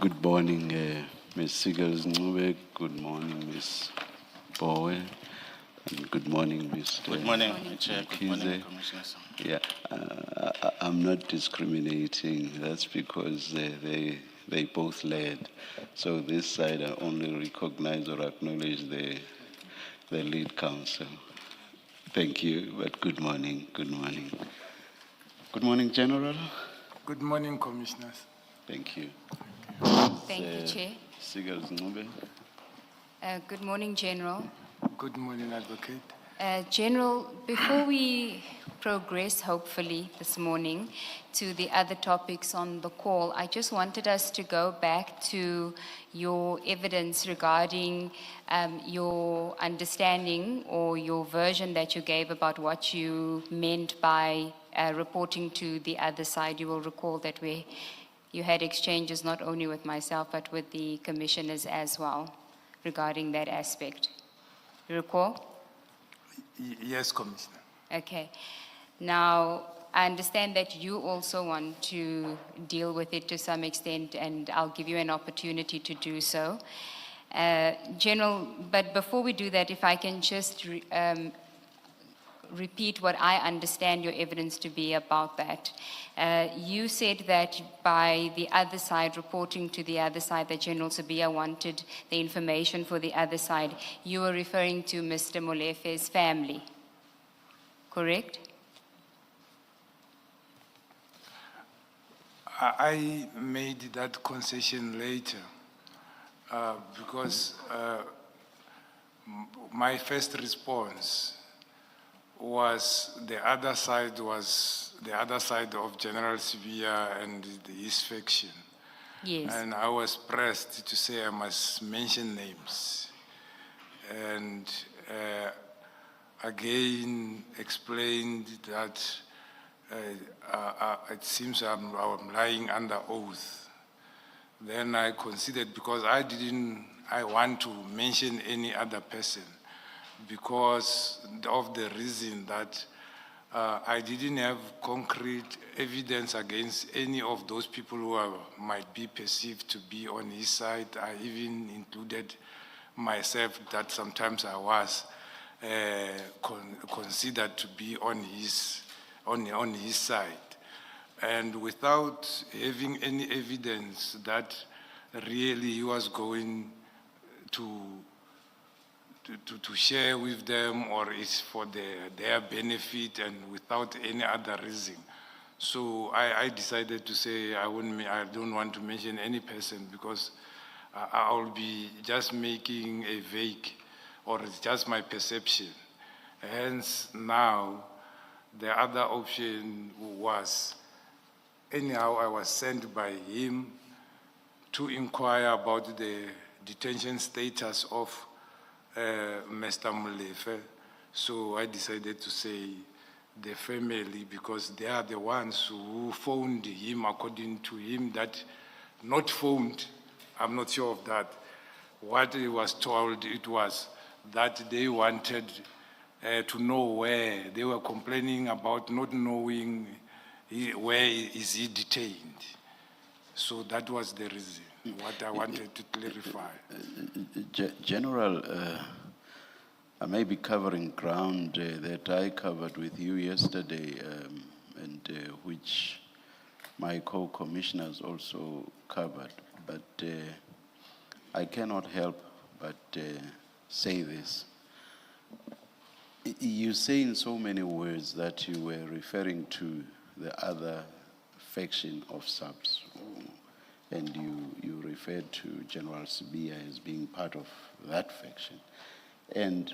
Good morning, Ms. Sigels Ncube. Good morning, Ms. Bowe. And good morning, Mr. Good morning, Chair. Good morning, Mkhize. Commissioners. Yeah, I'm not discriminating. That's because they both led. So this side, I only recognize or acknowledge the lead counsel. Thank you, but good morning, good morning. Good morning, General. Good morning, Commissioners. Thank you. Thank you, Chair. Sigels Ncube. Good morning, General. Good morning, Advocate. General, before we progress, hopefully, this morning to the other topics on the call, I just wanted us to go back to your evidence regarding your understanding or your version that you gave about what you meant by reporting to the other side. You will recall that you had exchanges not only with myself but with the commissioners as well regarding that aspect. You recall? Yes, Commissioner. Okay. Now, I understand that you also want to deal with it to some extent, and I'll give you an opportunity to do so. General, but before we do that, if I can just repeat what I understand your evidence to be about that. You said that by the other side, reporting to the other side, that General Sibiya wanted the information for the other side. You were referring to Mr. Molefe's family, correct? I made that concession later because my first response was the other side of General Sibiya and his faction. Yes. And I was pressed to say I must mention names. And again explained that it seems I'm lying under oath. Then I considered, because I want to mention any other person, because of the reason that I didn't have concrete evidence against any of those people who might be perceived to be on his side. I even included myself that sometimes I was considered to be on his side. And without having any evidence that really he was going to share with them or is for their benefit and without any other reason. So I decided to say I don't want to mention any person because I'll be just making a vague, or it's just my perception. Hence now, the other option was, anyhow I was sent by him to inquire about the detention status of Mr. Molefe. So I decided to say the family, because they are the ones who phoned him, according to him, that not phoned, I'm not sure of that. What he was told, it was that they wanted to know where. They were complaining about not knowing where is he detained. So that was the reason, what I wanted to clarify. General, I may be covering ground that I covered with you yesterday, and which my co-commissioners also covered, but I cannot help but say this. You say in so many words that you were referring to the other faction of SAPS, and you referred to General Sibiya as being part of that faction. And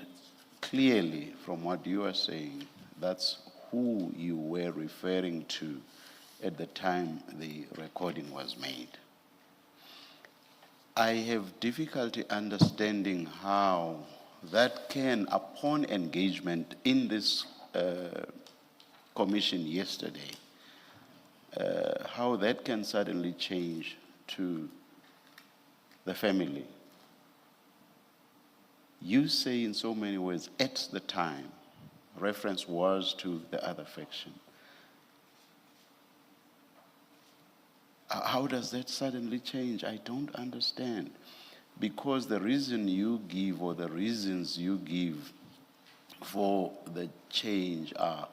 clearly, from what you are saying, that's who you were referring to at the time the recording was made. I have difficulty understanding how that can, upon engagement in this commission yesterday, how that can suddenly change to the family. You say in so many words, at the time, reference was to the other faction. How does that suddenly change? I don't understand. Because the reason you give, or the reasons you give for the change, are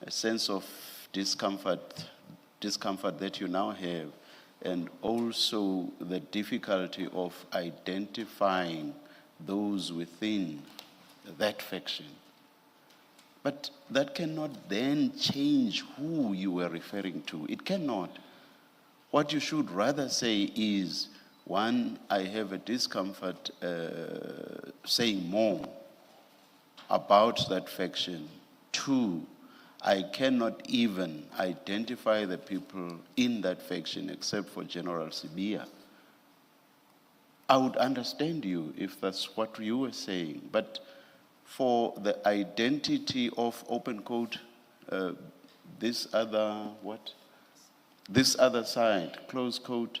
a sense of discomfort that you now have, and also the difficulty of identifying those within that faction. But that cannot then change who you were referring to. It cannot. What you should rather say is, one, I have a discomfort saying more about that faction. Two, I cannot even identify the people in that faction except for General Sibia. I would understand you if that's what you were saying, but for the identity of open quote, this other side, close quote,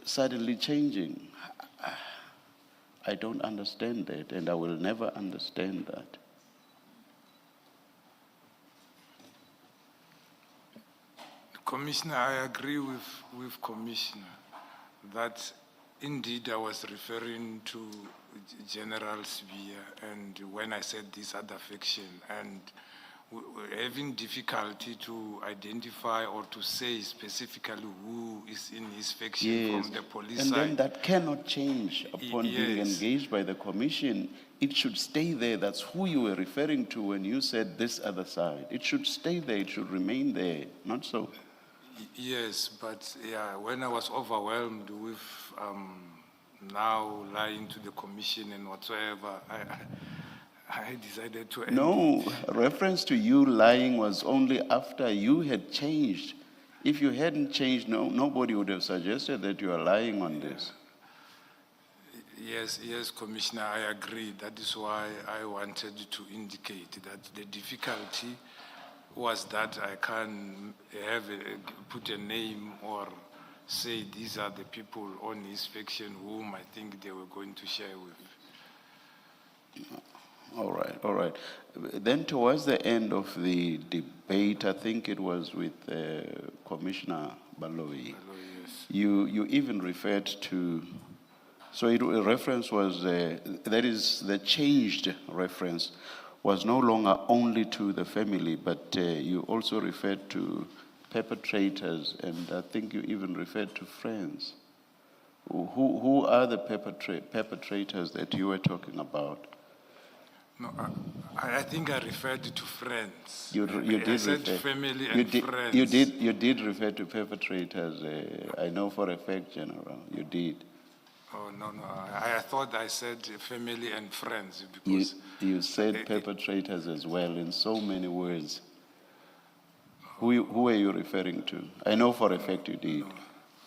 suddenly changing, I don't understand that, and I will never understand that. Commissioner, I agree with Commissioner that indeed I was referring to General Sibia, and when I said this other faction, and having difficulty to identify or to say specifically who is in his faction from the police and side. then that cannot change upon being Yes. engaged by the commission. It should stay there. That's who you were referring to when you said this other side. It should stay there. It should remain there. Not so. Yes, but yeah, when I was overwhelmed with now lying to the commission and whatsoever, I decided to end No, it. reference to you lying was only after you had changed. If you hadn't changed, nobody would have suggested that you are lying on this. Yes, Commissioner, I agree. That is why I wanted to indicate that the difficulty was that I can't put a name or say these are the people on his faction whom I think they were going to share with. All right. Then towards the end of the debate, I think it was with Commissioner Baloyi, Yes. you even referred to, so a reference was, that is the changed reference was no longer only to the family, but you also referred to perpetrators, and I think you even referred to friends. Who are the perpetrators that you were talking about? No, I think I referred to friends. You I did said refer. family and friends. You did refer to perpetrators. I know for a fact, General. You did. Oh, no. I thought I said family and friends because You said perpetrators as well in so many words. Who are you referring to? I know for a fact you did.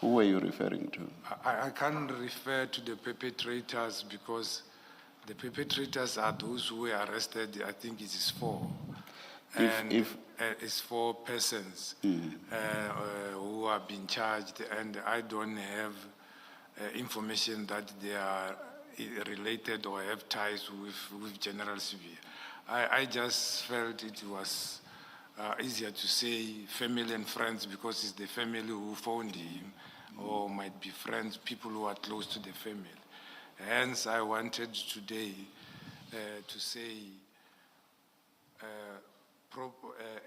Who are you referring to? I can't refer to the perpetrators because the perpetrators are those who were arrested. I think it is 4. It's 4 persons who are being charged, and I don't have information that they are related or have ties with General Sibia. I just felt it was easier to say family and friends because it's the family who found him, or might be friends, people who are close to the family. Hence, I wanted today to say,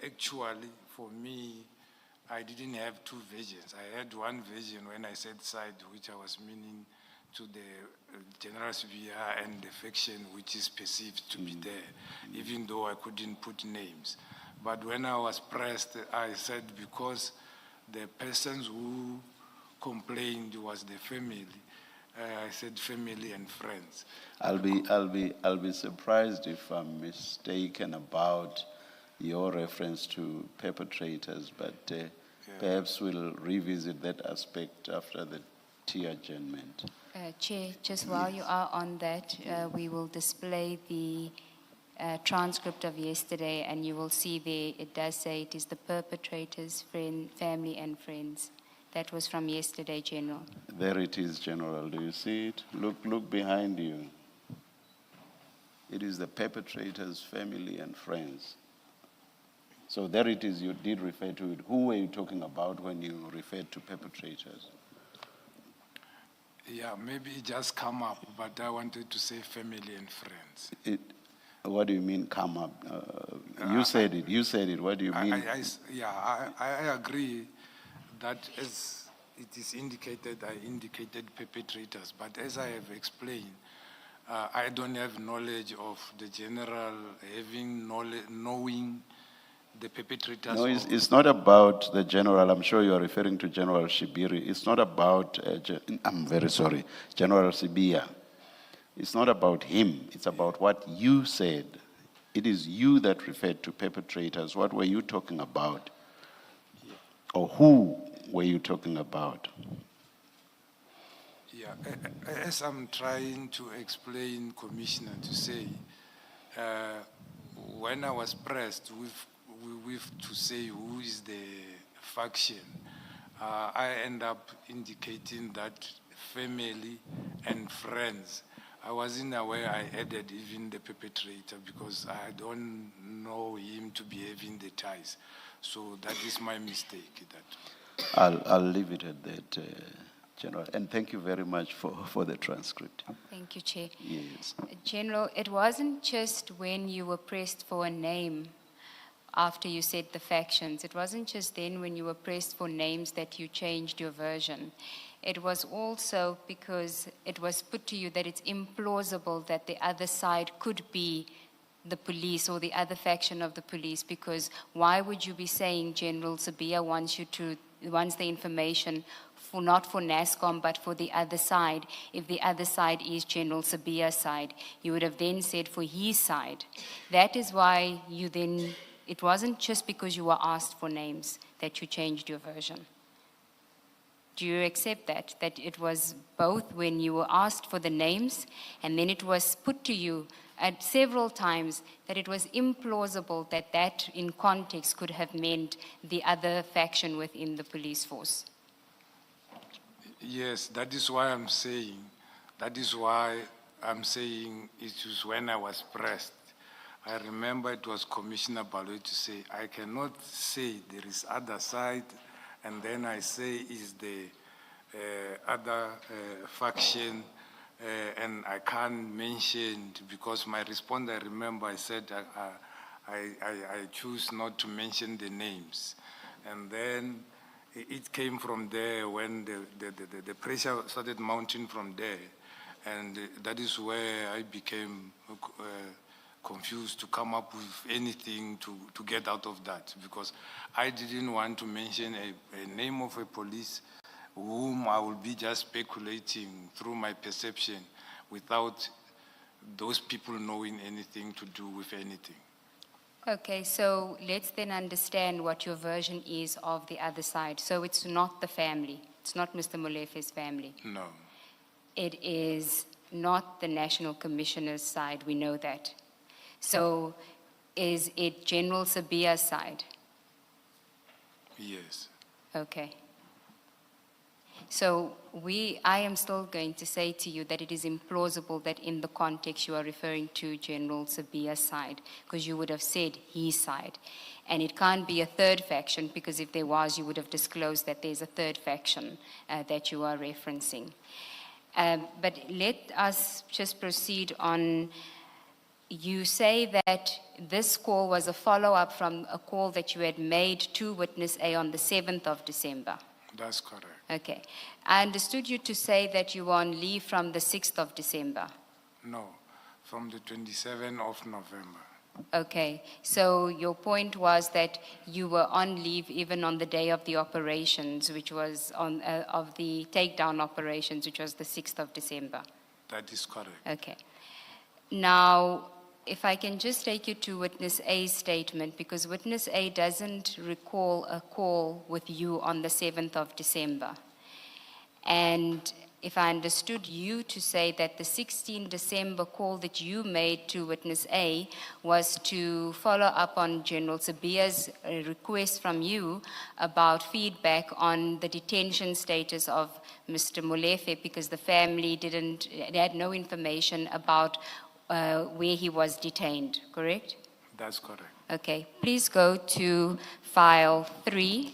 actually, for me, I didn't have 2 versions. I had one version when I said side, which I was meaning to the General Sibia and the faction which is perceived to be there, even though I couldn't put names. But when I was pressed, I said because the persons who complained was the family, I said family and friends. I'll be surprised if I'm mistaken about your reference to perpetrators, but perhaps we'll revisit that aspect after the tea adjournment. Chair, just while you are on that, we will display the transcript of yesterday, and you will see there it does say it is the perpetrators, family and friends. That was from yesterday, General. There it is, General. Do you see it? Look behind you. It is the perpetrators, family and friends. So there it is, you did refer to it. Who were you talking about when you referred to perpetrators? Yeah, maybe it just come up, but I wanted to say family and friends. What do you mean come up? You said it, what do you mean? I agree that as it is indicated, I indicated perpetrators, but as I have explained, I don't have knowledge of the general knowing the perpetrators. No, it's not about the general. I'm sure you are referring to General Shibiri. It's not about, I'm very sorry, General Sibia. It's not about him. It's about what you said. It is you that referred to perpetrators. What were you talking about? Or who were you talking about? Yeah, as I'm trying to explain, Commissioner, to say, when I was pressed with to say who is the faction, I end up indicating that family and friends. I wasn't aware I added even the perpetrator because I don't know him to be having the ties. So that is my mistake. I'll leave it at that, General. And thank you very much for the transcript. Thank you, Chair. Yes. General, it wasn't just when you were pressed for a name after you said the factions. It wasn't just then when you were pressed for names that you changed your version. It was also because it was put to you that it's implausible that the other side could be the police or the other faction of the police, because why would you be saying General Sabia wants the information not for NASCOM but for the other side? If the other side is General Sabia's side, you would have then said for his side. That is why you then, it wasn't just because you were asked for names that you changed your version. Do you accept that it was both when you were asked for the names and then it was put to you at several times that it was implausible that in context could have meant the other faction within the police force? Yes, that is why I'm saying it was when I was pressed. I remember it was Commissioner Baloyi to say, I cannot say there is other side, and then I say is the other faction, and I can't mention, because my response, I remember I said I choose not to mention the names. And then it came from there when the pressure started mounting from there. And that is where I became confused to come up with anything to get out of that, because I didn't want to mention a name of a police whom I will be just speculating through my perception without those people knowing anything to do with anything. Okay, so let's then understand what your version is of the other side. So it's not the family. It's not Mr. Molefe's family. No. It is not the National Commissioner's side. We know that. So is it General Sabia's side? Yes. Okay. So I am still going to say to you that it is implausible that in the context you are referring to General Sabia's side, because you would have said his side. And it can't be a third faction, because if there was, you would have disclosed that there's a third faction that you are referencing. But let us just proceed on. You say that this call was a follow-up from a call that you had made to Witness A on the 7th of December. That's correct. Okay. I understood you to say that you were on leave from the 6th of December. No, from the 27th of November. Okay. So your point was that you were on leave even on the day of the operations, which was of the takedown operations, which was the 6th of December. That is correct. Okay. Now, if I can just take you to Witness A's statement, because Witness A doesn't recall a call with you on the 7th of December. And if I understood you to say that the 16th December call that you made to Witness A was to follow up on General Sabia's request from you about feedback on the detention status of Mr. Molefe, because the family they had no information about where he was detained, correct? That's correct. Okay, please go to file 3,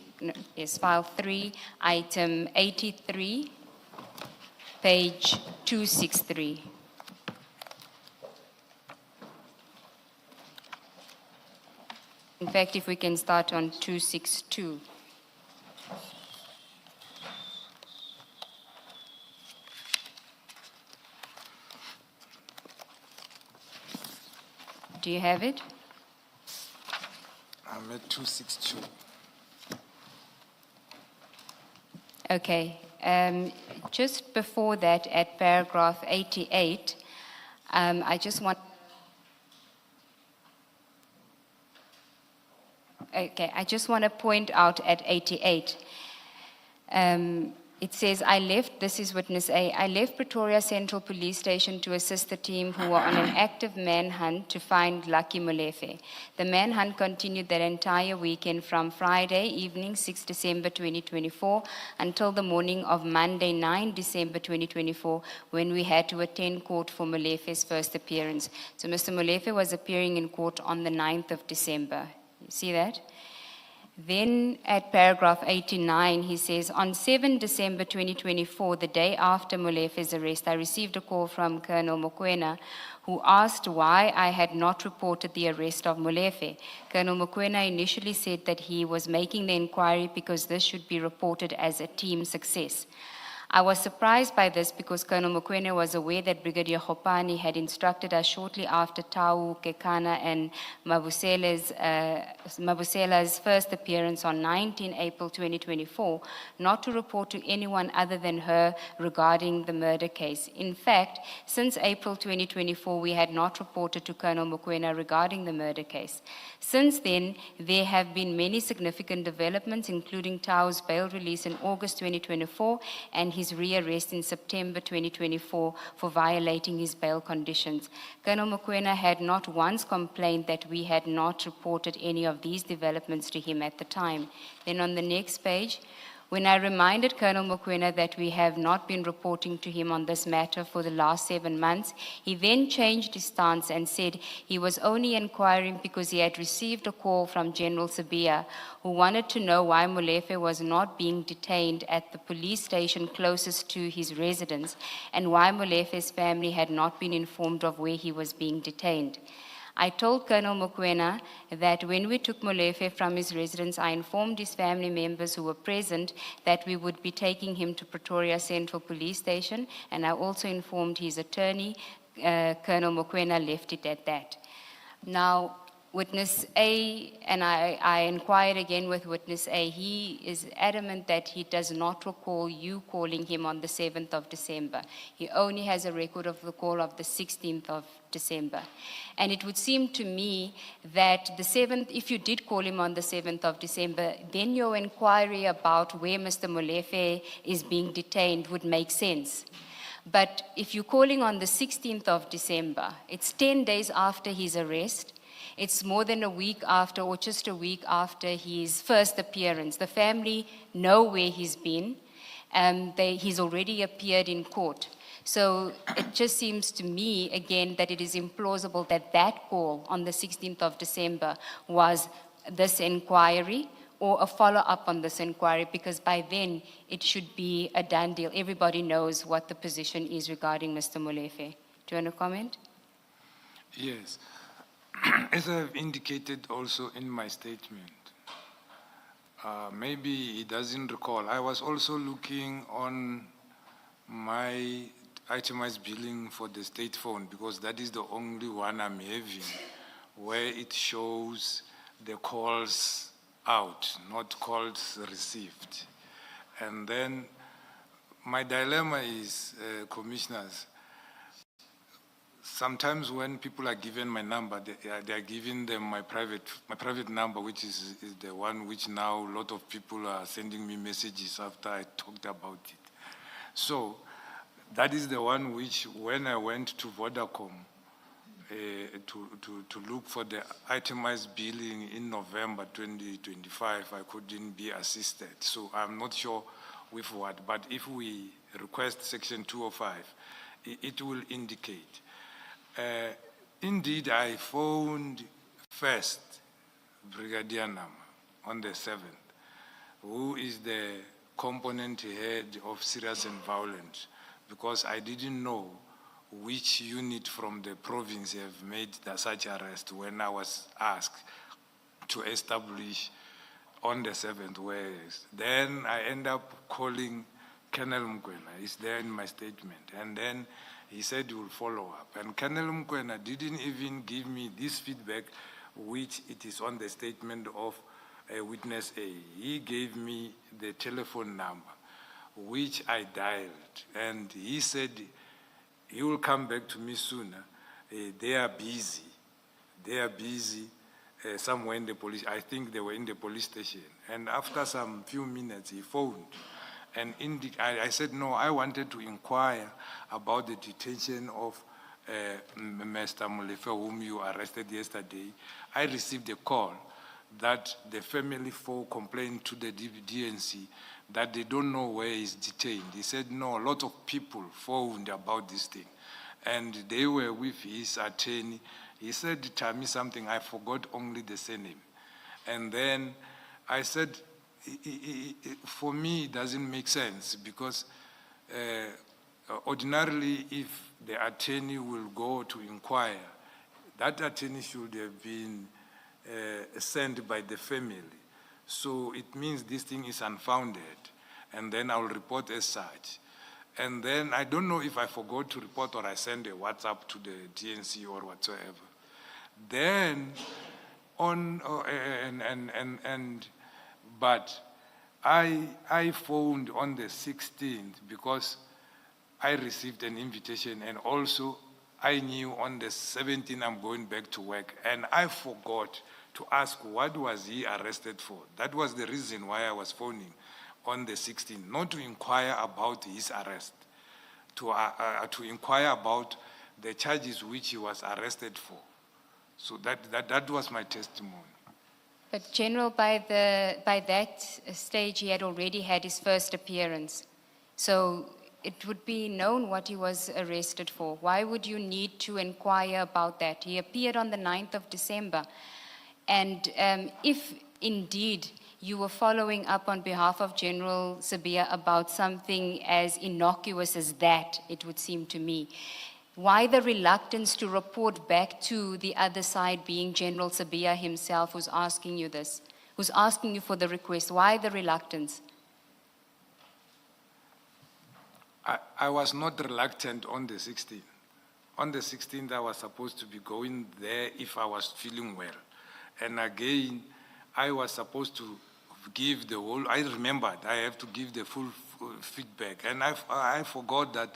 file 3, item 83, page 263. In fact, if we can start on 262. Do you have it? I'm at 262. Okay. Just before that, at paragraph 88, I just want... Okay, I just want to point out at 88. It says, this is witness A, I left Pretoria Central Police Station to assist the team who were on an active manhunt to find Lucky Molefe. The manhunt continued that entire weekend from Friday evening, 6 December 2024, until the morning of Monday, 9 December 2024, when we had to attend court for Molefe's first appearance. So Mr. Molefe was appearing in court on the 9th of December. You see that? Then at paragraph 89, he says, on 7 December 2024, the day after Molefe's arrest, I received a call from Colonel Mokoena, who asked why I had not reported the arrest of Molefe. Colonel Mokoena initially said that he was making the inquiry because this should be reported as a team success. I was surprised by this because Colonel Mokoena was aware that Brigadier Hopani had instructed us shortly after Tau, Kekana, and Mabusela's first appearance on 19 April 2024 not to report to anyone other than her regarding the murder case. In fact, since April 2024, we had not reported to Colonel Mokoena regarding the murder case. Since then, there have been many significant developments, including Tau's bail release in August 2024 and his rearrest in September 2024 for violating his bail conditions. Colonel Mokoena had not once complained that we had not reported any of these developments to him at the time. Then on the next page, when I reminded Colonel Mokoena that we have not been reporting to him on this matter for the last 7 months, he then changed his stance and said he was only inquiring because he had received a call from General Sabia, who wanted to know why Molefe was not being detained at the police station closest to his residence and why Molefe's family had not been informed of where he was being detained. I told Colonel Mokoena that when we took Molefe from his residence, I informed his family members who were present that we would be taking him to Pretoria Central Police Station, and I also informed his attorney. Colonel Mokoena left it at that. Now, Witness A, and I inquired again with Witness A, he is adamant that he does not recall you calling him on the 7th of December. He only has a record of the call of the 16th of December. And it would seem to me that the 7th, if you did call him on the 7th of December, then your inquiry about where Mr. Molefe is being detained would make sense. But if you're calling on the 16th of December, it's 10 days after his arrest. It's more than a week after, or just a week after his first appearance. The family know where he's been, and he's already appeared in court. So it just seems to me, again, that it is implausible that that call on the 16th of December was this inquiry or a follow-up on this inquiry, because by then it should be a done deal. Everybody knows what the position is regarding Mr. Molefe. Do you want to comment? Yes. As I've indicated also in my statement, maybe he doesn't recall. I was also looking on my itemized billing for the state phone, because that is the only one I'm having where it shows the calls out, not calls received. And then my dilemma is, commissioners, sometimes when people are given my number, they are giving them my private number, which is the one which now a lot of people are sending me messages after I talked about it. So that is the one which, when I went to Vodacom to look for the itemized billing in November 2025, I couldn't be assisted. So I'm not sure with what, but if we request section 205, it will indicate. Indeed, I phoned first Brigadier Nama on the 7th, who is the component head of serious and violent, because I didn't know which unit from the province have made such arrest when I was asked to establish on the 7th where is. Then I end up calling Colonel Mkwena. He's there in my statement. And then he said he will follow up. And Colonel Mkwena didn't even give me this feedback, which it is on the statement of witness A. He gave me the telephone number, which I dialed. And he said he will come back to me sooner. They are busy. They are busy somewhere in the police. I think they were in the police station. And after some few minutes, he phoned. And I said, no, I wanted to inquire about the detention of Mr. Molefe, whom you arrested yesterday. I received a call that the family four complained to the DNC that they don't know where he's detained. He said, no, a lot of people phoned about this thing. And they were with his attorney. He said, tell me something, I forgot only the surname. And then I said, for me, it doesn't make sense because ordinarily, if the attorney will go to inquire, that attorney should have been sent by the family. So it means this thing is unfounded, and then I will report as such. And then I don't know if I forgot to report or I send a WhatsApp to the DNC or whatsoever. Then but I phoned on the 16th because I received an invitation, and also I knew on the 17th I'm going back to work, and I forgot to ask what was he arrested for. That was the reason why I was phoning on the 16th, not to inquire about his arrest, to inquire about the charges which he was arrested for. So that was my testimony. But General, by that stage, he had already had his first appearance. So it would be known what he was arrested for. Why would you need to inquire about that? He appeared on the 9th of December. And if indeed you were following up on behalf of General Sabia about something as innocuous as that, it would seem to me, why the reluctance to report back to the other side, being General Sabia himself who's asking you this, who's asking you for the request? Why the reluctance? I was not reluctant on the 16th. On the 16th, I was supposed to be going there if I was feeling well. And again, I was supposed to give the whole, I remembered I have to give the full feedback. And I forgot that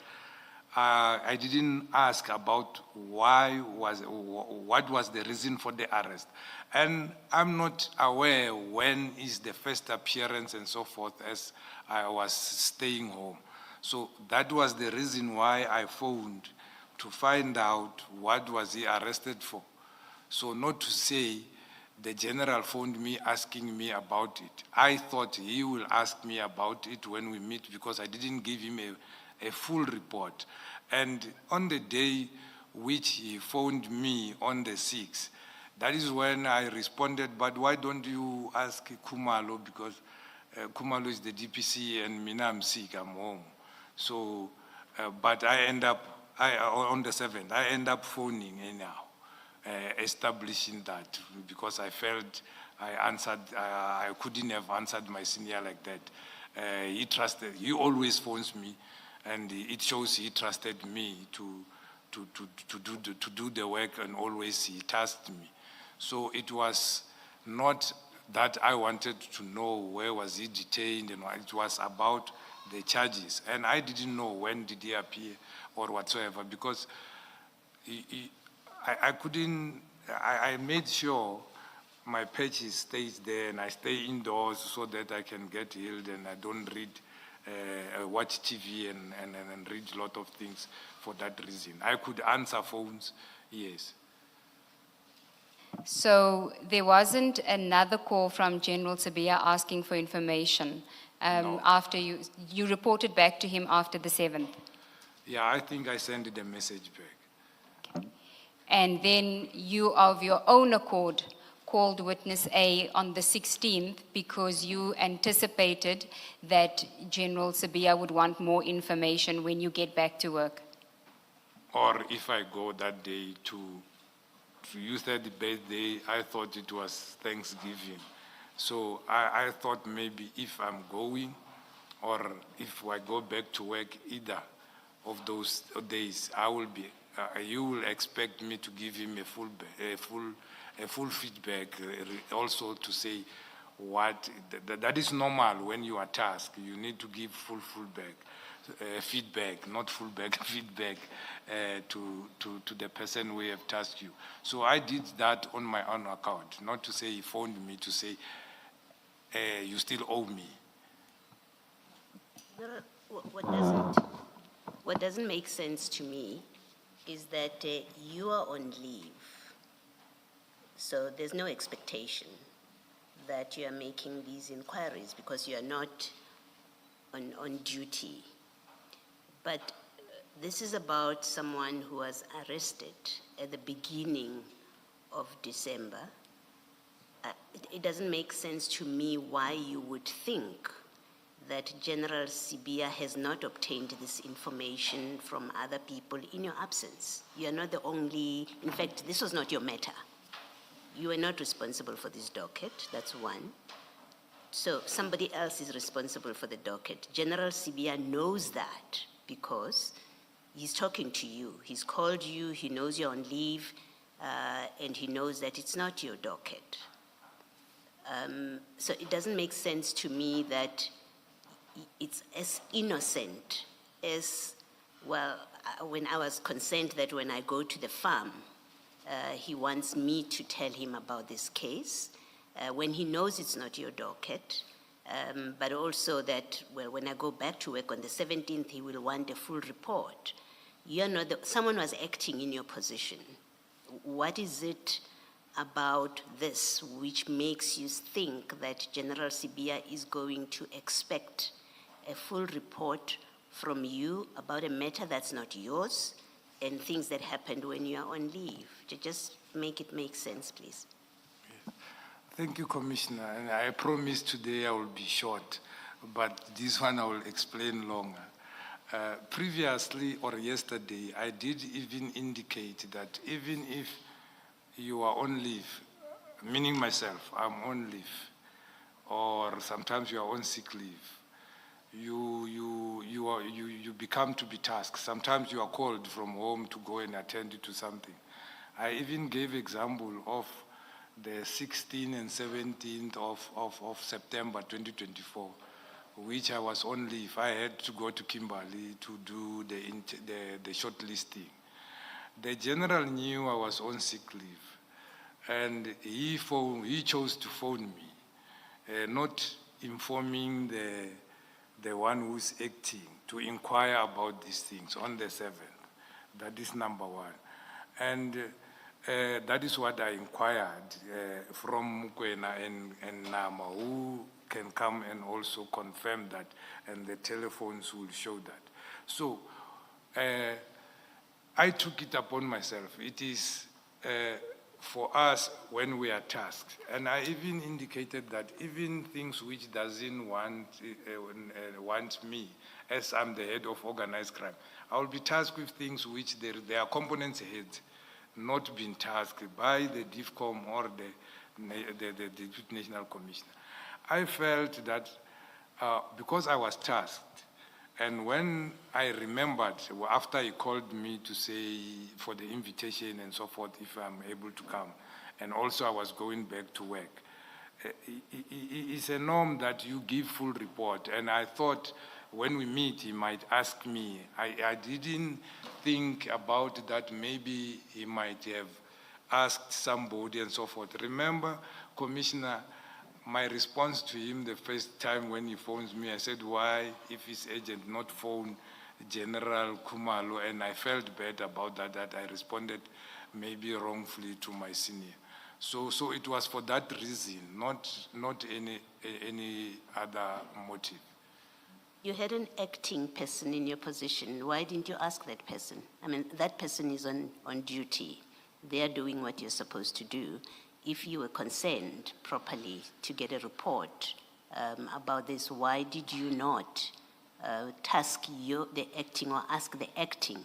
I didn't ask about what was the reason for the arrest. And I'm not aware when is the first appearance and so forth as I was staying home. So that was the reason why I phoned to find out what was he arrested for. So not to say the general phoned me asking me about it. I thought he will ask me about it when we meet because I didn't give him a full report. And on the day which he phoned me on the 6th, that is when I responded, but why don't you ask Kumalo, because Kumalo is the DPC and Mina, I'm sick, I'm home. So, but I end up, on the 7th, I end up phoning anyhow, establishing that, because I felt I couldn't have answered my senior like that. He always phones me, and it shows he trusted me to do the work, and always he tasked me. So it was not that I wanted to know where was he detained, and it was about the charges. And I didn't know when did he appear or whatsoever, because I made sure my patch stays there and I stay indoors so that I can get healed and I don't read, watch TV and read a lot of things for that reason. I could answer phones, yes. So there wasn't another call from General Sabia asking for information No. after you reported back to him after the 7th? Yeah, I think I sent the message back. and then you of your own accord called witness A on the 16th because you anticipated that General Sibiya would want more information when you get back to work? Or if I go that day to you said the birthday, I thought it was Thanksgiving. So I thought maybe if I'm going or if I go back to work, either of those days, I will be, you will expect me to give him a full feedback, also to say what, that is normal when you are tasked. You need to give full feedback, not feedback to the person who have tasked you. So I did that on my own account, not to say he phoned me to say, you still owe me. What doesn't make sense to me is that you are on leave. So there's no expectation that you are making these inquiries because you are not on duty. But this is about someone who was arrested at the beginning of December. It doesn't make sense to me why you would think that General Sibiya has not obtained this information from other people in your absence. You are not the only, in fact, this was not your matter. You are not responsible for this docket, that's one. So somebody else is responsible for the docket. General Sibiya knows that because he's talking to you. He's called you, he knows you're on leave, and he knows that it's not your docket. So it doesn't make sense to me that it's as innocent as, well, when I was concerned that when I go to the farm, he wants me to tell him about this case, when he knows it's not your docket, but also that, well, when I go back to work on the 17th, he will want a full report. You're not someone was acting in your position. What is it about this which makes you think that General Sibiya is going to expect a full report from you about a matter that's not yours and things that happened when you are on leave? To just make it make sense, please. Thank you, Commissioner. And I promise today I will be short, but this one I will explain longer. Previously or yesterday, I did even indicate that even if you are on leave, meaning myself, I'm on leave, or sometimes you are on sick leave, you become to be tasked. Sometimes you are called from home to go and attend to something. I even gave example of the 16th and 17th of September 2024, which I was on leave. I had to go to Kimberley to do the shortlisting. The general knew I was on sick leave, and he chose to phone me, not informing the one who's acting, to inquire about these things on the 7th. That is number one. And that is what I inquired from Mukwena and Nama, who can come and also confirm that, and the telephones will show that. So I took it upon myself. It is for us when we are tasked. And I even indicated that even things which doesn't want me, as I'm the head of organized crime, I will be tasked with things which there are components ahead, not been tasked by the DIFCOM or the Deputy National Commissioner. I felt that because I was tasked, and when I remembered, after he called me to say for the invitation and so forth, if I'm able to come, and also I was going back to work, it's a norm that you give full report. And I thought when we meet, he might ask me. I didn't think about that. Maybe he might have asked somebody and so forth. Remember, Commissioner, my response to him the first time when he phones me, I said, why, if his agent not phone General Kumalo, and I felt bad about that I responded maybe wrongfully to my senior. So it was for that reason, not any other motive. You had an acting person in your position. Why didn't you ask that person? I mean, that person is on duty. They are doing what you're supposed to do. If you were concerned properly to get a report about this, why did you not task the acting or ask the acting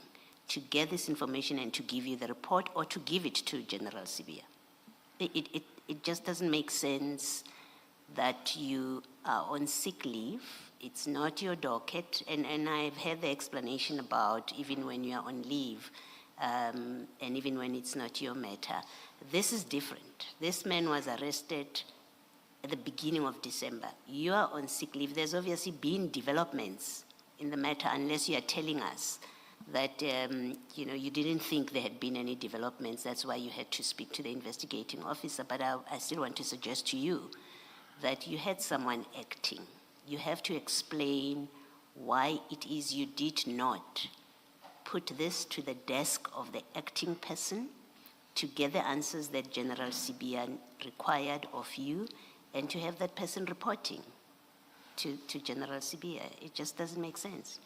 to get this information and to give you the report or to give it to General Sibia? It just doesn't make sense that you are on sick leave. It's not your docket, and I've heard the explanation about even when you are on leave, and even when it's not your matter. This is different. This man was arrested at the beginning of December. You are on sick leave. There's obviously been developments in the matter, unless you are telling us that you didn't think there had been any developments. That's why you had to speak to the investigating officer. But I still want to suggest to you that you had someone acting. You have to explain why it is you did not put this to the desk of the acting person to get the answers that General Sibia required of you, and to have that person reporting to General Sibia. It just doesn't make sense.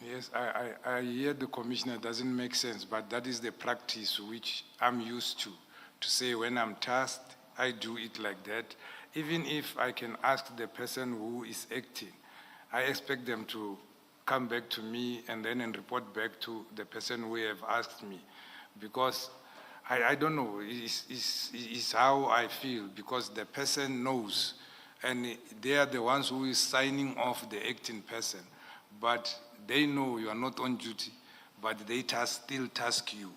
Yes, I hear the commissioner, doesn't make sense, but that is the practice which I'm used to say when I'm tasked, I do it like that. Even if I can ask the person who is acting, I expect them to come back to me and report back to the person who have asked me. Because I don't know, it's how I feel, because the person knows, and they are the ones who is signing off the acting person. But they know you are not on duty, but they still task you.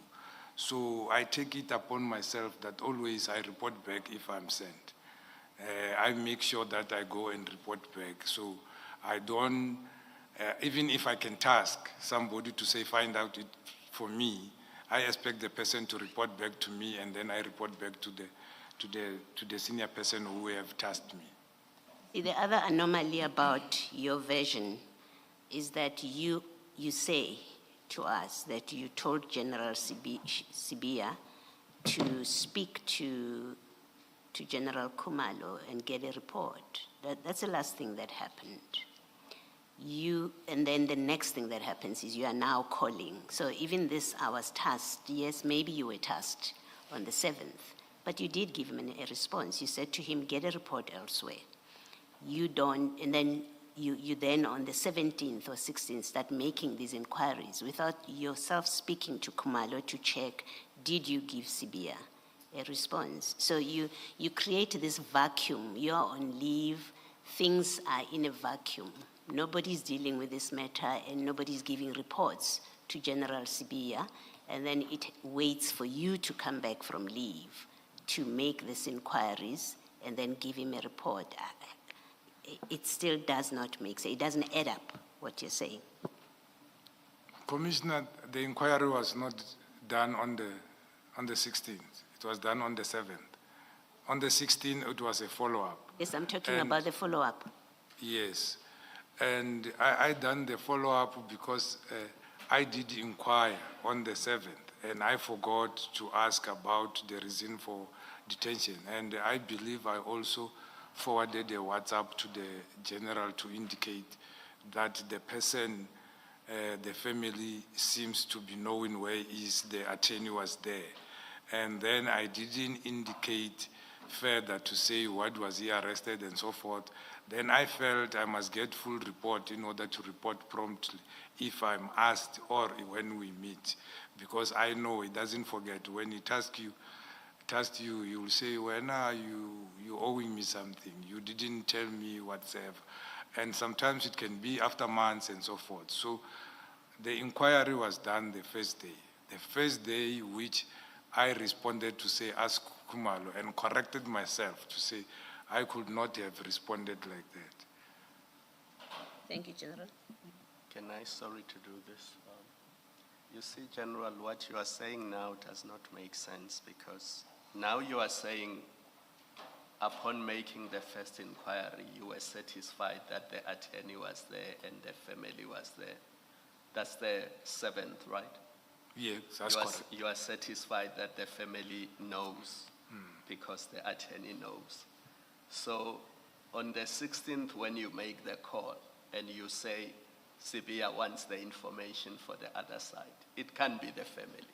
So I take it upon myself that always I report back if I'm sent. I make sure that I go and report back. So I don't, even if I can task somebody to say, find out it for me, I expect the person to report back to me, and then I report back to the senior person who have tasked me. The other anomaly about your version is that you say to us that you told General Sibia to speak to General Khumalo and get a report. That's the last thing that happened. And then the next thing that happens is you are now calling. So even this, I was tasked. Yes, maybe you were tasked on the 7th, but you did give him a response. You said to him, get a report elsewhere. You don't, and then you then on the 17th or 16th start making these inquiries without yourself speaking to Khumalo to check, did you give Sibia a response? So you create this vacuum. You're on leave, things are in a vacuum. Nobody's dealing with this matter, and nobody's giving reports to General Sibia, and then it waits for you to come back from leave to make these inquiries and then give him a report. It still does not make sense. It doesn't add up, what you're saying. Commissioner, the inquiry was not done on the 16th. It was done on the 7th. On the 16th, it was a follow-up. Yes, I'm talking about the follow-up. Yes. And I done the follow-up because I did inquire on the 7th, and I forgot to ask about the reason for detention. And I believe I also forwarded a WhatsApp to the general to indicate that the person, the family seems to be knowing where the attorney was there. And then I didn't indicate further to say what was he arrested and so forth. Then I felt I must get full report in order to report promptly if I'm asked or when we meet. Because I know he doesn't forget. When he tasks you, you will say, when are you owing me something? You didn't tell me whatsoever. And sometimes it can be after months and so forth. So the inquiry was done the first day. The first day which I responded to say, ask Khumalo, and corrected myself to say, I could not have responded like that. Thank you, General. Can I, sorry to do this? You see, General, what you are saying now does not make sense, because now you are saying upon making the first inquiry, you were satisfied that the attorney was there and the family was there. That's the 7th, right? Yes, that's correct. You are satisfied that the family knows because the attorney knows. So on the 16th, when you make the call and you say Sibia wants the information for the other side, it can be the family.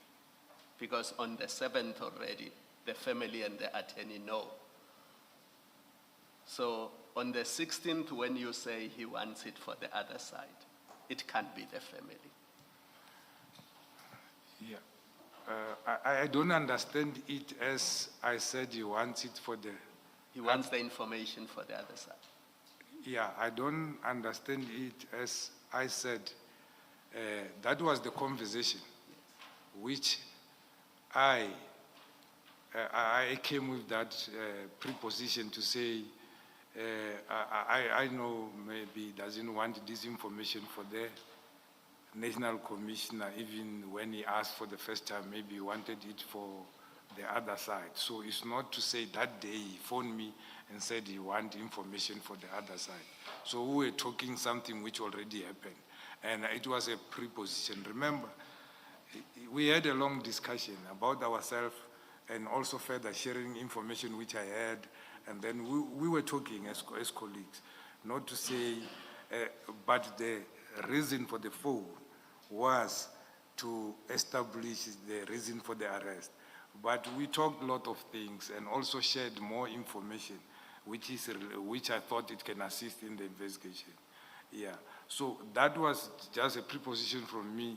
Because on the 7th already, the family and the attorney know. So on the 16th, when you say he wants it for the other side, it can't be the family. Yeah. I don't understand it as I said he wants it for the, He wants the information for the other side. yeah, I don't understand it as I said. That was the conversation which I came with that preposition to say, I know maybe he doesn't want this information for the National Commissioner, even when he asked for the first time, maybe he wanted it for the other side. So it's not to say that day he phoned me and said he want information for the other side. So we were talking something which already happened. And it was a preposition. Remember, we had a long discussion about ourselves and also further sharing information which I had. And then we were talking as colleagues, not to say, but the reason for the phone was to establish the reason for the arrest. But we talked a lot of things and also shared more information, which I thought it can assist in the investigation. Yeah, so that was just a preposition from me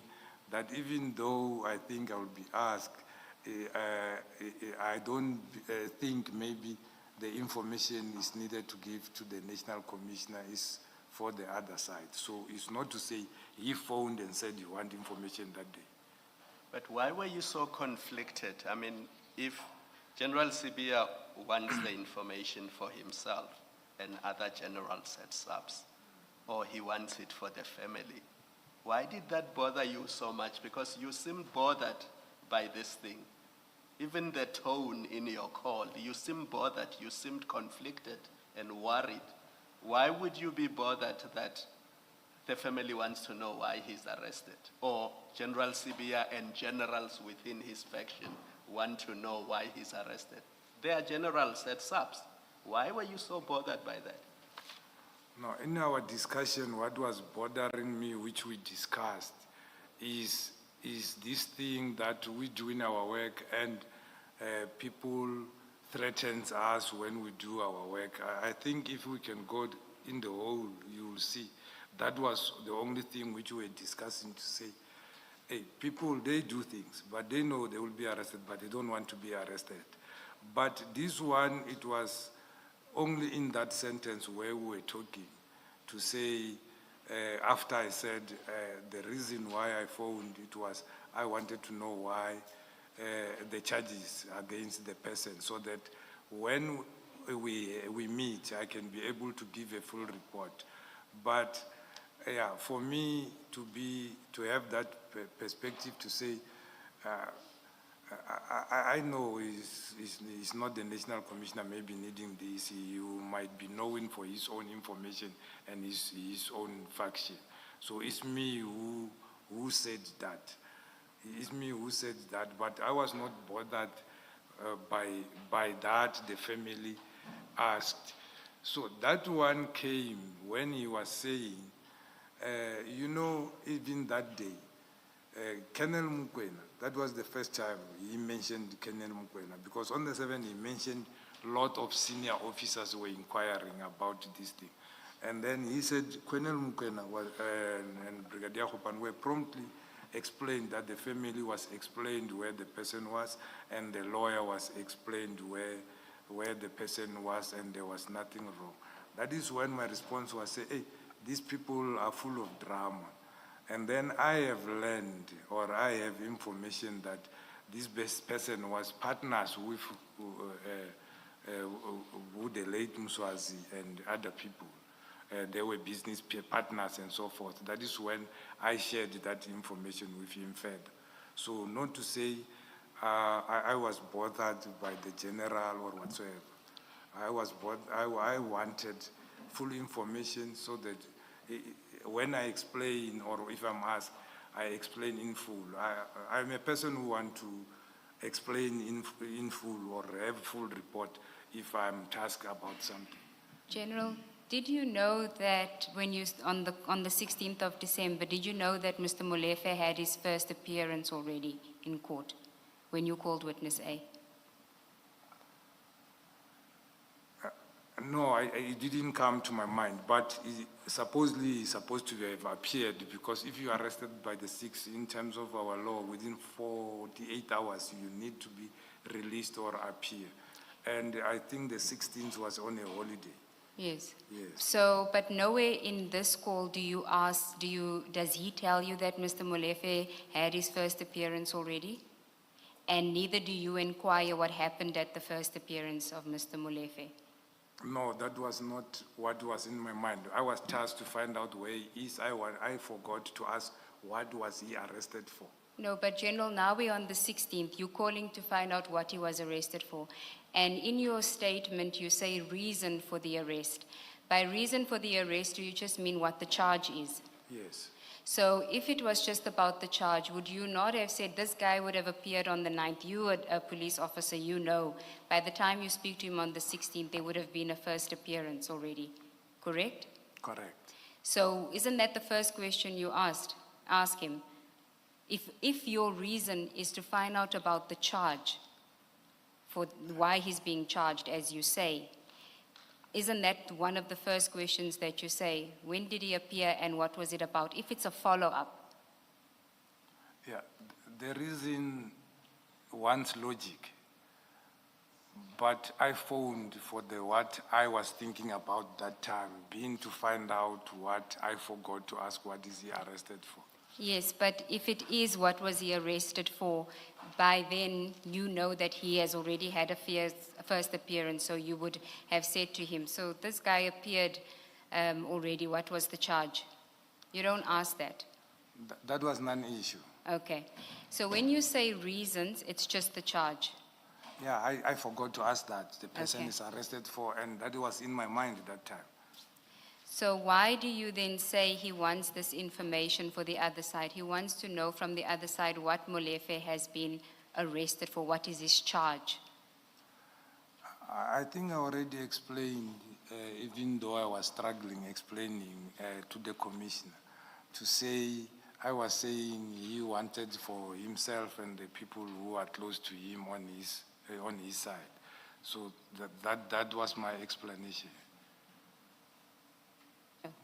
that even though I think I will be asked, I don't think maybe the information is needed to give to the National Commissioner is for the other side. So it's not to say he phoned and said you want information that day. But why were you so conflicted? I mean, if General Sibia wants the information for himself and other generals at SAPS, or he wants it for the family, why did that bother you so much? Because you seemed bothered by this thing. Even the tone in your call, you seemed bothered, you seemed conflicted and worried. Why would you be bothered that the family wants to know why he's arrested? Or General Sibia and generals within his faction want to know why he's arrested? They are generals at SAPS. Why were you so bothered by that? No, in our discussion, what was bothering me, which we discussed, is this thing that we do in our work and people threatens us when we do our work. I think if we can go in the whole, you will see that was the only thing which we were discussing to say, hey, people, they do things, but they know they will be arrested, but they don't want to be arrested. But this one, it was only in that sentence where we were talking to say, after I said the reason why I phoned, it was I wanted to know why the charges against the person, so that when we meet, I can be able to give a full report. But yeah, for me to have that perspective to say, I know he's not the National Commissioner maybe needing this. He might be knowing for his own information and his own faction. So it's me who said that. It's me who said that, but I was not bothered by that the family asked. So that one came when he was saying, you know, even that day, Colonel Mukwena, that was the first time he mentioned Colonel Mukwena, because on the 7th he mentioned a lot of senior officers were inquiring about this thing. And then he said Colonel Mukwena and Brigadier Guashu were promptly explained that the family was explained where the person was, and the lawyer was explained where the person was, and there was nothing wrong. That is when my response was, say, hey, these people are full of drama. And then I have learned, or I have information that this person was partners with the late Mswazi and other people. They were business partners and so forth. That is when I shared that information with him further. So not to say I was bothered by the general or whatsoever. I wanted full information so that when I explain, or if I'm asked, I explain in full. I'm a person who wants to explain in full or have full report if I'm tasked about something. General, did you know that when you, on the 16th of December, did you know that Mr. Molefe had his first appearance already in court? when you called witness A? No, it didn't come to my mind, but supposedly he's supposed to have appeared, because if you are arrested by the 6th, in terms of our law, within 48 hours, you need to be released or appear. And I think the 16th was on a holiday. Yes. Yes. So, but nowhere in this call does he tell you that Mr. Molefe had his first appearance already? And neither do you inquire what happened at the first appearance of Mr. Molefe? No, that was not what was in my mind. I was tasked to find out where he is. I forgot to ask what was he arrested for. No, but General, now we're on the 16th. You're calling to find out what he was arrested for. And in your statement, you say reason for the arrest. By reason for the arrest, do you just mean what the charge is? Yes. So if it was just about the charge, would you not have said this guy would have appeared on the 9th? You, a police officer, you know, by the time you speak to him on the 16th, there would have been a first appearance already, correct? Correct. So isn't that the first question you ask him? If your reason is to find out about the charge, for why he's being charged, as you say, isn't that one of the first questions that you say? When did he appear and what was it about? If it's a follow-up. Yeah, there is in one's logic, but I phoned for what I was thinking about that time, being to find out what I forgot to ask, what is he arrested for? Yes, but if it is what was he arrested for, by then you know that he has already had a first appearance, so you would have said to him, so this guy appeared already, what was the charge? You don't ask that. That was non-issue. Okay, so when you say reasons, it's just the charge. Yeah, I forgot to ask that. The person Okay. is arrested for, and that was in my mind at that time. So why do you then say he wants this information for the other side? He wants to know from the other side what Molefe has been arrested for, what is his charge? I think I already explained, even though I was struggling explaining to the commissioner, to say, I was saying he wanted for himself and the people who are close to him on his side. So that was my explanation.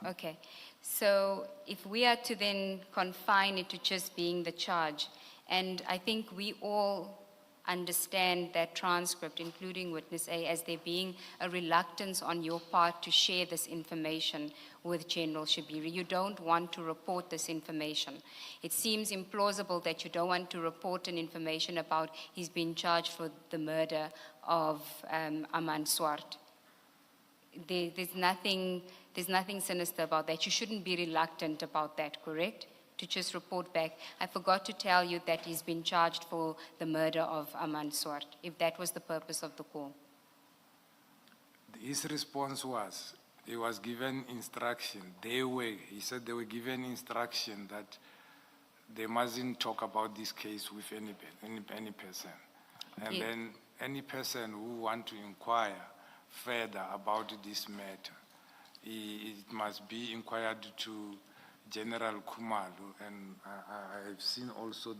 Okay, so if we are to then confine it to just being the charge, and I think we all understand that transcript, including witness A, as there being a reluctance on your part to share this information with General Shabiri. You don't want to report this information. It seems implausible that you don't want to report an information about he's been charged for the murder of Aman Swart. There's nothing sinister about that. You shouldn't be reluctant about that, correct? To just report back. I forgot to tell you that he's been charged for the murder of Aman Swart, if that was the purpose of the call. His response was, he was given instruction. He said they were given instruction that they mustn't talk about this case with any person. And Yeah. then any person who want to inquire further about this matter, it must be inquired to General Khumalo, and I've seen also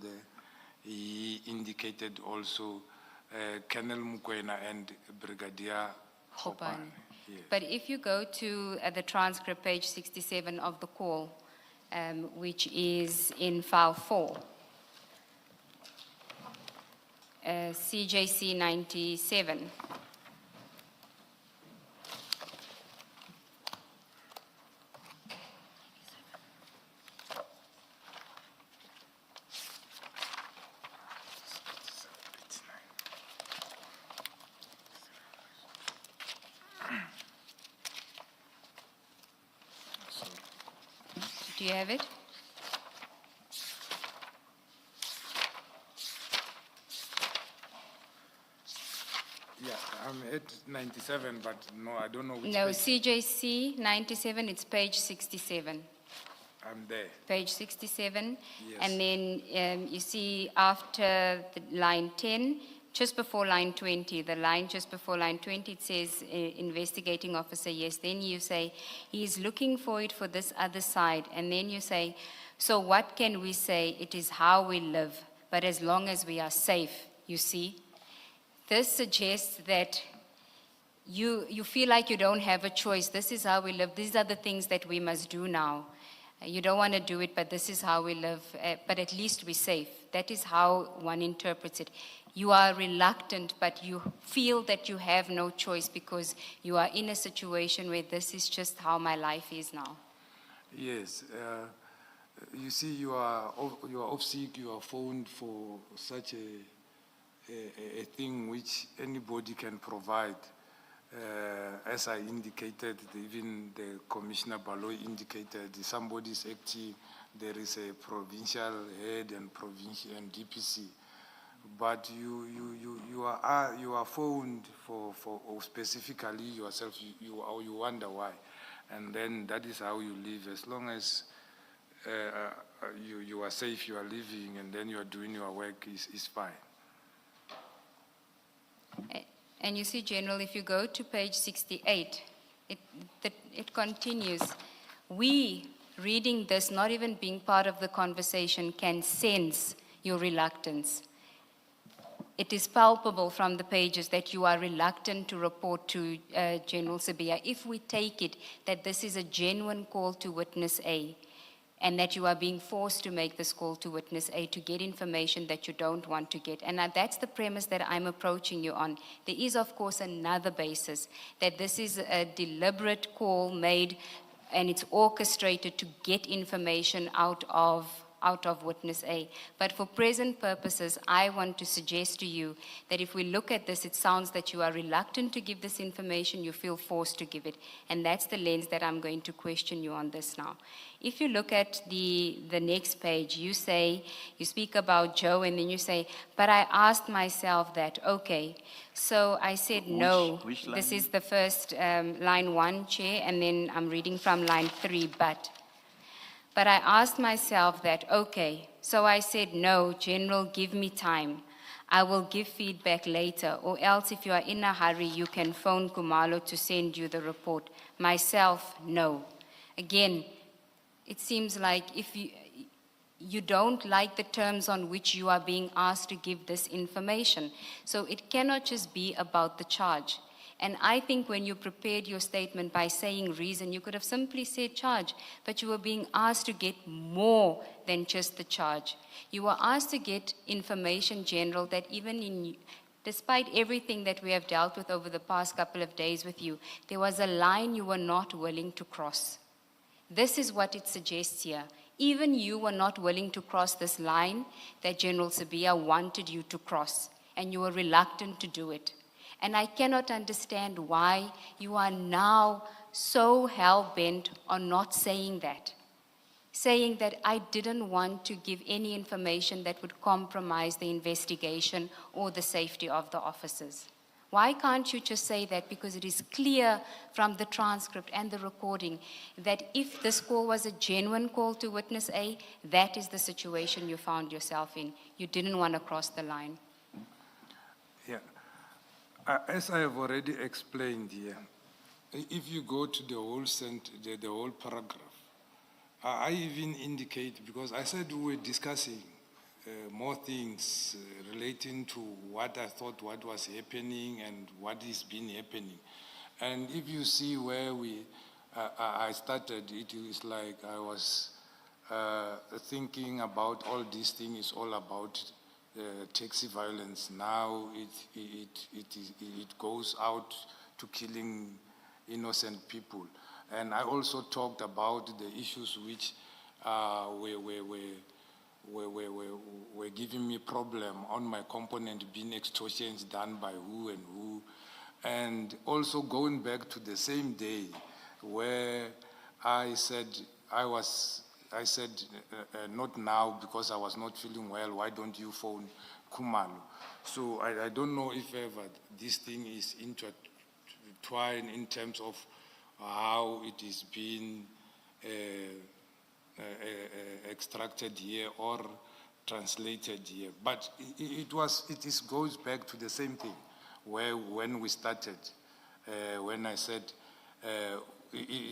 he indicated also Colonel Mukwena and Brigadier Guashu. Yes. But if you go to the transcript, page 67 of the call, which is in file 4, CJC 97. Do you have it? Yeah, I'm at 97, but no, I don't know which No, page. CJC 97, it's page 67. I'm there. Page 67. Yes. And then you see after the line 10, just before line 20, the line just before line 20, it says investigating officer, yes. Then you say, he's looking for it for this other side. And then you say, so what can we say? It is how we live. But as long as we are safe, you see. This suggests that you feel like you don't have a choice. This is how we live. These are the things that we must do now. You don't want to do it, but this is how we live. But at least we're safe. That is how one interprets it. You are reluctant, but you feel that you have no choice because you are in a situation where this is just how my life is now. Yes. You see, you are off sick, you are phoned for such a thing which anybody can provide. As I indicated, even the Commissioner Baloy indicated, somebody is acting, there is a provincial head and provincial and DPC. But you are phoned for specifically yourself, you wonder why. And then that is how you live. As long as you are safe, you are living, and then you are doing your work, is fine. And you see, General, if you go to page 68, it continues. We, reading this, not even being part of the conversation, can sense your reluctance. It is palpable from the pages that you are reluctant to report to General Sibiya. If we take it that this is a genuine call to witness A, and that you are being forced to make this call to witness A to get information that you don't want to get. And that's the premise that I'm approaching you on. There is, of course, another basis, that this is a deliberate call made and it's orchestrated to get information out of witness A. But for present purposes, I want to suggest to you that if we look at this, it sounds that you are reluctant to give this information, you feel forced to give it. And that's the lens that I'm going to question you on this now. If you look at the next page, you speak about Joe, and then you say, but I asked myself that, okay. So I said no. Which line? This is the first line 1, Chair, and then I'm reading from line 3, but I asked myself that, okay. So I said, no, General, give me time. I will give feedback later, or else if you are in a hurry, you can phone Kumalo to send you the report. Myself, no. Again, it seems like if you don't like the terms on which you are being asked to give this information. So it cannot just be about the charge. And I think when you prepared your statement by saying reason, you could have simply said charge, but you were being asked to get more than just the charge. You were asked to get information, General, that despite everything that we have dealt with over the past couple of days with you, there was a line you were not willing to cross. This is what it suggests here. Even you were not willing to cross this line that General Sibiya wanted you to cross, and you were reluctant to do it. And I cannot understand why you are now so hell-bent on not saying that I didn't want to give any information that would compromise the investigation or the safety of the officers. Why can't you just say that? Because it is clear from the transcript and the recording that if this call was a genuine call to witness A, that is the situation you found yourself in. You didn't want to cross the line. Yeah. As I have already explained here, if you go to the whole paragraph, I even indicate, because I said we were discussing more things relating to what I thought what was happening and what is been happening. And if you see where I started, it is like I was thinking about all these things is all about taxi violence. Now it goes out to killing innocent people. And I also talked about the issues which were giving me problem on my component, being extortions done by who and who. And also going back to the same day where I said, not now because I was not feeling well, why don't you phone Kumalo? So I don't know if ever this thing is intertwined in terms of how it is being extracted here or translated here. But it goes back to the same thing when we started, when I said,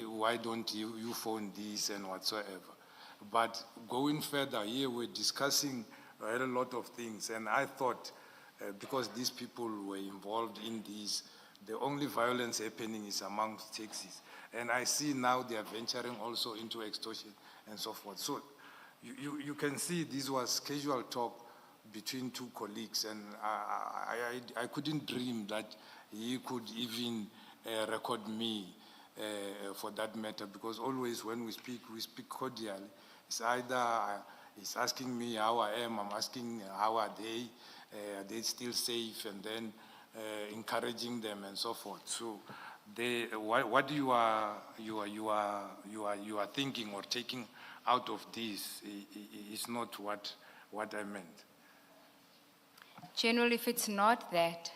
why don't you phone this and whatsoever. But going further here, we're discussing a lot of things, and I thought because these people were involved in this. The only violence happening is amongst taxis. And I see now they are venturing also into extortion and so forth. So you can see this was casual talk between two colleagues, and I couldn't dream that he could even record me for that matter, because always when we speak cordially. It's either he's asking me how I am, I'm asking how are they still safe, and then encouraging them and so forth. So what you are thinking or taking out of this is not what I meant. General, if it's not that,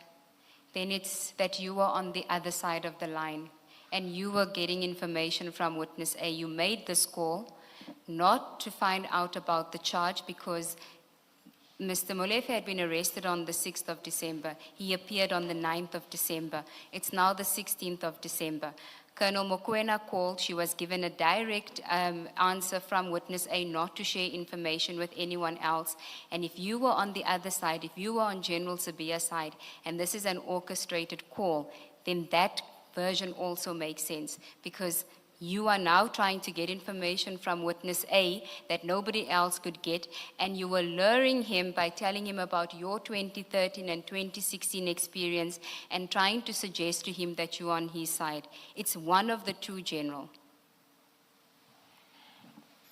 then it's that you were on the other side of the line and you were getting information from witness A. You made this call not to find out about the charge, because Mr. Molefe had been arrested on the 6th of December. He appeared on the 9th of December. It's now the 16th of December. Colonel Mokoena called. She was given a direct answer from witness A not to share information with anyone else. And if you were on the other side, if you were on General Sibiya's side, and this is an orchestrated call, then that version also makes sense, because you are now trying to get information from witness A that nobody else could get, and you were luring him by telling him about your 2013 and 2016 experience and trying to suggest to him that you're on his side. It's one of the two, General.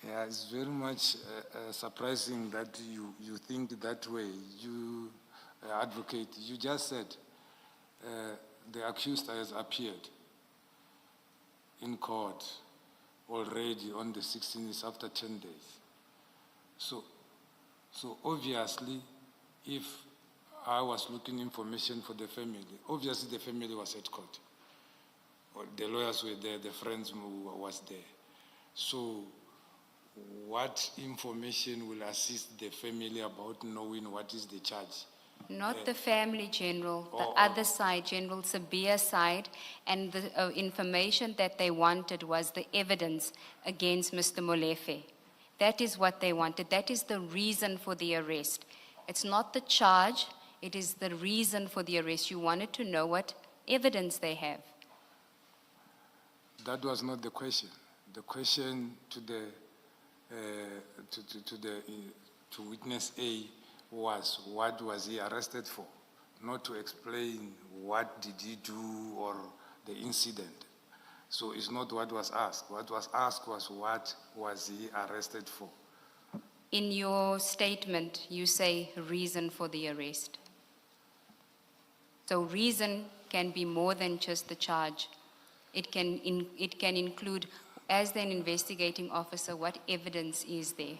Yeah, it's very much surprising that you think that way. You, advocate, you just said the accused has appeared in court already on the 16th after 10 days. So obviously, if I was looking information for the family, obviously the family was at court. Or the lawyers were there, the friends was there. So what information will assist the family about knowing what is the charge? Not the family, General, the other side, General Sibiya's side, and the information that they wanted was the evidence against Mr. Molefe. That is what they wanted. That is the reason for the arrest. It's not the charge, it is the reason for the arrest. You wanted to know what evidence they have. That was not the question. The question to witness A was, what was he arrested for? Not to explain what did he do or the incident. So it's not what was asked. What was asked was, what was he arrested for? In your statement, you say reason for the arrest. So reason can be more than just the charge. It can include, as an investigating officer, what evidence is there?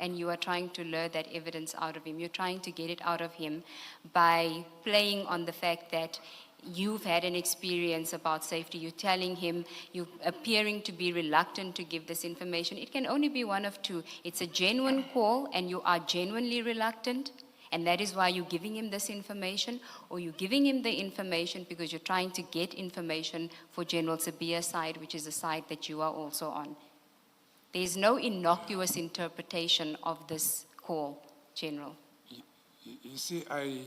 And you are trying to lure that evidence out of him. You're trying to get it out of him by playing on the fact that you've had an experience about safety. You're telling him, you're appearing to be reluctant to give this information. It can only be one of two. It's a genuine call and you are genuinely reluctant, and that is why you're giving him this information, or you're giving him the information because you're trying to get information for General Sibiya's side, which is a side that you are also on. There's no innocuous interpretation of this call, General. You see, I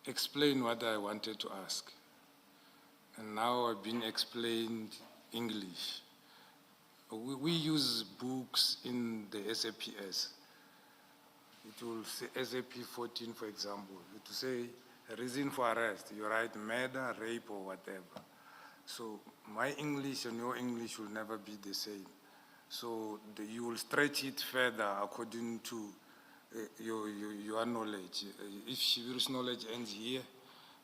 explained what I wanted to ask. And now I've been explained English. We use books in the SAPS. It will say SAP 14, for example. It will say reason for arrest. You write murder, rape, or whatever. So my English and your English will never be the same. So you will stretch it further according to your knowledge. If Shiviru's knowledge ends here,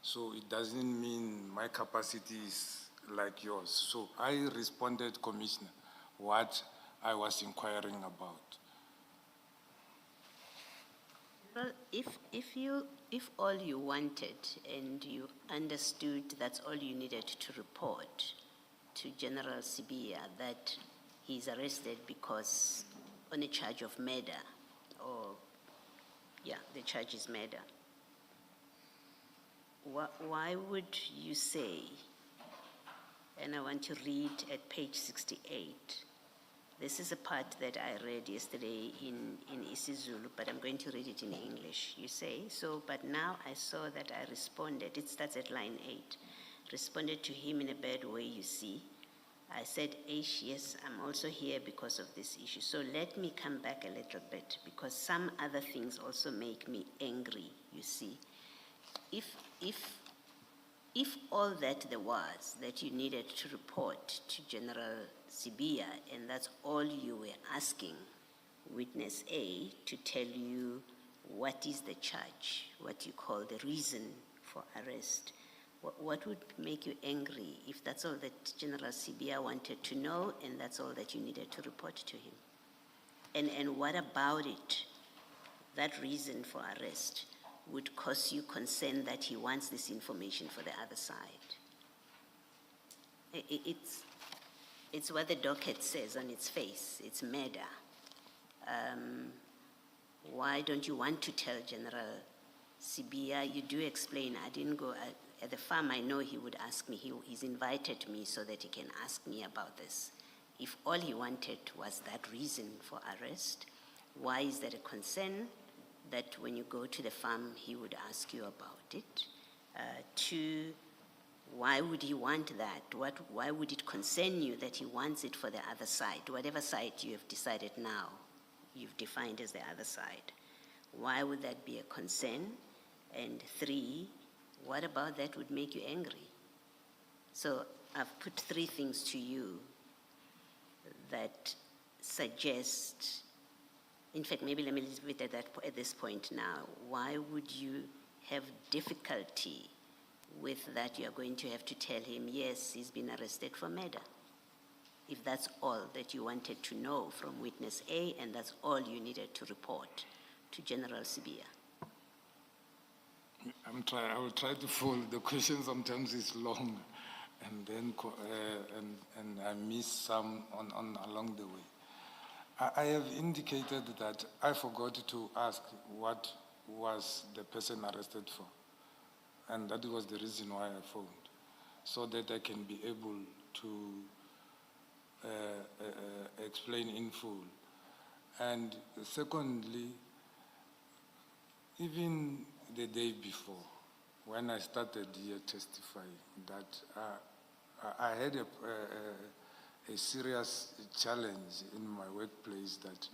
so it doesn't mean my capacity is like yours. So I responded, Commissioner, what I was inquiring about. Well, if all you wanted and you understood that's all you needed to report to General Sibiya, that he's arrested because on a charge of murder, or yeah, the charge is murder. Why would you say, and I want to read at page 68, This is a part that I read yesterday in isiZulu, but I'm going to read it in English. You say, so, but now I saw that I responded. It starts at line 8. Responded to him in a bad way, you see. I said, yes, I'm also here because of this issue. So let me come back a little bit, because some other things also make me angry, you see. If all that there was that you needed to report to General Sibia, and that's all you were asking witness A to tell you what is the charge, what you call the reason for arrest, what would make you angry if that's all that General Sibia wanted to know and that's all that you needed to report to him? And what about it, that reason for arrest, would cause you concern that he wants this information for the other side? It's what the docket says on its face. It's murder. Why don't you want to tell General Sibia? You do explain, I didn't go, at the farm I know he would ask me, he's invited me so that he can ask me about this. If all he wanted was that reason for arrest, why is that a concern that when you go to the farm, he would ask you about it? 2, why would he want that? Why would it concern you that he wants it for the other side? Whatever side you have decided now, you've defined as the other side. Why would that be a concern? And 3, what about that would make you angry? So I've put 3 things to you that suggest. In fact, maybe let me leave it at this point now. Why would you have difficulty with that you're going to have to tell him, yes, he's been arrested for murder? If that's all that you wanted to know from witness A and that's all you needed to report to General Sibia. I will try to follow. The question sometimes is long and then and I miss some along the way. I have indicated that I forgot to ask what was the person arrested for. And that was the reason why I phoned, so that I can be able to explain in full. And secondly, even the day before, when I started here testifying, that I had a serious challenge in my workplace, that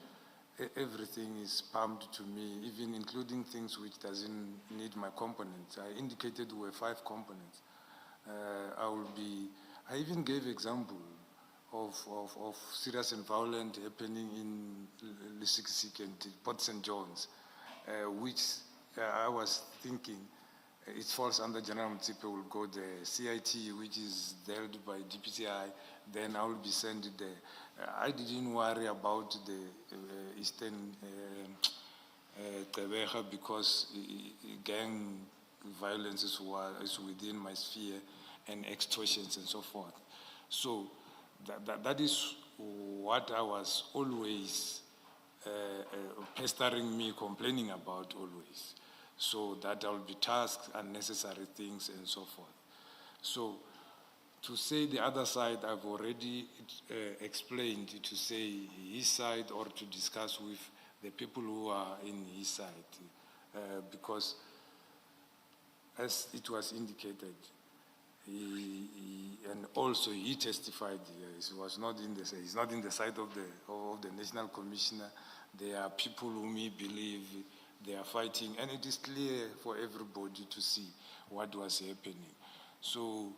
everything is pumped to me, even including things which doesn't need my components. I indicated there were 5 components. I even gave example of serious and violent happening in Lisikisik and Port St. John's, which I was thinking it falls under General Mtsipe, will go there. CIT, which is dealt by DPCI, then I will be sent there. I didn't worry about the Eastern Tebeja because gang violence is within my sphere, and extortions and so forth. So that is what I was always pestering me, complaining about always. So that I'll be tasked unnecessary things and so forth. So to say the other side, I've already explained to say his side or to discuss with the people who are in his side, because as it was indicated, and also he testified. He was not in the. He's not in the side of the National Commissioner. There are people whom he believe they are fighting, and it is clear for everybody to see what was happening. So,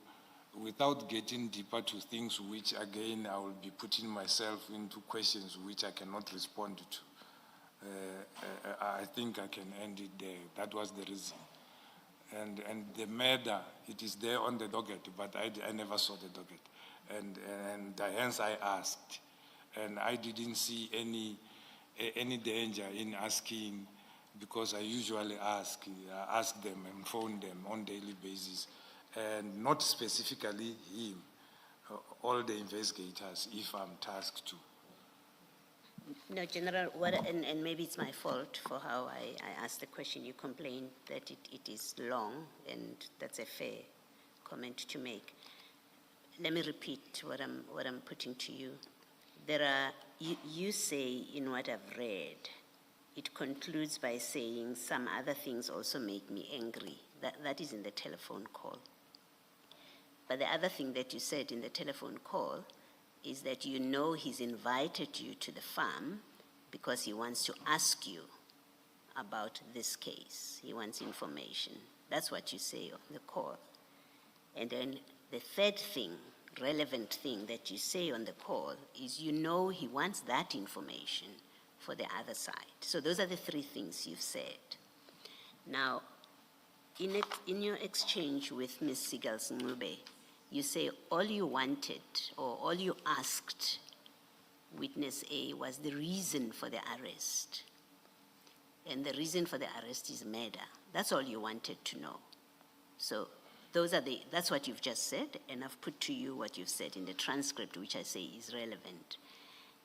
without getting deeper to things which, again, I will be putting myself into questions which I cannot respond to. I think I can end it there. That was the reason. And the murder, it is there on the docket, but I never saw the docket. And hence I asked. And I didn't see any danger in asking, because I usually ask them and phone them on a daily basis. And not specifically him, all the investigators, if I'm tasked to. No, General, and maybe it's my fault for how I asked the question. You complained that it is long, and that's a fair comment to make. Let me repeat what I'm putting to you. you say in what I've read, it concludes by saying some other things also make me angry. That is in the telephone call. But the other thing that you said in the telephone call is that you know he's invited you to the farm because he wants to ask you about this case. He wants information. That's what you say on the call. And then the third thing, relevant thing that you say on the call is you know he wants that information for the other side. So those are the three things you've said. Now, in your exchange with Ms. Sigals-Ncube, you say all you wanted or all you asked witness A was the reason for the arrest. And the reason for the arrest is murder. That's all you wanted to know. So that's what you've just said, and I've put to you what you've said in the transcript, which I say is relevant.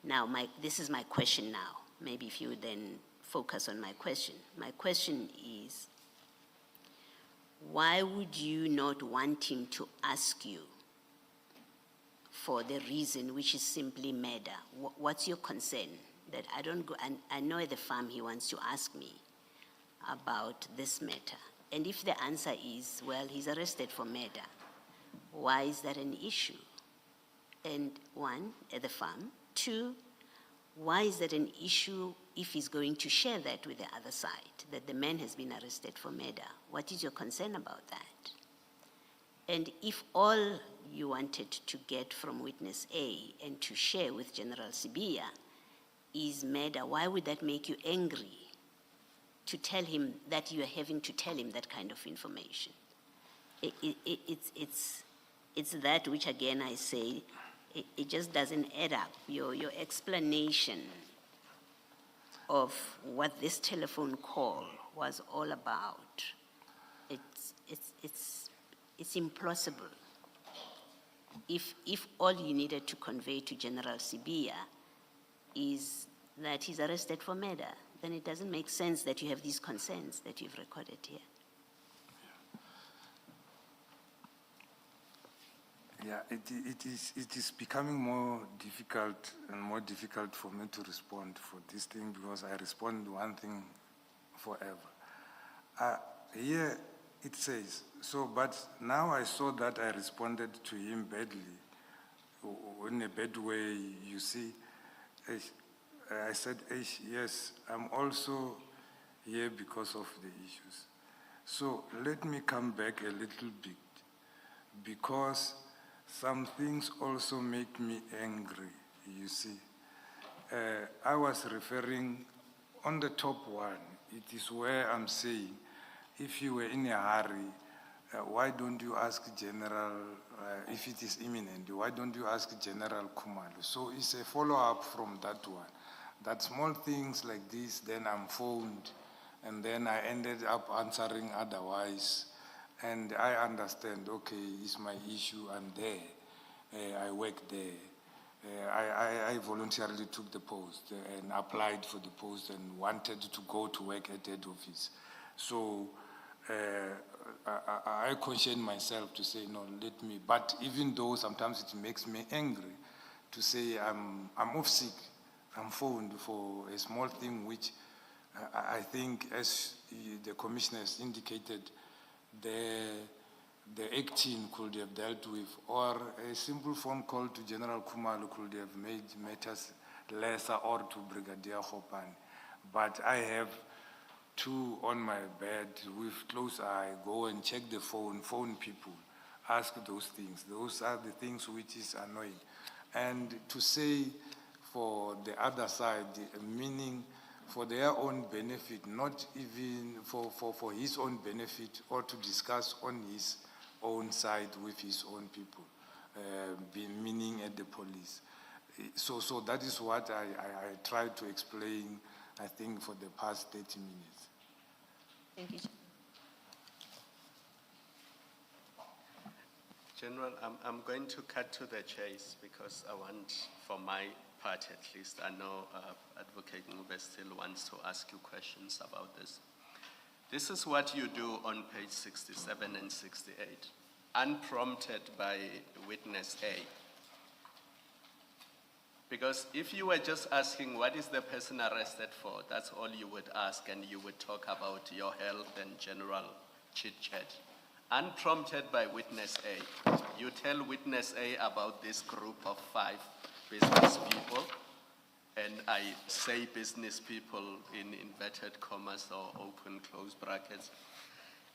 Now, this is my question now. Maybe if you would then focus on my question. My question is, why would you not want him to ask you for the reason which is simply murder? What's your concern? That I don't go, and I know at the farm he wants to ask me about this matter. And if the answer is, well, he's arrested for murder, why is that an issue? And one, at the farm. Two, why is that an issue if he's going to share that with the other side, that the man has been arrested for murder? What is your concern about that? And if all you wanted to get from witness A and to share with General Sibiya is murder, why would that make you angry to tell him that you are having to tell him that kind of information? It's that which, again, I say, it just doesn't add up. Your explanation of what this telephone call was all about, it's implausible. If all you needed to convey to General Sibiya is that he's arrested for murder, then it doesn't make sense that you have these concerns that you've recorded here. Yeah, it is becoming more difficult and more difficult for me to respond for this thing because I respond one thing forever. Here it says, but now I saw that I responded to him badly, in a bad way, you see. I said, yes, I'm also here because of the issues. So let me come back a little bit, because some things also make me angry, you see. I was referring on the top one, it is where I'm saying, if you were in a hurry, why don't you ask General, if it is imminent, why don't you ask General Khumalo? So it's a follow-up from that one. That small things like this, then I'm phoned, and then I ended up answering otherwise. And I understand, okay, it's my issue, I'm there, I work there. I voluntarily took the post and applied for the post and wanted to go to work at head office. So I caution myself to say, no, let me, but even though sometimes it makes me angry to say I'm off sick, I'm phoned for a small thing which I think, as the commissioner has indicated, the acting could have dealt with, or a simple phone call to General Khumalo could have made matters lesser, or to Brigadier Guashu. But I have two on my bed with close eye, go and check the phone people, ask those things. Those are the things which is annoying. And to say for the other side, meaning for their own benefit, not even for his own benefit, or to discuss on his own side with his own people, meaning at the police. So that is what I tried to explain, I think, for the past 30 minutes. Thank you. General, I'm going to cut to the chase because I want, for my part at least, I know Advocate Ncube still wants to ask you questions about this. This is what you do on page 67 and 68, unprompted by witness A. Because if you were just asking what is the person arrested for, that's all you would ask, and you would talk about your health and general chit-chat. Unprompted by witness A, you tell witness A about this group of 5 business people, and I say business people in inverted commas or open close brackets,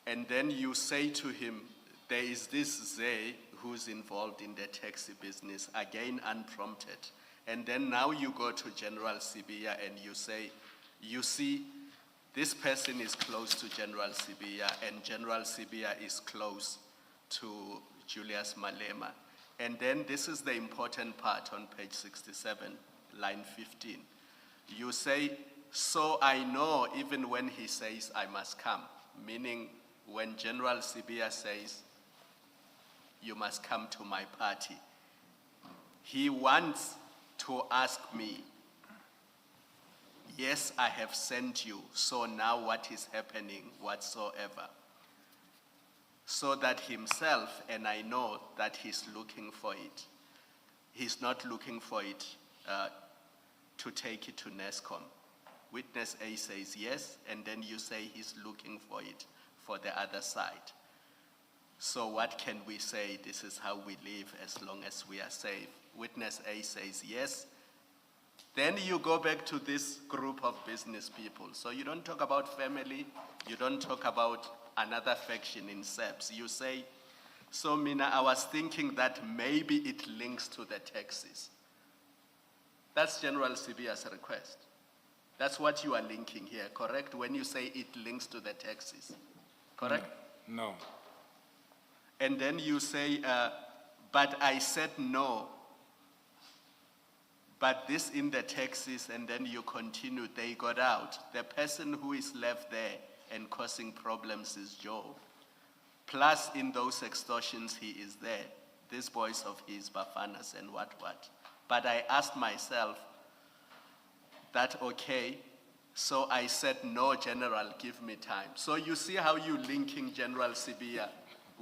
and then you say to him, there is this Zay who's involved in the taxi business, again unprompted. And then now you go to General Sibiya and you say, you see, this person is close to General Sibiya and General Sibiya is close to Julius Malema. And then this is the important part on page 67, line 15. You say, so I know even when he says I must come, meaning when General Sibiya says, you must come to my party, he wants to ask me, yes, I have sent you, so now what is happening whatsoever? So that himself, and I know that he's looking for it. He's not looking for it to take it to NESCOM. Witness A says yes, and then you say he's looking for it for the other side. So what can we say? This is how we live as long as we are safe. Witness A says yes. Then you go back to this group of business people. So you don't talk about family, you don't talk about another faction in SEPS. You say, so Mina, I was thinking that maybe it links to the taxes. That's General Sibiya's request. That's what you are linking here, correct? When you say it links to the taxes, correct? No. And then you say, but I said no. But this in the taxis, and then you continue, they got out. The person who is left there and causing problems is Joe. Plus in those extortions, he is there. These boys of his, Bafanas and what. But I asked myself, that okay? So I said, no, General, give me time. So you see how you linking General Sibiya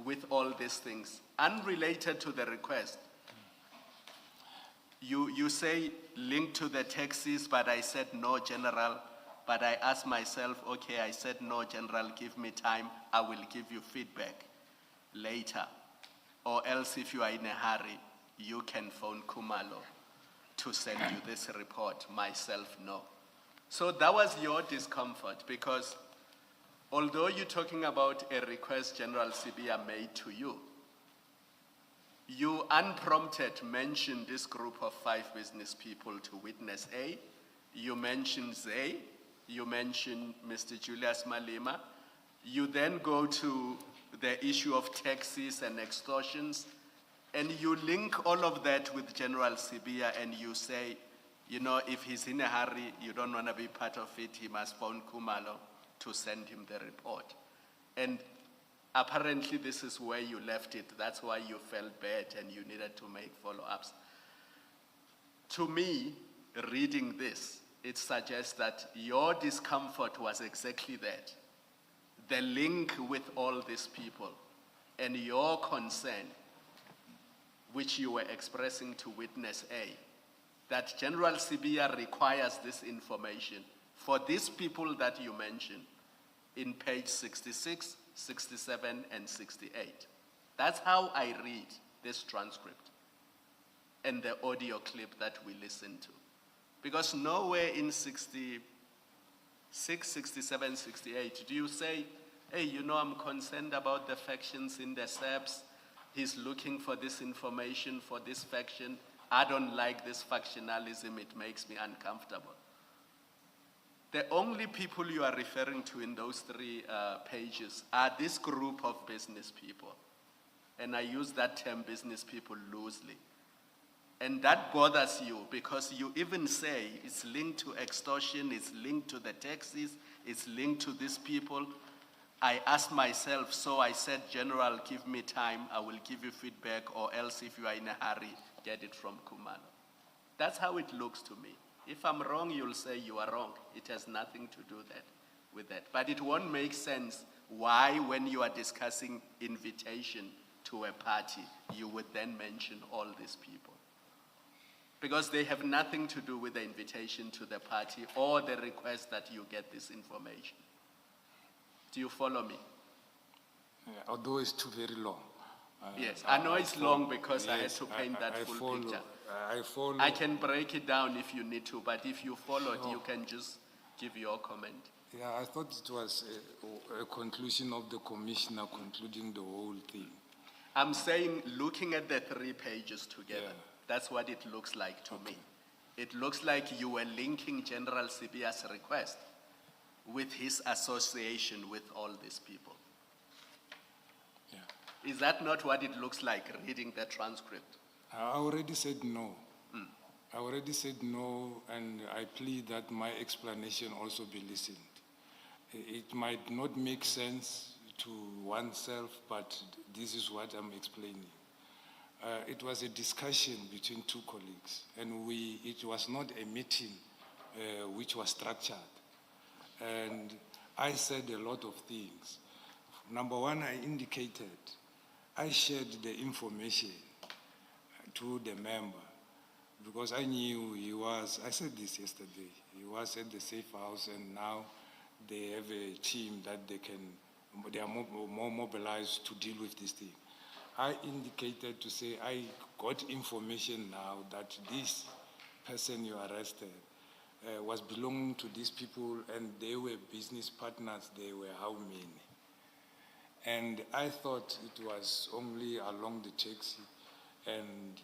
with all these things, unrelated to the request. You say link to the taxis, but I said no, General. But I asked myself, okay, I said no, General, give me time. I will give you feedback later. Or else if you are in a hurry, you can phone Kumalo to send you this report. Myself, no. So that was your discomfort, because although you're talking about a request General Sibiya made to you, you unprompted mentioned this group of 5 business people to witness A. You mentioned Zay. You mentioned Mr. Julius Malema. You then go to the issue of taxes and extortions, and you link all of that with General Sibiya, and you say, you know, if he's in a hurry, you don't want to be part of it, he must phone Kumalo to send him the report. And apparently this is where you left it. That's why you felt bad and you needed to make follow-ups. To me, reading this, it suggests that your discomfort was exactly that. The link with all these people and your concern, which you were expressing to witness A, that General Sibiya requires this information for these people that you mentioned in page 66, 67, and 68. That's how I read this transcript and the audio clip that we listened to. Because nowhere in 66, 67, 68 do you say, hey, you know, I'm concerned about the factions in the SEPS. He's looking for this information for this faction. I don't like this factionalism. It makes me uncomfortable. The only people you are referring to in those 3 pages are this group of business people. And I use that term business people loosely. And that bothers you because you even say it's linked to extortion, it's linked to the taxes, it's linked to these people. I asked myself, so I said, General, give me time, I will give you feedback, or else if you are in a hurry, get it from Kumalo. That's how it looks to me. If I'm wrong, you'll say you are wrong. It has nothing to do with that. But it won't make sense why, when you are discussing invitation to a party, you would then mention all these people. Because they have nothing to do with the invitation to the party or the request that you get this information. Do you follow me? Although it's too very long. Yes, I know it's long because I had Yes, to paint that I full follow, picture. I follow. I can break it down if you need to, but if you followed, you can just give your comment. Yeah, I thought it was a conclusion of the commissioner concluding the whole thing. I'm saying, looking at the 3 pages together, Yeah. that's what it looks like to me. It looks like you were linking General Sibia's request with his association with all these people. Yeah. Is that not what it looks like reading the transcript? I already said no. I already said no, and I plead that my explanation also be listened. It might not make sense to oneself, but this is what I'm explaining. It was a discussion between 2 colleagues, and it was not a meeting which was structured. And I said a lot of things. Number one, I shared the information to the member because I knew I said this yesterday, he was at the safe house, and now they have a team that they are more mobilized to deal with this thing. I indicated to say I got information now that this person you arrested was belonging to these people, and they were business partners. They were how many? And I thought it was only along the taxi, and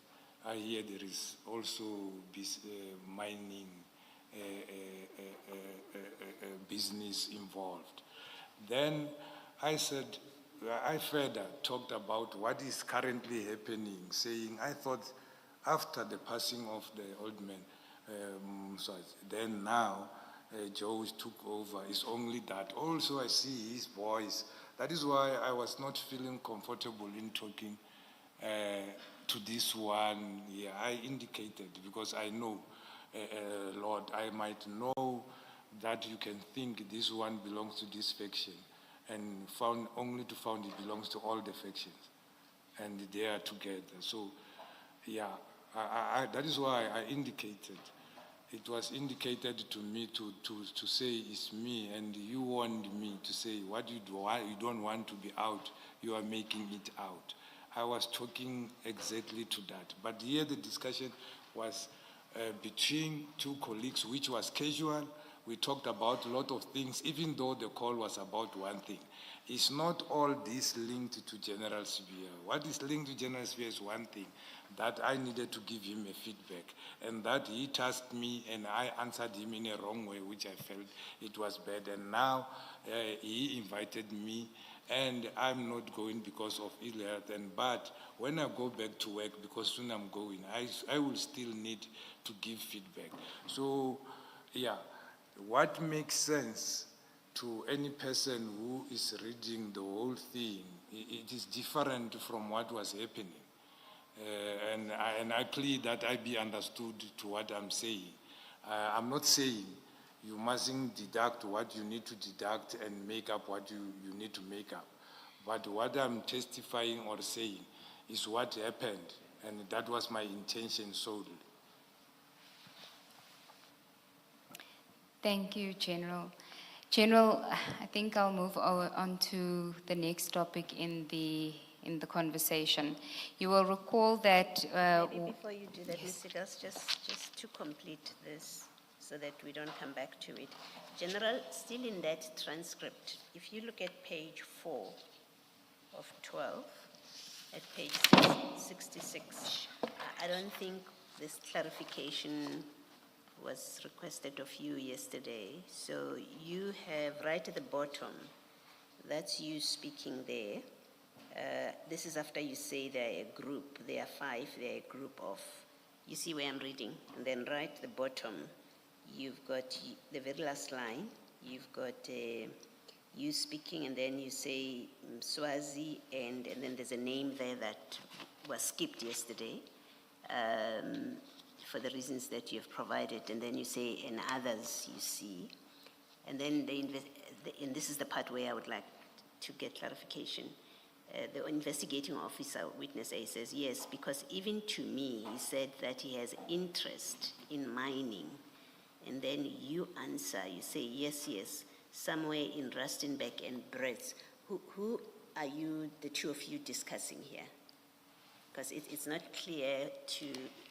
I hear there is also mining business involved. Then I said, I further talked about what is currently happening, saying I thought after the passing of the old man, then now Joe took over. It's only that. Also I see his voice. That is why I was not feeling comfortable in talking to this one. Yeah, I indicated because I know, Lord, I might know that you can think this one belongs to this faction, and only to find it belongs to all the factions, and they are together. So, yeah, that is why I indicated. It was indicated to me to say it's me, and you warned me to say what you don't want to be out, you are making it out. I was talking exactly to that. But here the discussion was between 2 colleagues, which was casual. We talked about a lot of things, even though the call was about one thing. It's not all this linked to General Sibia. What is linked to General Sibia is one thing, that I needed to give him a feedback, and that he tasked me, and I answered him in a wrong way, which I felt it was bad. And now he invited me, and I'm not going because of ill health. But when I go back to work, because soon I'm going, I will still need to give feedback. So, yeah, what makes sense to any person who is reading the whole thing, it is different from what was happening. And I plead that I be understood to what I'm saying. I'm not saying you mustn't deduct what you need to deduct and make up what you need to make up. But what I'm testifying or saying is what happened, and that was my intention solely. Thank you, General. General, I think I'll move on to the next topic in the conversation. You will recall that... Maybe before you do that, Mr. Gus, just to complete this so that we don't come back to it. General, still in that transcript, if you look at page 4 of 12, at page 66, I don't think this clarification was requested of you yesterday. So you have right at the bottom, that's you speaking there. This is after you say they're a group, they are 5, they're a group of, you see where I'm reading? And then right at the bottom, you've got the very last line, you've got you speaking, and then you say Swazi, and then there's a name there that was skipped yesterday for the reasons that you have provided, and then you say, and others you see. And then and this is the part where I would like to get clarification. the investigating officer, witness A, says yes, because even to me, he said that he has interest in mining. And then you answer, you say yes, yes, somewhere in Rustenburg and Brits. Who are you, the two of you, discussing here? Because it's not clear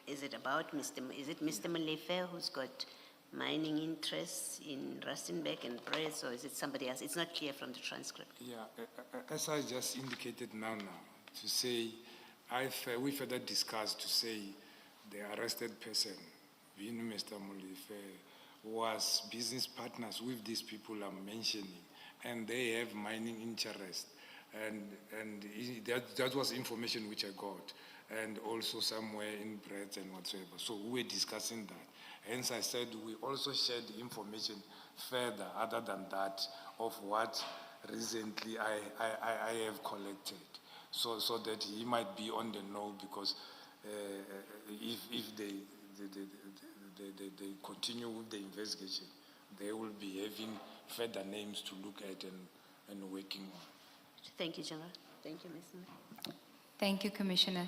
is it Mr. Molefe who's got mining interests in Rustenburg and Brits, or is it somebody else? It's not clear from the transcript. Yeah, as I just indicated now, to say, we further discussed to say the arrested person, being Mr. Molefe, was business partners with these people I'm mentioning, and they have mining interest. And that was information which I got, and also somewhere in Brett and whatsoever. So we were discussing that. Hence I said we also shared information further other than that of what recently I have collected. So that he might be on the know, because if they continue with the investigation, they will be having further names to look at and working on. Thank you, General. Thank you, Ms. Miller. Thank you, Commissioner.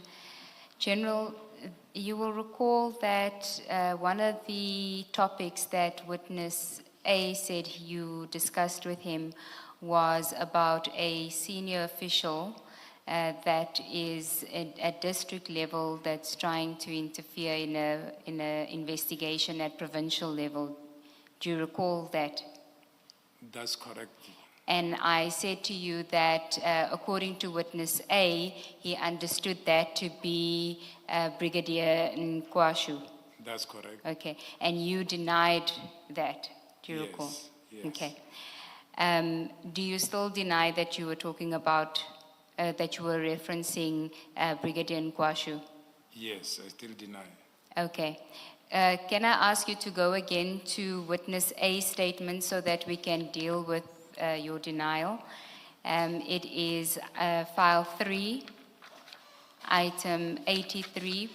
General, you will recall that one of the topics that witness A said you discussed with him was about a senior official that is at district level that's trying to interfere in a investigation at provincial level. Do you recall that? That's correct. And I said to you that according to witness A, he understood that to be Brigadier Guashu. That's correct. Okay, and you denied that, do you recall? Yes. Okay. Do you still deny that you were talking about, that you were referencing Brigadier Guashu? Yes, I still deny. Okay. Can I ask you to go again to witness A's statement so that we can deal with your denial? It is file 3, item 83,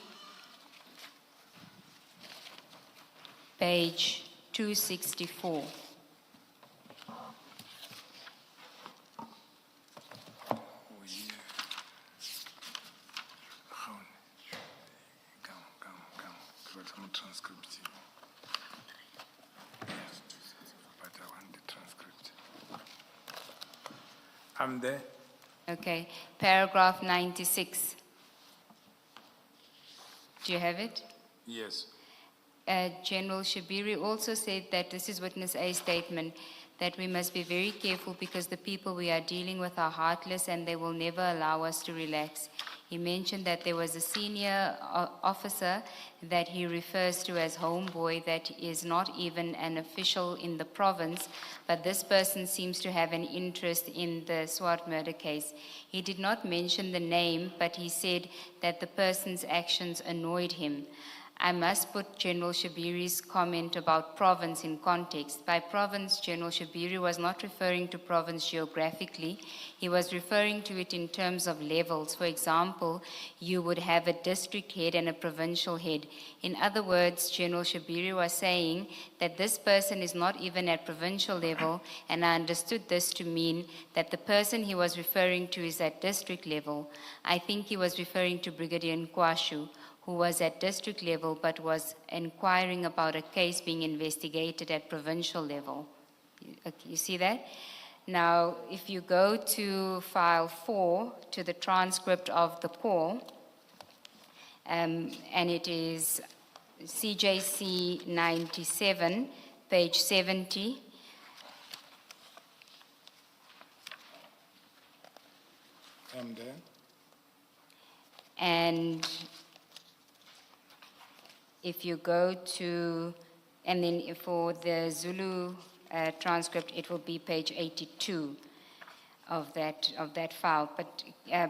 page 264. Transcript. Yes, but I want the transcript. I'm there. Okay, paragraph 96. Do you have it? Yes. General Shabiri also said that this is witness A's statement, that we must be very careful because the people we are dealing with are heartless and they will never allow us to relax. He mentioned that there was a senior officer that he refers to as homeboy that is not even an official in the province, but this person seems to have an interest in the Swart murder case. He did not mention the name, but he said that the person's actions annoyed him. I must put General Shabiri's comment about province in context. By province, General Shabiri was not referring to province geographically. He was referring to it in terms of levels. For example, you would have a district head and a provincial head. In other words, General Shabiri was saying that this person is not even at provincial level, and I understood this to mean that the person he was referring to is at district level. I think he was referring to Brigadier Guashu, who was at district level but was inquiring about a case being investigated at provincial level. You see that? Now, if you go to file 4, to the transcript of the call, and it is CJC 97, page 70. I'm there. And if you go to, and then for the Zulu transcript, it will be page 82 of that file. But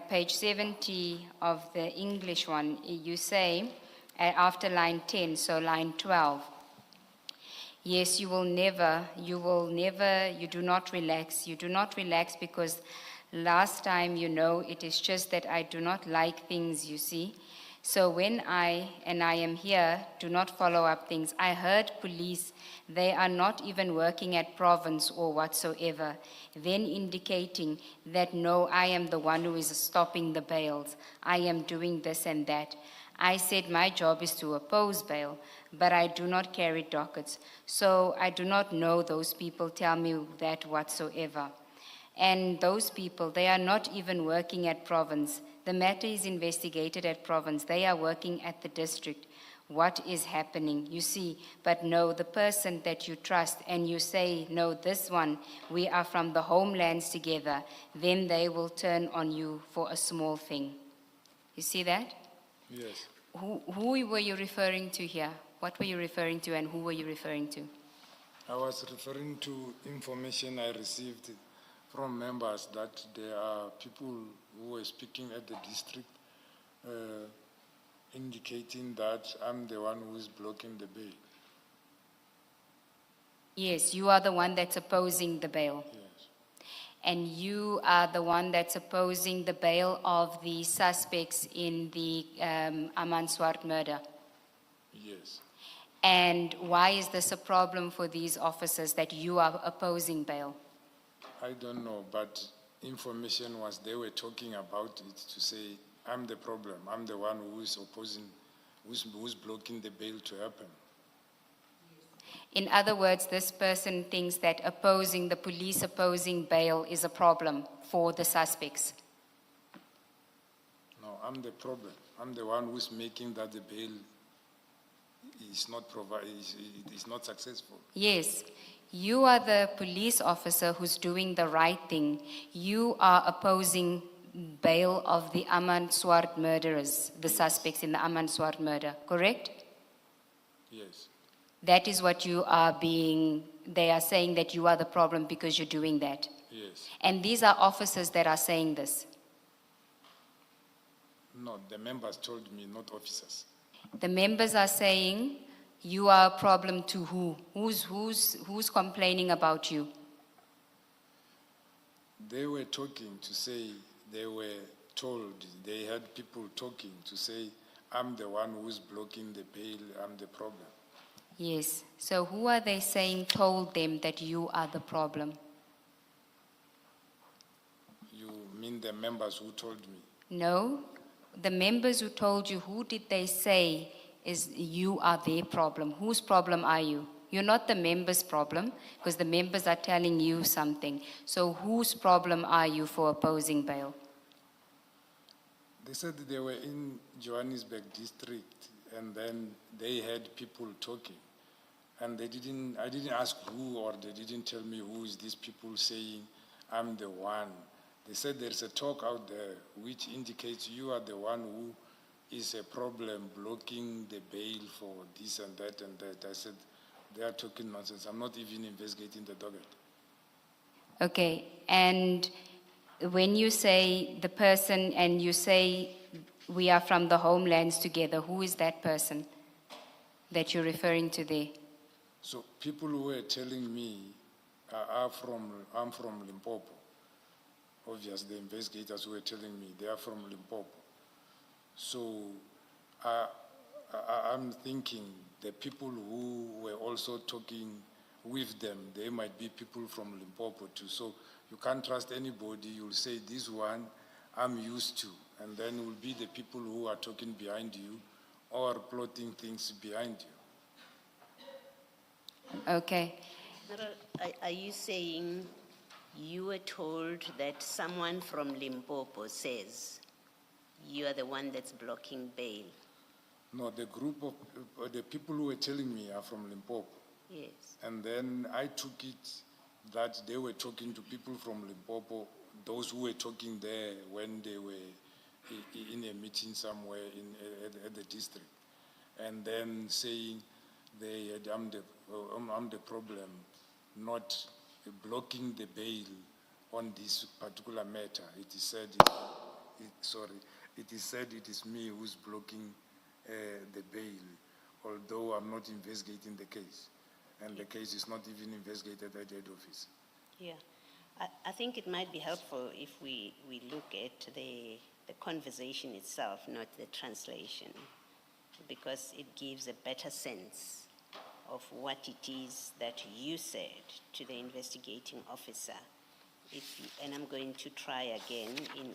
page 70 of the English one, you say, after line 10, so line 12, yes, you do not relax because last time, it is just that I do not like things, you see. So when I am here, do not follow up things. I heard police, they are not even working at province or whatsoever, then indicating that no, I am the one who is stopping the bails. I am doing this and that. I said my job is to oppose bail, but I do not carry dockets. So I do not know those people tell me that whatsoever. And those people, they are not even working at province. The matter is investigated at province. They are working at the district. What is happening? You see, but no, the person that you trust and you say, no, this one, we are from the homelands together, then they will turn on you for a small thing. You see that? Yes. Who were you referring to here? What were you referring to and who were you referring to? I was referring to information I received from members that there are people who were speaking at the district indicating that I'm the one who is blocking the bail. Yes, you are the one that's opposing the bail. Yes. And you are the one that's opposing the bail of the suspects in the Aman Swart murder. Yes. And why is this a problem for these officers that you are opposing bail? I don't know, but information was they were talking about it to say, I'm the problem. I'm the one who is opposing, who's blocking the bail to happen. In other words, this person thinks that opposing the police opposing bail is a problem for the suspects. No, I'm the problem. I'm the one who's making that the bail is not successful. Yes, you are the police officer who's doing the right thing. You are opposing bail of the Aman Swart murderers, the suspects in the Aman Swart murder, correct? Yes. That is what you are they are saying that you are the problem because you're doing that. Yes. And these are officers that are saying this. No, the members told me, not officers. The members are saying you are a problem to who? Who's complaining about you? They were talking to say, they were told, they had people talking to say, I'm the one who's blocking the bail, I'm the problem. Yes. So who are they saying told them that you are the problem? You mean the members who told me? No. The members who told you, who did they say is you are their problem? Whose problem are you? You're not the members' problem because the members are telling you something. So whose problem are you for opposing bail? They said they were in Johannesburg district and then they had people talking. And I didn't ask who, or they didn't tell me who is these people saying I'm the one. They said there's a talk out there which indicates you are the one who is a problem blocking the bail for this and that and that. I said, they are talking nonsense. I'm not even investigating the docket. Okay, and when you say the person and you say we are from the homelands together, who is that person that you're referring to there? So people who were telling me I'm from Limpopo. Obviously, the investigators who were telling me they are from Limpopo. So I'm thinking the people who were also talking with them, they might be people from Limpopo too. So you can't trust anybody. You'll say, this one I'm used to. And then it will be the people who are talking behind you or plotting things behind you. Okay. Are you saying you were told that someone from Limpopo says you are the one that's blocking bail? No, the group of the people who were telling me are from Limpopo. Yes. And then I took it that they were talking to people from Limpopo, those who were talking there when they were in a meeting somewhere at the district, and then saying I'm the problem, not blocking the bail on this particular matter. It is said, it is me who's blocking the bail, although I'm not investigating the case. And the case is not even investigated at the head office. Yeah. I think it might be helpful if we look at the the conversation itself, not the translation, because it gives a better sense of what it is that you said to the investigating officer. And I'm going to try again in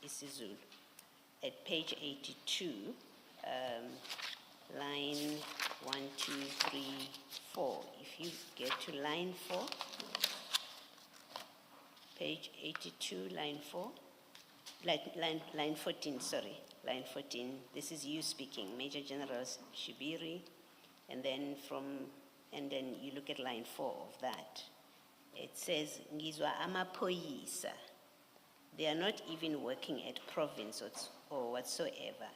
isiZulu. At page 82, line 1, 2, 3, 4. If you get to line 4, page 82, line 4, line 14, sorry, line 14. This is you speaking, Major General Shibiri, and then you look at line 4 of that. It says, Ngizwa amaphoyisa. They are not even working at province or whatsoever.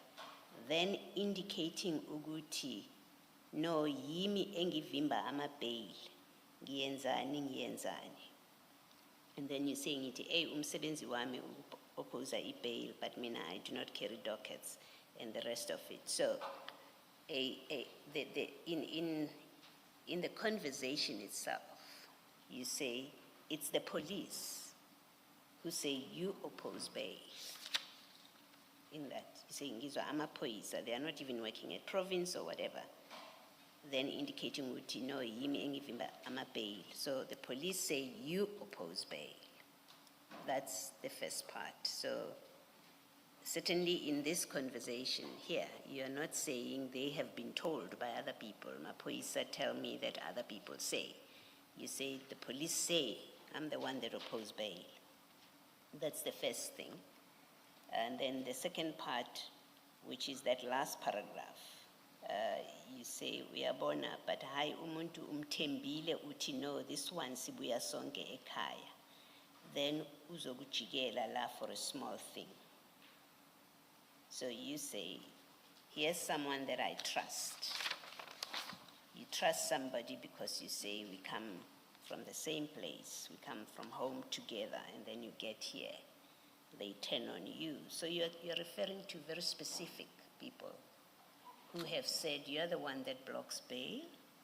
Then indicating ukuthi, no, yimi engivimba ama-bail. Ngiyenzani. And then you're saying it, hey, umsebenzi wami opposa i-bail, but mina, I do not carry dockets, and the rest of it. So, in the conversation itself, you say it's the police who say you oppose bail. In that, you say ngizwa amaphoyisa, they are not even working at province or whatever. Then indicating ukuthi no yimi engivimba ama-bail. So the police say you oppose bail. That's the first part. So certainly in this conversation here, you are not saying they have been told by other people. Maphoyisa tell me that other people say. You say the police say I'm the one that oppose bail. That's the first thing. And then the second part, which is that last paragraph, you say uyabona, but hayi umuntu umthembile uthi no, this one sibuya sonke ekhaya. Then uzokujikela la for a small thing. So you say, here's someone that I trust. You trust somebody because you say we come from the same place, we come from home together, and then you get here, they turn on you. So you're referring to very specific people who have said you're the one that blocks bail,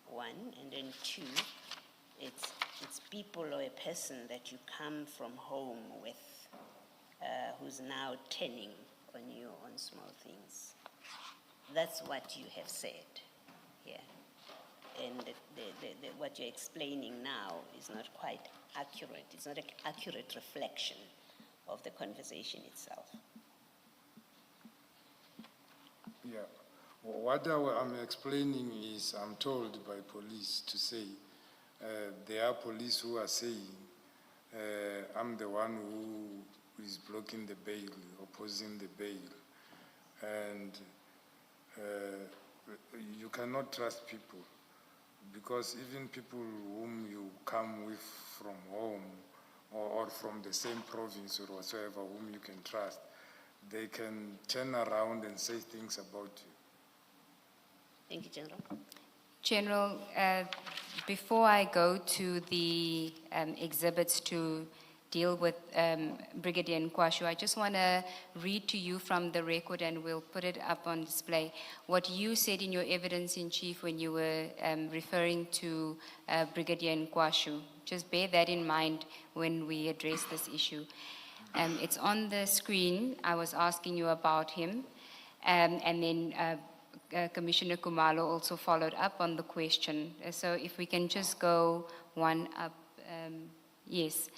one, and then two, it's people or a person that you come from home with, who's now turning on you on small things. That's what you have said here. And what you're explaining now is not quite accurate. It's not an accurate reflection of the conversation itself. Yeah. What I'm explaining is I'm told by police to say, there are police who are saying, I'm the one who is blocking the bail, opposing the bail. And you cannot trust people, because even people whom you come with from home or from the same province or whatsoever, whom you can trust, they can turn around and say things about you. Thank you, General. General, before I go to the exhibits to deal with Brigadier Guashu, I just want to read to you from the record, and we'll put it up on display, what you said in your evidence in chief when you were referring to Brigadier Guashu. Just bear that in mind when we address this issue. It's on the screen. I was asking you about him, and then Commissioner Kumalo also followed up on the question. So if we can just go one up, yes.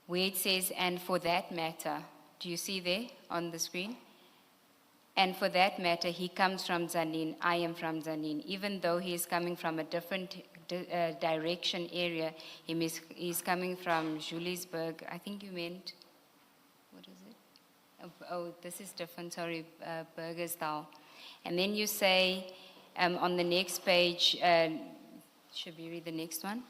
Where it says, and for that matter, do you see there on the screen? And for that matter, he comes from Zanin, I am from Zanin. Even though he is coming from a different direction area, he's coming from Juliesburg. I think you meant, what is it? Oh, this is different, sorry, Burgersdal. And then you say, on the next page, should we read the next one?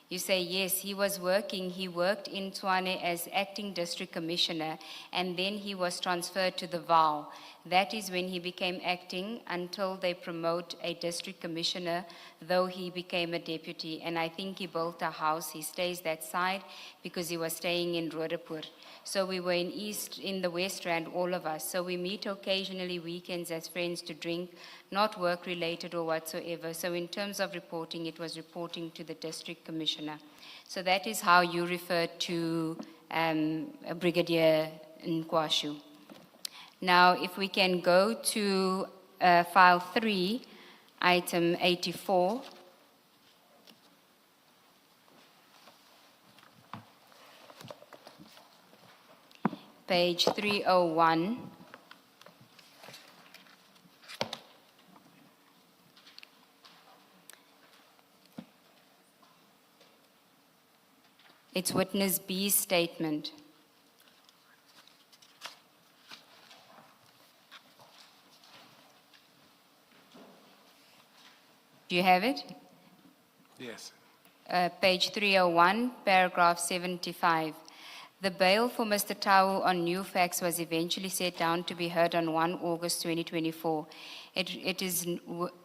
You say, yes, he worked in Tshwane as acting district commissioner, and then he was transferred to the VAL. That is when he became acting until they promote a district commissioner, though he became a deputy. And I think he built a house. He stays that side because he was staying in Roodepoort. So we were in the West Rand, all of us. So we meet occasionally weekends as friends to drink, not work-related or whatsoever. So in terms of reporting, it was reporting to the district commissioner. So that is how you referred to Brigadier Guashu. Now, if we can go to file 3, item 84. Page 301. It's witness B's statement. Do you have it? Yes. Page 301, paragraph 75. The bail for Mr. Tau on new facts was eventually set down to be heard on 1 August 2024. It is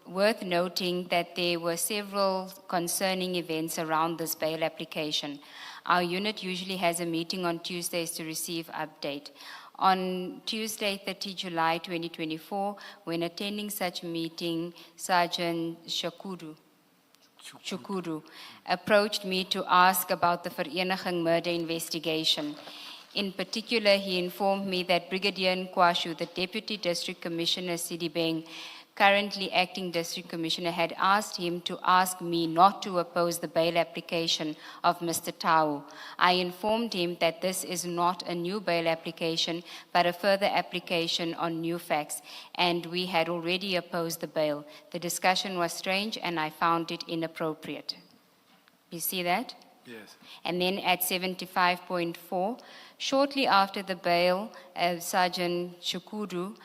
worth noting that there were several concerning events around this bail application. Our unit usually has a meeting on Tuesdays to receive update. On Tuesday, 30 July 2024, when attending such meeting, Sergeant Chukuru approached me to ask about the Vereniging murder investigation. In particular, he informed me that Brigadier Guashu, the Deputy District Commissioner Sidibeng, currently acting District Commissioner, had asked him to ask me not to oppose the bail application of Mr. Tau. I informed him that this is not a new bail application, but a further application on new facts, and we had already opposed the bail. The discussion was strange, and I found it inappropriate. You see that? Yes. And then at 75.4, shortly after the bail, Sergeant Chukuru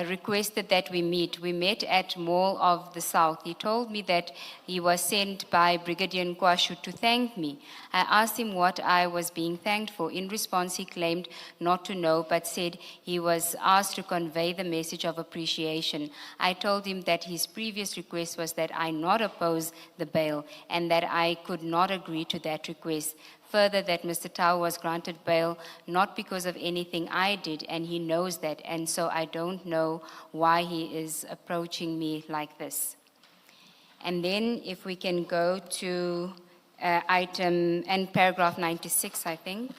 requested that we meet. We met at Mall of the South. He told me that he was sent by Brigadier Guashu to thank me. I asked him what I was being thanked for. In response, he claimed not to know, but said he was asked to convey the message of appreciation. I told him that his previous request was that I not oppose the bail, and that I could not agree to that request. Further, that Mr. Tau was granted bail not because of anything I did, and he knows that, and so I don't know why he is approaching me like this. And then if we can go to item and paragraph 96, I think. You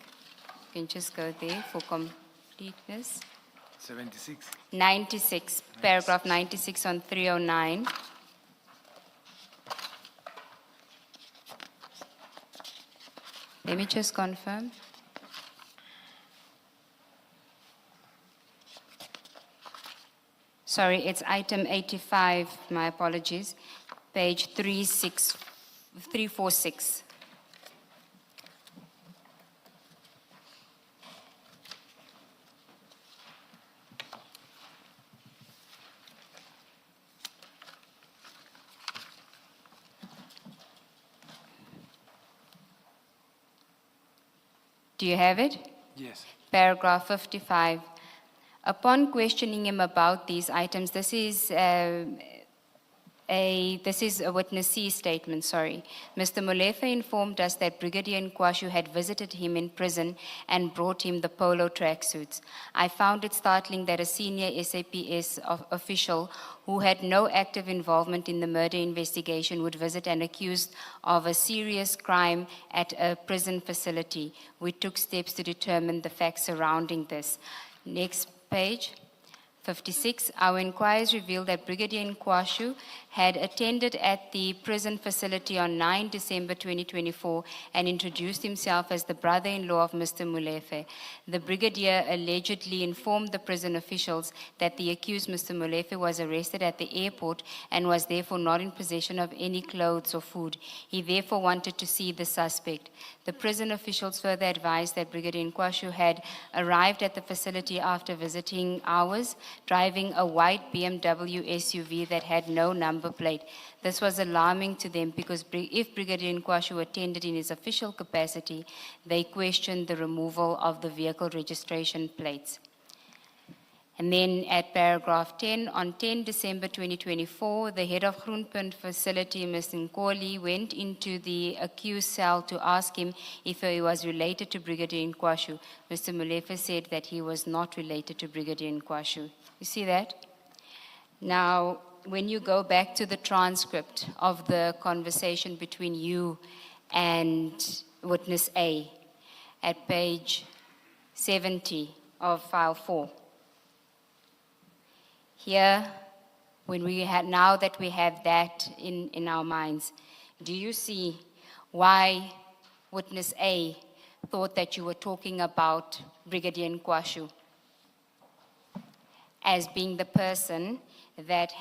can just go there for completeness. 76. 96, paragraph 96 on 309. Let me just confirm. Sorry, it's item 85, my apologies, page 346. Do you have it? Yes. Paragraph 55. Upon questioning him about these items, this is a witness C statement, sorry. Mr. Molefe informed us that Brigadier Guashu had visited him in prison and brought him the polo tracksuits. I found it startling that a senior SAPS official who had no active involvement in the murder investigation would visit an accused of a serious crime at a prison facility. We took steps to determine the facts surrounding this. Next page. 56, our inquiries revealed that Brigadier Guashu had attended at the prison facility on 9 December 2024 and introduced himself as the brother-in-law of Mr. Molefe. The brigadier allegedly informed the prison officials that the accused, Mr. Molefe, was arrested at the airport and was therefore not in possession of any clothes or food. He therefore wanted to see the suspect. The prison officials further advised that Brigadier Guashu had arrived at the facility after visiting hours, driving a white BMW SUV that had no number plate. This was alarming to them because if Brigadier Guashu attended in his official capacity, they questioned the removal of the vehicle registration plates. And then at paragraph 10, on 10 December 2024, the head of Groenpunt facility, Mr. Nkoli, went into the accused cell to ask him if he was related to Brigadier Guashu. Mr. Molefe said that he was not related to Brigadier Guashu. You see that? Now, when you go back to the transcript of the conversation between you and witness A at page 70 of file 4, here, when we had, now that we have that in our minds, do you see why witness A thought that you were talking about Brigadier Guashu as being the person that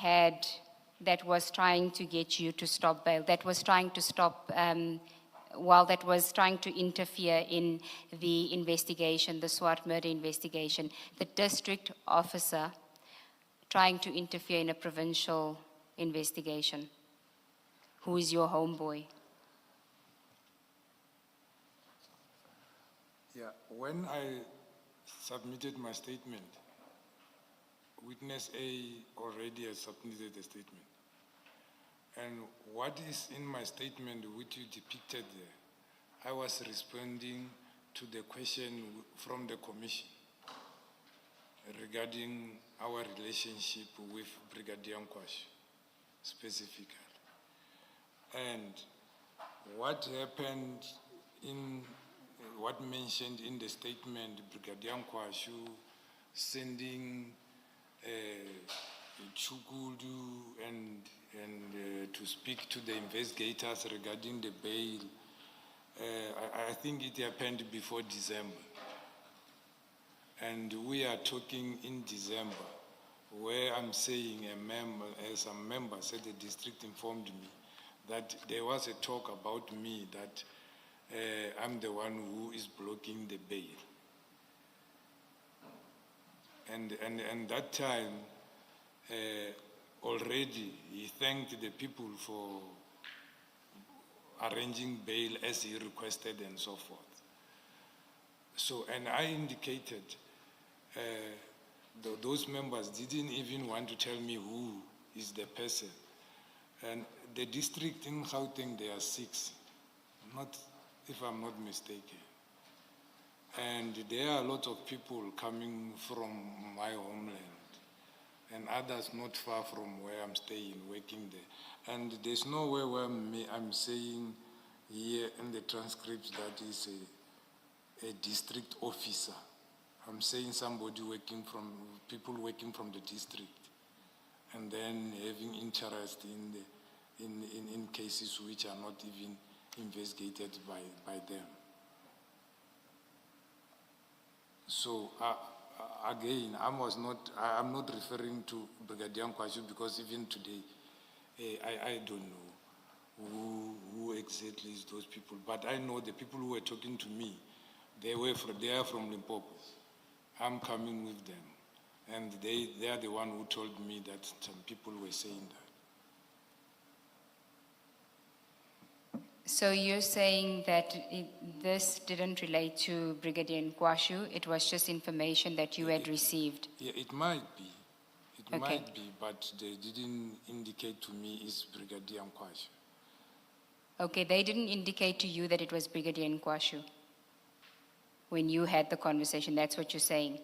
was trying to get you to stop bail, that was trying to stop, that was trying to interfere in the investigation, the Swart murder investigation, the district officer trying to interfere in a provincial investigation, who is your homeboy? Yeah, when I submitted my statement, witness A already has submitted a statement. And what is in my statement, which you depicted there, I was responding to the question from the commission regarding our relationship with Brigadier Guashu, specifically. And what happened what mentioned in the statement, Brigadier Guashu sending Chukudu and to speak to the investigators regarding the bail, I think it happened before December. And we are talking in December, where I'm saying some members at the district informed me that there was a talk about me that I'm the one who is blocking the bail. And that time, already he thanked the people for arranging bail as he requested and so forth. So, and I indicated, those members didn't even want to tell me who is the person. And the district in Gauteng, there are 6, if I'm not mistaken. And there are a lot of people coming from my homeland and others not far from where I'm staying, working there. And there's nowhere where I'm saying here in the transcripts that is a district officer. I'm saying people working from the district, and then having interest in cases which are not even investigated by them. So again, I'm not referring to Brigadier Guashu because even today, I don't know who exactly is those people. But I know the people who were talking to me, they are from Limpopo. I'm coming with them, and they are the one who told me that some people were saying that. So you're saying that this didn't relate to Brigadier Guashu, it was just information that you had received? Yeah, it might be. It Okay. might be, but they didn't indicate to me it's Brigadier Guashu. Okay, they didn't indicate to you that it was Brigadier Guashu when you had the conversation, that's what you're saying.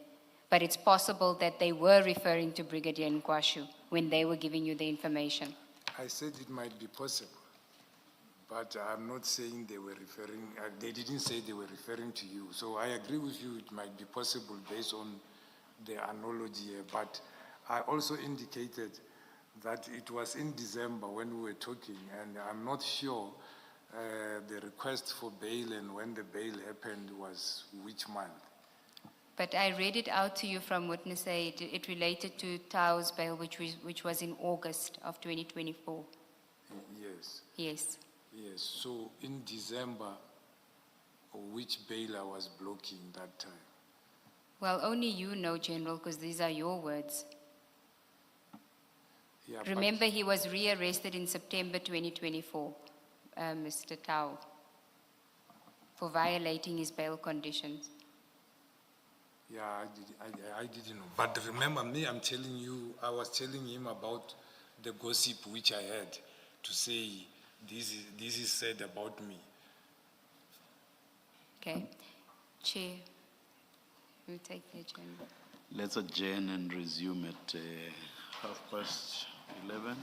But it's possible that they were referring to Brigadier Guashu when they were giving you the information. I said it might be possible, but I'm not saying they were referring, they didn't say they were referring to you. So I agree with you, it might be possible based on the analogy here, but I also indicated that it was in December when we were talking, and I'm not sure the request for bail and when the bail happened was which month. But I read it out to you from witness A. It related to Tao's bail, which was in August of 2024. Yes. Yes. Yes, so in December, which bail I was blocking that time? Well, only you know, General, because these are your words. Yeah, Remember, he was rearrested in September 2024, Mr. Tao, for violating his bail conditions. Yeah, I didn't know. But remember me, I'm telling you, I was telling him about the gossip which I had to say, this is said about me. Okay. Chair, you take the agenda. Let's adjourn and resume at 11:30.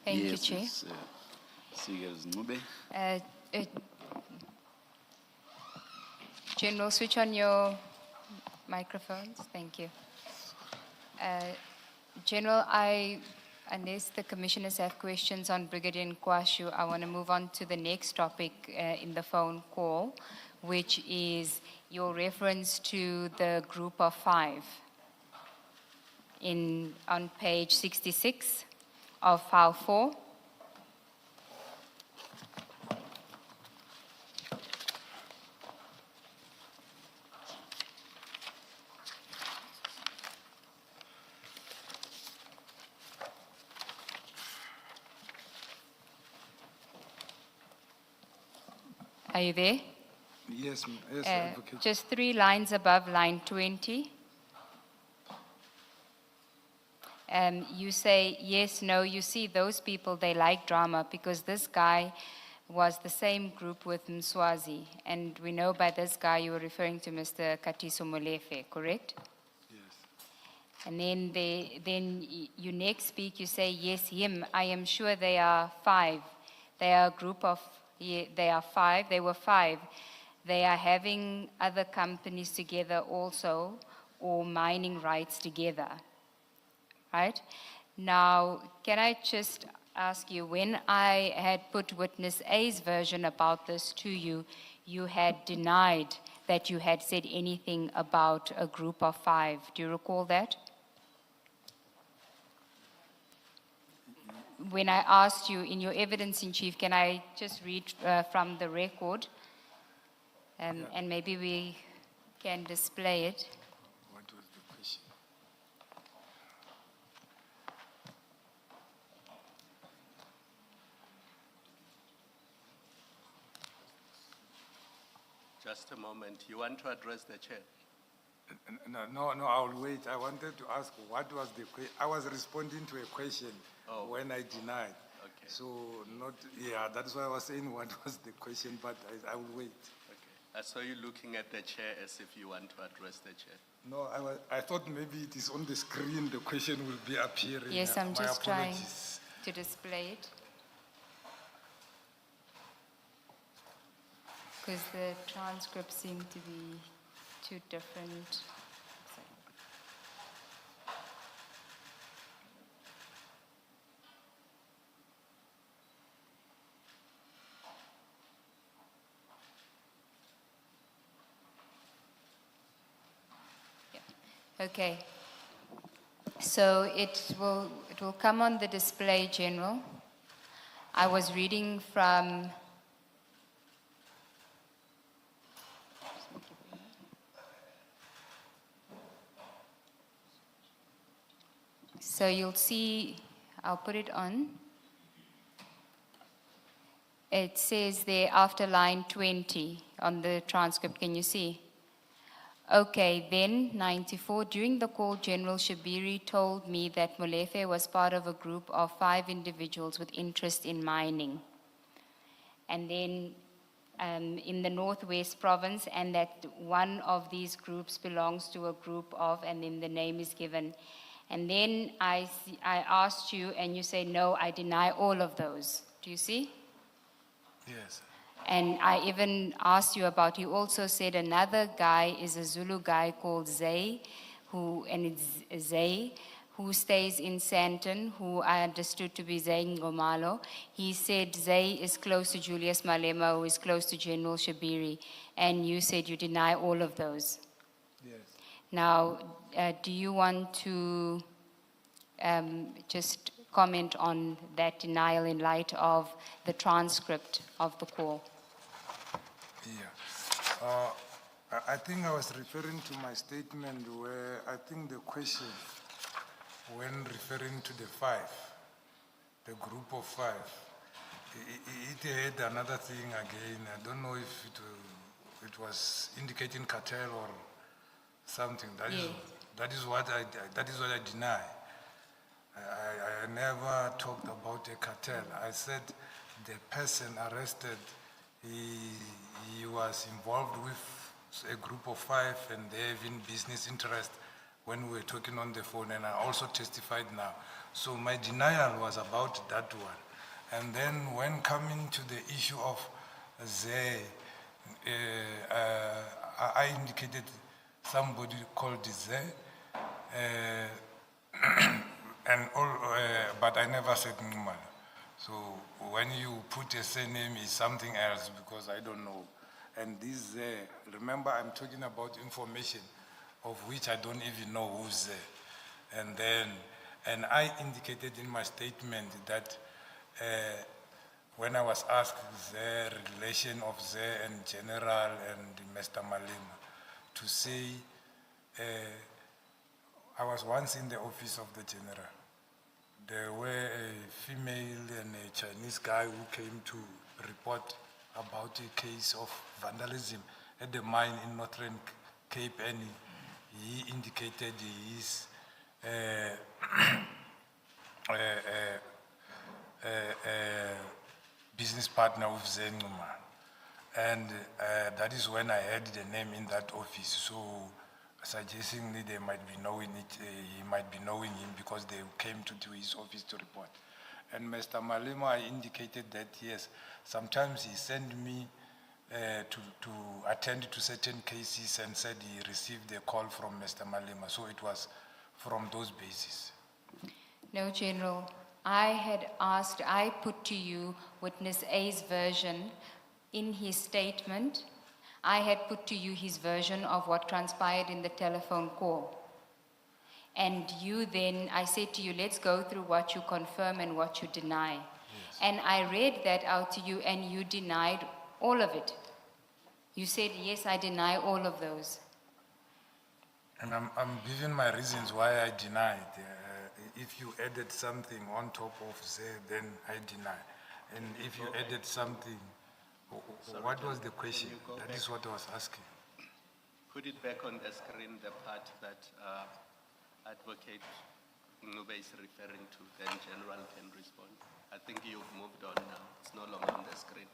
Thank you, Yes, Chair. it's, Sigels Nube. Uh, uh, General, switch on your microphones. Thank you. General, unless the commissioners have questions on Brigadier Guashu, I want to move on to the next topic in the phone call, which is your reference to the group of 5 on page 66 of file 4. Are you there? Yes, yes, Advocate. Just 3 lines above line 20. You say, yes, no, you see those people, they like drama because this guy was the same group with Mswazi. And we know by this guy you were referring to Mr. Katiso Molefe, correct? Yes. And then you next speak, you say, yes, him, I am sure they are 5. They are a group of, they are 5, they were 5. They are having other companies together also, or mining rights together, right? Now, can I just ask you, when I had put witness A's version about this to you, you had denied that you had said anything about a group of 5. Do you recall that? When I asked you in your evidence in chief, can I just read from the record? And maybe we can display it. What was the question? Just a moment. You want to address the chair? No, I'll wait. I wanted to ask what was the question. I was responding to a question when I denied. Okay. So that's why I was saying what was the question, but I will wait. Okay. I saw you looking at the chair as if you want to address the chair. No, I thought maybe it is on the screen, the question will be appearing. Yes, I'm My just trying apologies. to display it. Because the transcripts seem to be two different. Yeah. Okay. So it will come on the display, General. I was reading from so you'll see, I'll put it on. It says there after line 20 on the transcript, can you see? Okay, then 94, during the call, General Shabiri told me that Molefe was part of a group of 5 individuals with interest in mining. And then in the Northwest Province, and that one of these groups belongs to a group of, and then the name is given. And then I asked you, and you say, no, I deny all of those. Do you see? Yes. And I even asked you about, you also said another guy is a Zulu guy called Zay, who stays in Sandton, who I understood to be Zay Ngomalo. He said Zay is close to Julius Malema, who is close to General Shabiri. And you said you deny all of those. Yes. Now, do you want to just comment on that denial in light of the transcript of the call? Yeah. I think I was referring to my statement where I think the question, when referring to the 5, the group of 5, it had another thing again. I don't know if it was indicating cartel or something. That is what I deny. I never talked about a cartel. I said the person arrested, he was involved with a group of 5 and they have in business interest when we were talking on the phone, and I also testified now. So my denial was about that one. And then when coming to the issue of I indicated somebody called and but I never said Numan. So when you put a surname is something else because I don't know. And this remember I'm talking about information of which I don't even know who's there. And I indicated in my statement that when I was asked the relation of Ze and General and Mr. Malema, to say, I was once in the office of the General. There were a female and a Chinese guy who came to report about a case of vandalism at the mine in Northern Cape, and he indicated his business partner with Zenuma. And that is when I heard the name in that office. So suggesting they might be knowing it, he might be knowing him because they came to his office to report. And Mr. Malema, I indicated that yes, sometimes he sent me to attend to certain cases and said he received a call from Mr. Malema. So it was from those bases. No, General. I put to you witness A's version in his statement. I had put to you his version of what transpired in the telephone call. And you then, I said to you, let's go through what you confirm and what you deny. Yes. And I read that out to you and you denied all of it. You said, yes, I deny all of those. And I'm giving my reasons why I denied. If you added something on top of Z, then I deny. And if you added something, what was the question? That is what I was asking. Put it back on the screen, the part that Advocate Ngube is referring to, then General can respond. I think you've moved on now. It's no longer on the screen.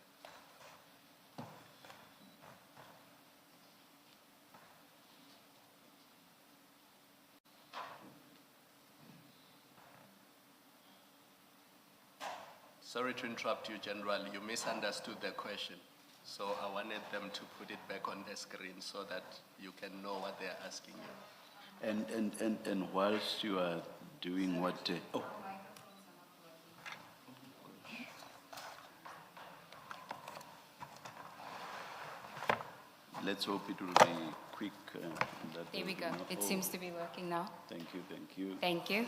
Sorry to interrupt you, General. You misunderstood the question. So I wanted them to put it back on the screen so that you can know what they're asking you. And whilst you are doing what... Let's hope it will be quick. There we go. It seems to be working now. Thank you, thank you. Thank you.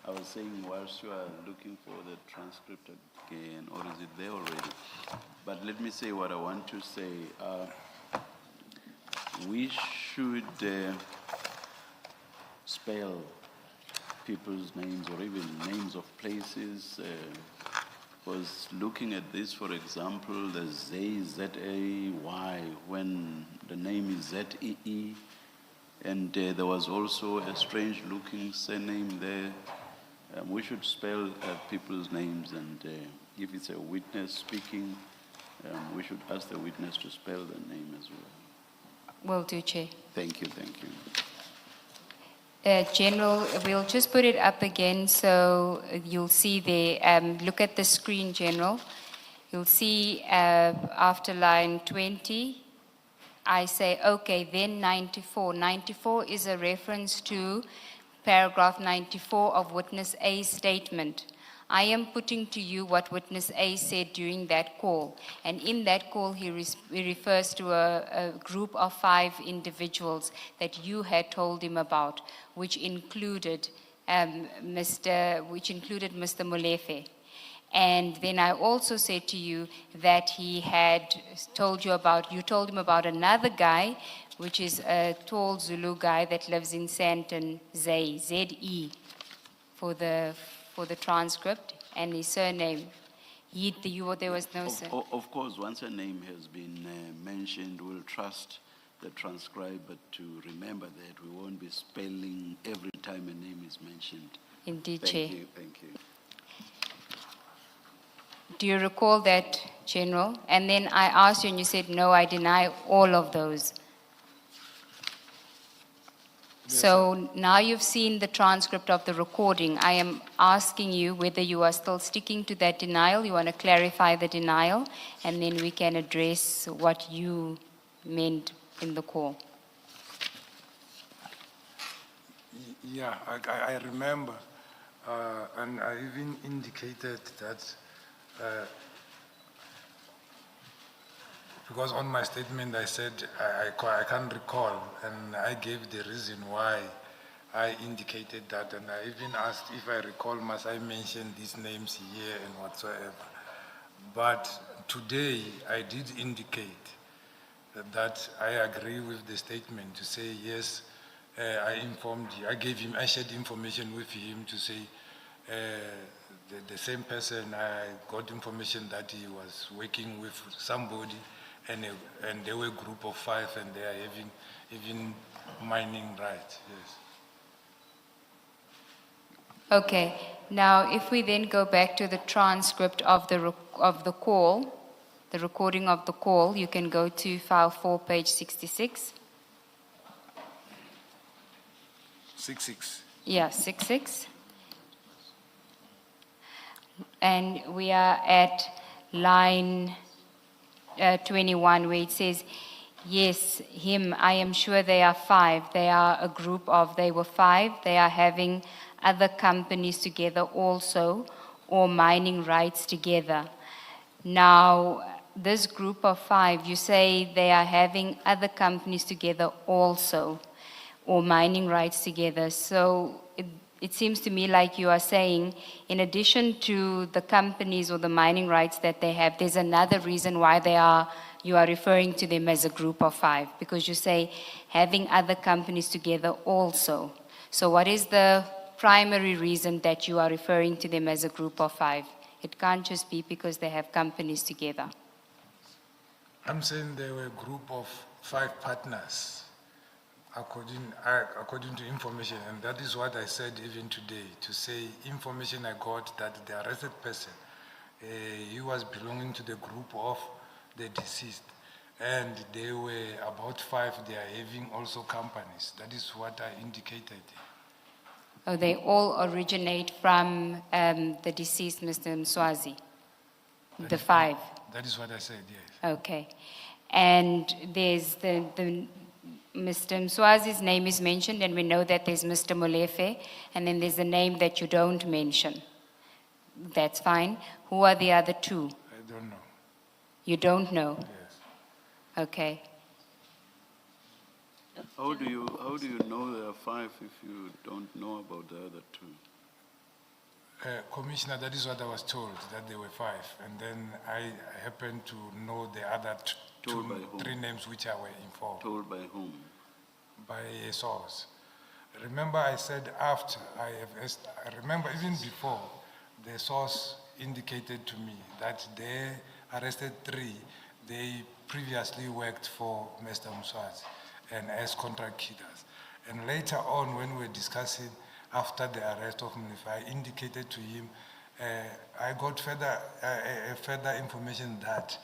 I was saying, whilst you are looking for the transcript again, or is it there already? But let me say what I want to say. We should spell people's names or even names of places. Was looking at this, for example, the Z-A-Y, when the name is Z-E-E, and there was also a strange-looking surname there. We should spell people's names, and if it's a witness speaking, we should ask the witness to spell the name as well. Will do, Chair. Thank you, thank you. General, we'll just put it up again so you'll see there. Look at the screen, General. You'll see after line 20, I say, okay, then 94. 94 is a reference to paragraph 94 of witness A's statement. I am putting to you what witness A said during that call. And in that call, he refers to a group of 5 individuals that you had told him about, which included Mr. Molefe. And then I also said to you that he had told you told him about another guy, which is a tall Zulu guy that lives in Sandton, Z-E, for the transcript, and his surname. There was no surname. Of course, once a name has been mentioned, we'll trust the transcriber to remember that. We won't be spelling every time a name is mentioned. Indeed, Chair. Thank you, thank you. Do you recall that, General? And then I asked you and you said, no, I deny all of those. So now you've seen the transcript of the recording. I am asking you whether you are still sticking to that denial. You want to clarify the denial, and then we can address what you meant in the call. Yeah, I remember, and I even indicated that, because on my statement I said I can't recall, and I gave the reason why I indicated that, and I even asked if I recall, must I mention these names here and whatsoever. But today I did indicate that I agree with the statement to say, yes, I informed you, I shared information with him to say, the same person, I got information that he was working with somebody, and they were a group of 5, and they are having even mining rights, yes. Okay, now if we then go back to the transcript of the call, the recording of the call, you can go to file 4, page 66. 66. Yeah, 66. And we are at line 21, where it says, yes, him, I am sure they are 5. They are a group of, they were 5. They are having other companies together also, or mining rights together. Now, this group of 5, you say they are having other companies together also, or mining rights together. So it seems to me like you are saying, in addition to the companies or the mining rights that they have, there's another reason why you are referring to them as a group of 5, because you say having other companies together also. So what is the primary reason that you are referring to them as a group of 5? It can't just be because they have companies together. I'm saying they were a group of 5 partners, according to information, and that is what I said even today, to say information I got that the arrested person, he was belonging to the group of the deceased, and they were about 5, they are having also companies. That is what I indicated. Oh, they all originate from the deceased Mr. Mswazi, the 5. That is what I said, yes. Okay. And there's the Mr. Mswazi's name is mentioned, and we know that there's Mr. Molefe, and then there's a name that you don't mention. That's fine. Who are the other 2? I don't know. You don't know? Yes. Okay. How do you know there are 5 if you don't know about the other 2? Commissioner, that is what I was told, that there were 5. And then I happened to know the other Told by whom? 3 names which I were informed. Told by whom? By a source. Remember I said after, I remember even before, the source indicated to me that they arrested 3. They previously worked for Mr. Mswazi and as contract killers. And later on, when we were discussing after the arrest of Mnifa, I indicated to him, I got further information that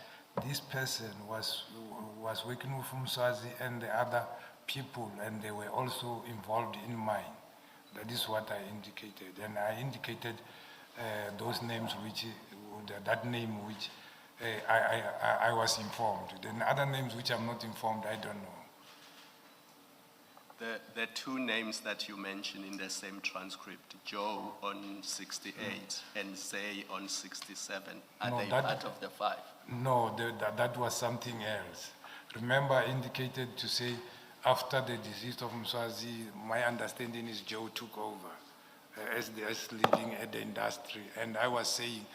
this person was working with Mswazi and the other people, and they were also involved in mine. That is what I indicated. And I indicated those names which, that name which I was informed. Then other names which I'm not informed, I don't know. The 2 names that you mentioned in the same transcript, Joe on 68 and Zay on 67, are No, they that- part of the 5? No, that was something else. Remember, I indicated to say after the decease of Mswazi, my understanding is Joe took over as leading at the industry. And I was saying,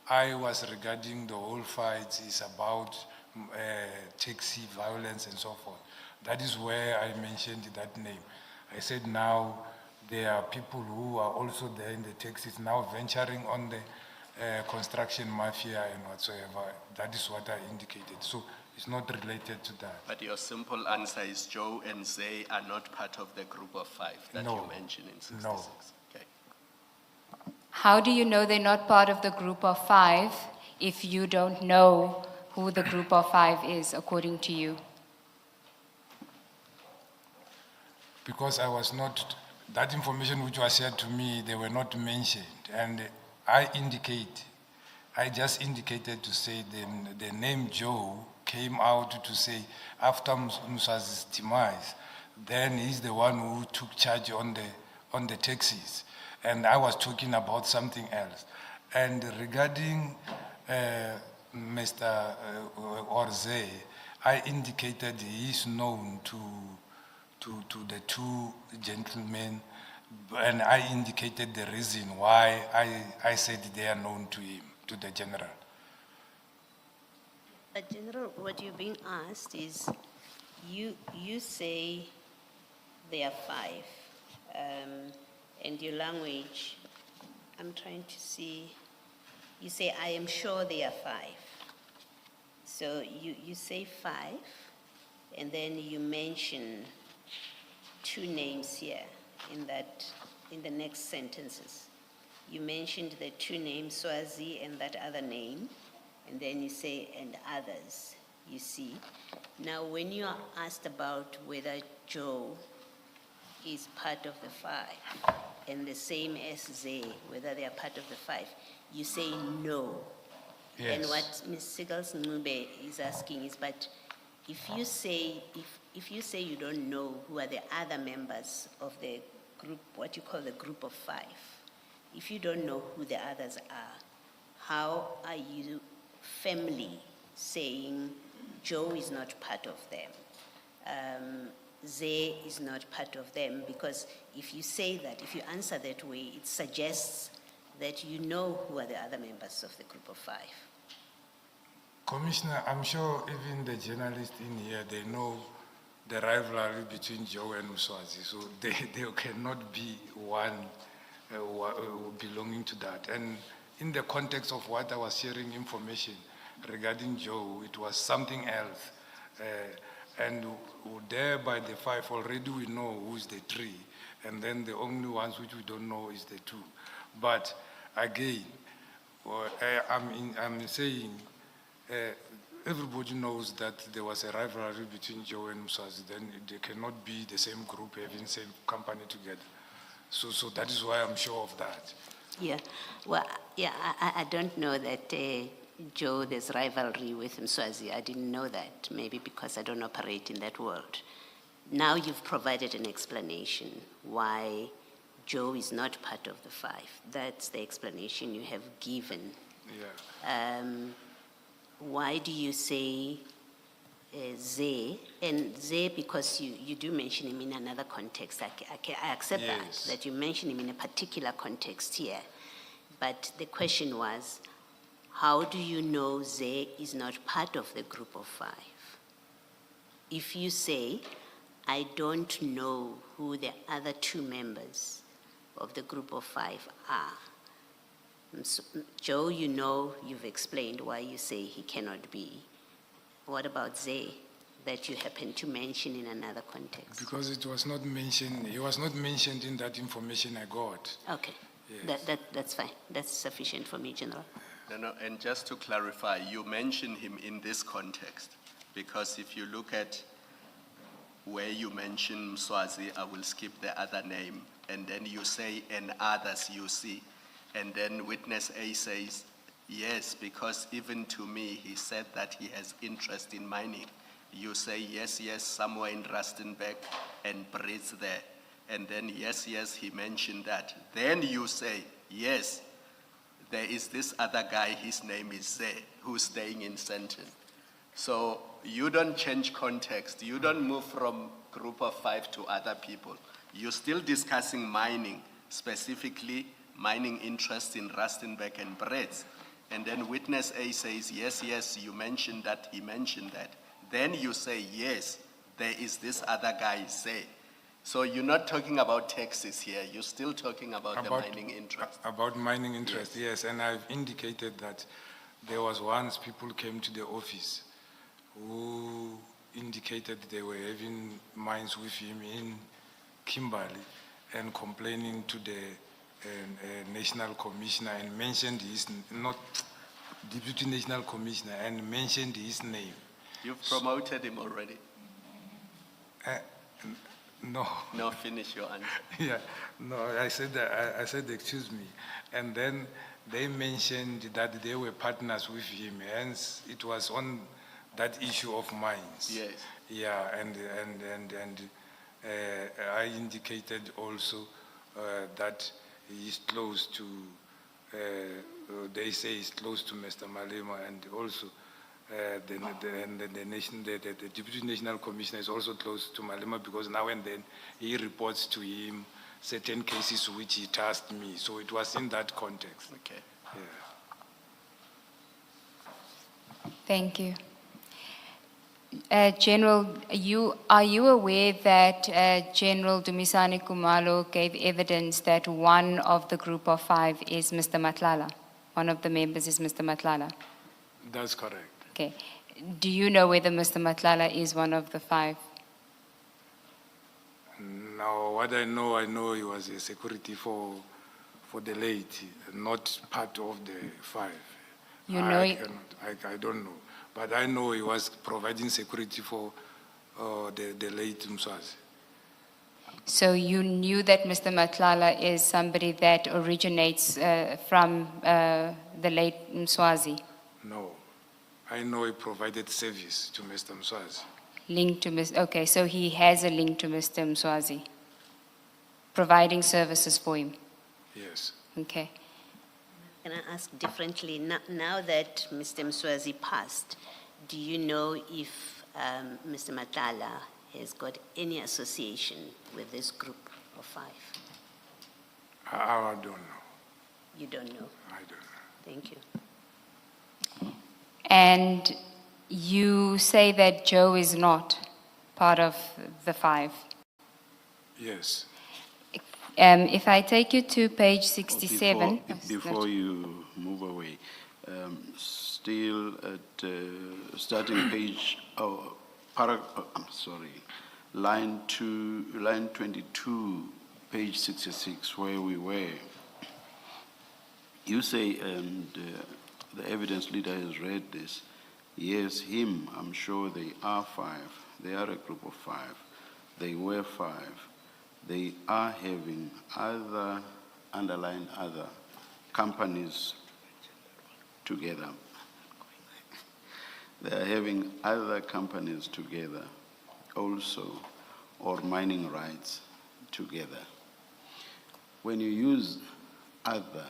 I was regarding the whole fight is about taxi violence and so forth. That is where I mentioned that name. I said now there are people who are also there in the taxis now venturing on the construction mafia and whatsoever. That is what I indicated. So it's not related to that. But your simple answer is Joe and Zay are not part of the group of 5 that No. you mentioned in 66? No. Okay. How do you know they're not part of the group of 5 if you don't know who the group of 5 is, according to you? because I was not, that information which was shared to me, they were not mentioned. And I just indicated to say the name Joe came out to say after Mswazi's demise, then he's the one who took charge on the taxis. And I was talking about something else. And regarding Mr. Orze, I indicated he is known to the two gentlemen, and I indicated the reason why I said they are known to him, to the general. But General, what you're being asked is, you say there are 5, and your language, I'm trying to see, you say, I am sure there are 5. So you say 5, and then you mention 2 names here in the next sentences. You mentioned the 2 names, Swazi and that other name, and then you say, and others, you see. Now, when you are asked about whether Joe is part of the 5, and the same as Zay, whether they are part of the 5, you say no. Yes. And what Ms. Sigals Ngube is asking is, but if you say you don't know who are the other members of the group, what you call the group of 5, if you don't know who the others are, how are you firmly saying Joe is not part of them? Zay is not part of them, because if you say that, if you answer that way, it suggests that you know who are the other members of the group of 5. Commissioner, I'm sure even the journalists in here, they know the rivalry between Joe and Mswazi, so they cannot be one belonging to that. And in the context of what I was sharing information regarding Joe, it was something else. And there by the 5 already we know who's the 3, and then the only ones which we don't know is the 2. But again, I'm saying everybody knows that there was a rivalry between Joe and Mswazi. Then they cannot be the same group having same company together. So that is why I'm sure of that. Yeah, well, yeah, I don't know that Joe, there's rivalry with Mswazi. I didn't know that, maybe because I don't operate in that world. Now you've provided an explanation why Joe is not part of the 5. That's the explanation you have given. Yeah. Why do you say Zay? And Zay, because you do mention him in another context. I accept Yes. that you mention him in a particular context here. But the question was, how do you know Zay is not part of the group of 5? If you say, I don't know who the other 2 members of the group of 5 are. So, Joe, you know, you've explained why you say he cannot be. What about Zay, that you happen to mention in another context? Because it was not mentioned, he was not mentioned in that information I got. Okay, Yes. that's fine. That's sufficient for me, General. No, and just to clarify, you mention him in this context, because if you look at where you mention Mswazi, I will skip the other name, and then you say, and others you see, and then witness A says, yes, because even to me, he said that he has interest in mining. You say, yes, somewhere in Rustenburg and Brits there, and then yes, he mentioned that. Then you say, yes, there is this other guy, his name is Zay, who's staying in Senton. So you don't change context. You don't move from group of 5 to other people. You're still discussing mining, specifically mining interest in Rustenburg and Brits. And then witness A says, yes, you mentioned that, he mentioned that. Then you say, yes, there is this other guy, Zay. So you're not talking about taxes here, you're still talking about the mining interest. About mining interest, yes. And I've indicated that there was once people came to the office who indicated they were having mines with him in Kimberley and complaining to the National Commissioner and mentioned his, not Deputy National Commissioner, and mentioned his name. You've promoted him already. No. No, finish your answer. Yeah, no, I said, excuse me. And then they mentioned that they were partners with him, hence it was on that issue of mines. Yes. Yeah, and I indicated also that he's close to, they say he's close to Mr. Malema, and also the Deputy National Commissioner is also close to Malema, because now and then he reports to him certain cases which he tasked me. So it was in that context. Okay. Yeah. Thank you. General, are you aware that General Dumisani Kumalo gave evidence that one of the group of 5 is Mr. Matlala? One of the members is Mr. Matlala? That's correct. Okay. Do you know whether Mr. Matlala is one of the 5? Now, what I know he was a security for the late, not part of the 5. You know I don't know. But I know he was providing security for the late Mswazi. So you knew that Mr. Matlala is somebody that originates from the late Mswazi? No. I know he provided service to Mr. Mswazi. Linked to Mr. Okay, so he has a link to Mr. Mswazi, providing services for him. Yes. Okay. Can I ask differently? Now that Mr. Mswazi passed, do you know if Mr. Matlala has got any association with this group of 5? I don't know. You don't know? I don't know. Thank you. And you say that Joe is not part of the 5? Yes. If I take you to page 67. Before you move away, still at starting page, line 22, page 66, where we were. You say, and the evidence leader has read this, yes, him, I'm sure they are 5. They are a group of 5. They were 5. They are having other, underline other, companies together. They are having other companies together also, or mining rights together. When you use other,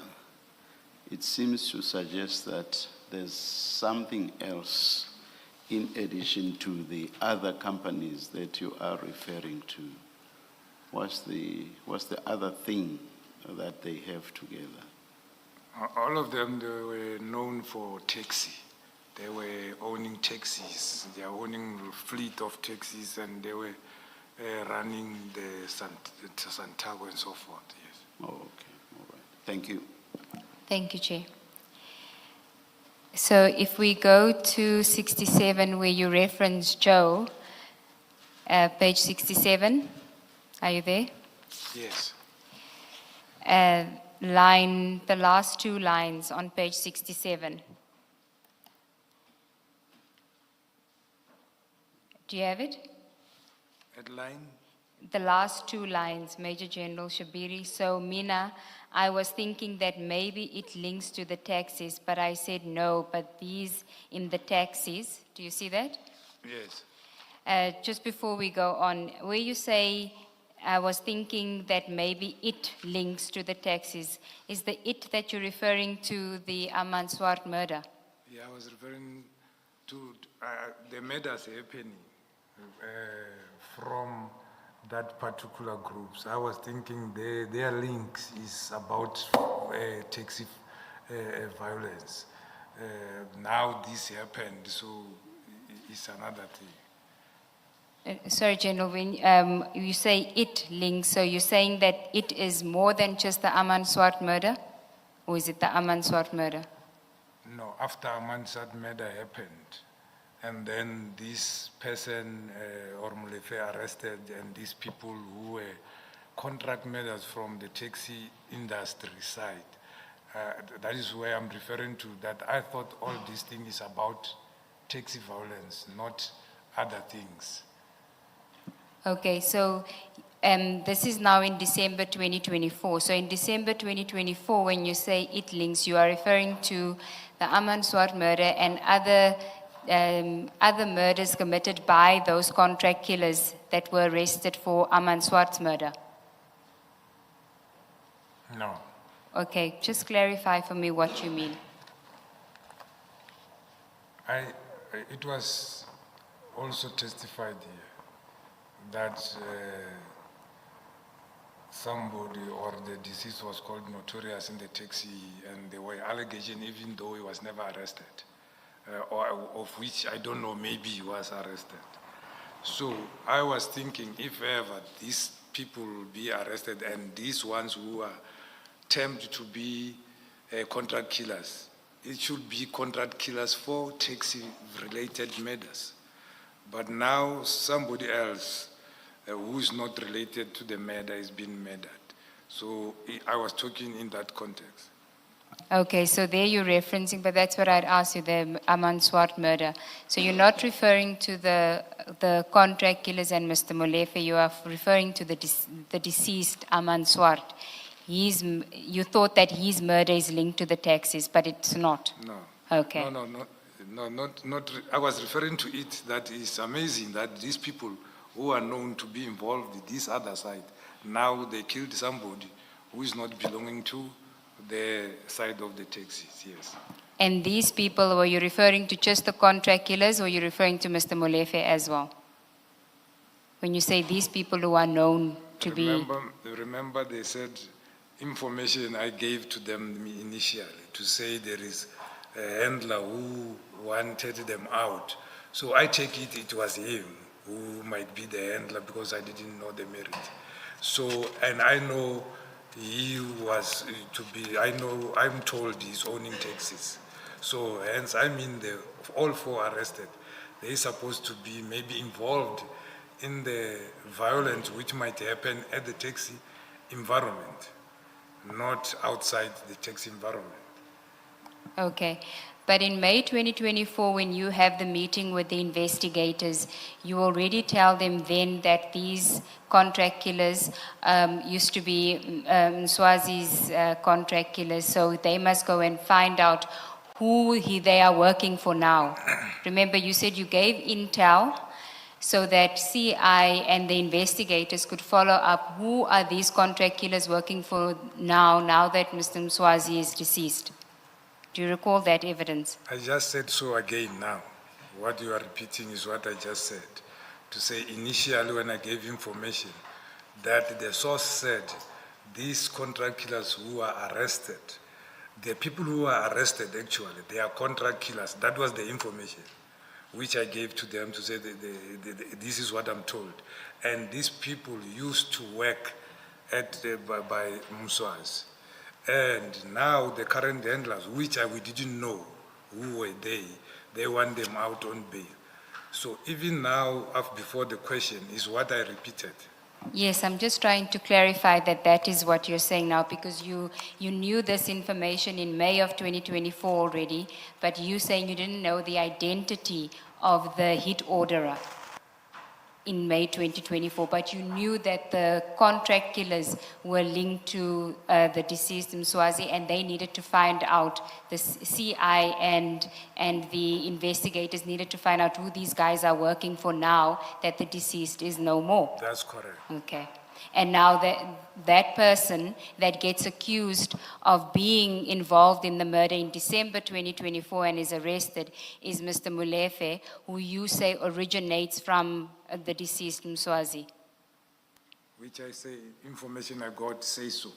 it seems to suggest that there's something else in addition to the other companies that you are referring to. What's the other thing that they have together? All of them, they were known for taxi. They were owning taxis. They are owning a fleet of taxis, and they were running the Santiago and so forth, yes. Oh, okay, all right. Thank you. Thank you, Chair. So if we go to 67, where you reference Joe, page 67, are you there? Yes. The last 2 lines on page 67. Do you have it? At line? The last 2 lines, Major General Shabiri. So, Mina, I was thinking that maybe it links to the taxis, but I said no, but these in the taxis. Do you see that? Yes. Just before we go on, where you say, I was thinking that maybe it links to the taxis, is the it that you're referring to the Aman Swart murder? Yeah, I was referring to the murders happening from that particular groups. I was thinking their links is about taxi violence. Now this happened, so it's another thing. Sorry, General, when you say it links, so you're saying that it is more than just the Aman Swart murder? Or is it the Aman Swart murder? No, after Aman Swart murder happened, and then this person, Ormulefe, arrested, and these people who were contract murders from the taxi industry side. That is where I'm referring to, that I thought all this thing is about taxi violence, not other things. Okay, so this is now in December 2024. So in December 2024, when you say it links, you are referring to the Aman Swart murder and other murders committed by those contract killers that were arrested for Aman Swart's murder. No. Okay, just clarify for me what you mean. It was also testified here that somebody or the deceased was called notorious in the taxi, and there were allegations even though he was never arrested, or of which I don't know, maybe he was arrested. So I was thinking if ever these people will be arrested and these ones who are termed to be contract killers, it should be contract killers for taxi-related murders. But now somebody else who is not related to the murder is being murdered. So I was talking in that context. Okay, so there you're referencing, but that's what I'd ask you, the Aman Swart murder. So you're not referring to the contract killers and Mr. Molefe, you are referring to the deceased Aman Swart. You thought that his murder is linked to the taxis, but it's not. No. Okay. Not. I was referring to it. That is amazing that these people who are known to be involved in this other side, now they killed somebody who is not belonging to the side of the taxis. Yes. And these people, were you referring to just the contract killers, or were you referring to Mr. Molefe as well? When you say these people who are known to Remember they said information I gave to them initially to say there is a handler who wanted them out. So I take it was him who might be the handler because I didn't know the merit. So, and I know he was I'm told he's owning taxis. So hence, I mean, all four arrested, they're supposed to be maybe involved in the violence which might happen at the taxi environment, not outside the taxi environment. Okay. But in May 2024, when you have the meeting with the investigators, you already tell them then that these contract killers used to be Swazi's contract killers, so they must go and find out who they are working for now. Remember, you said you gave intel so that CI and the investigators could follow up who are these contract killers working for now that Mr. Mswazi is deceased. Do you recall that evidence? I just said so again now. What you are repeating is what I just said. To say initially when I gave information that the source said these contract killers who are arrested, the people who are arrested actually, they are contract killers. That was the information which I gave to them to say this is what I'm told. And these people used to work by Mswazi. And now the current handlers, which we didn't know who were they want them out on bail. So even now, before the question, is what I repeated. Yes, I'm just trying to clarify that is what you're saying now, because you knew this information in May of 2024 already, but you saying you didn't know the identity of the hit orderer in May 2024, but you knew that the contract killers were linked to the deceased Mswazi, and they needed to find out, the CI and the investigators needed to find out who these guys are working for now that the deceased is no more. That's correct. Okay. And now that person that gets accused of being involved in the murder in December 2024 and is arrested is Mr. Molefe, who you say originates from the deceased Mswazi. Which I say, information I got say so.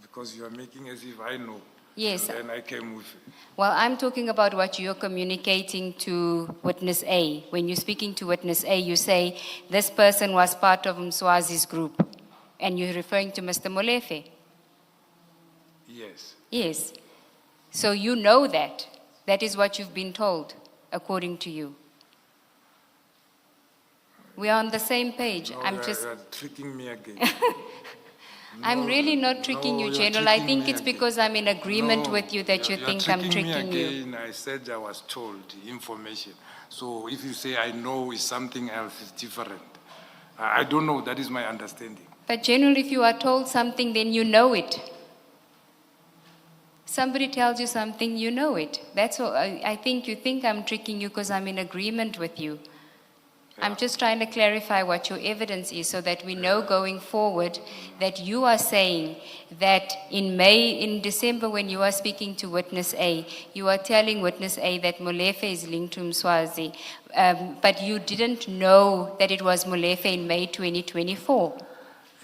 Because you are making as if I know. Yes. And then I came with it. Well, I'm talking about what you're communicating to witness A. When you're speaking to witness A, you say this person was part of Mswazi's group. And you're referring to Mr. Molefe. Yes. Yes. So you know that. That is what you've been told, according to you. We are on the same page. No, I'm you're tricking me again. I'm really not tricking you, General. I think it's because I'm in agreement with you that you think I'm tricking you. Again. I said I was told information. So if you say I know is something else, it's different. I don't know, that is my understanding. But generally, if you are told something, then you know it. Somebody tells you something, you know it. That's all. I think you think I'm tricking you because I'm in agreement with you. I'm just trying to clarify what your evidence is so that we know going forward that you are saying that in December when you are speaking to witness A, you are telling witness A that Molefe is linked to Mswazi, but you didn't know that it was Molefe in May 2024.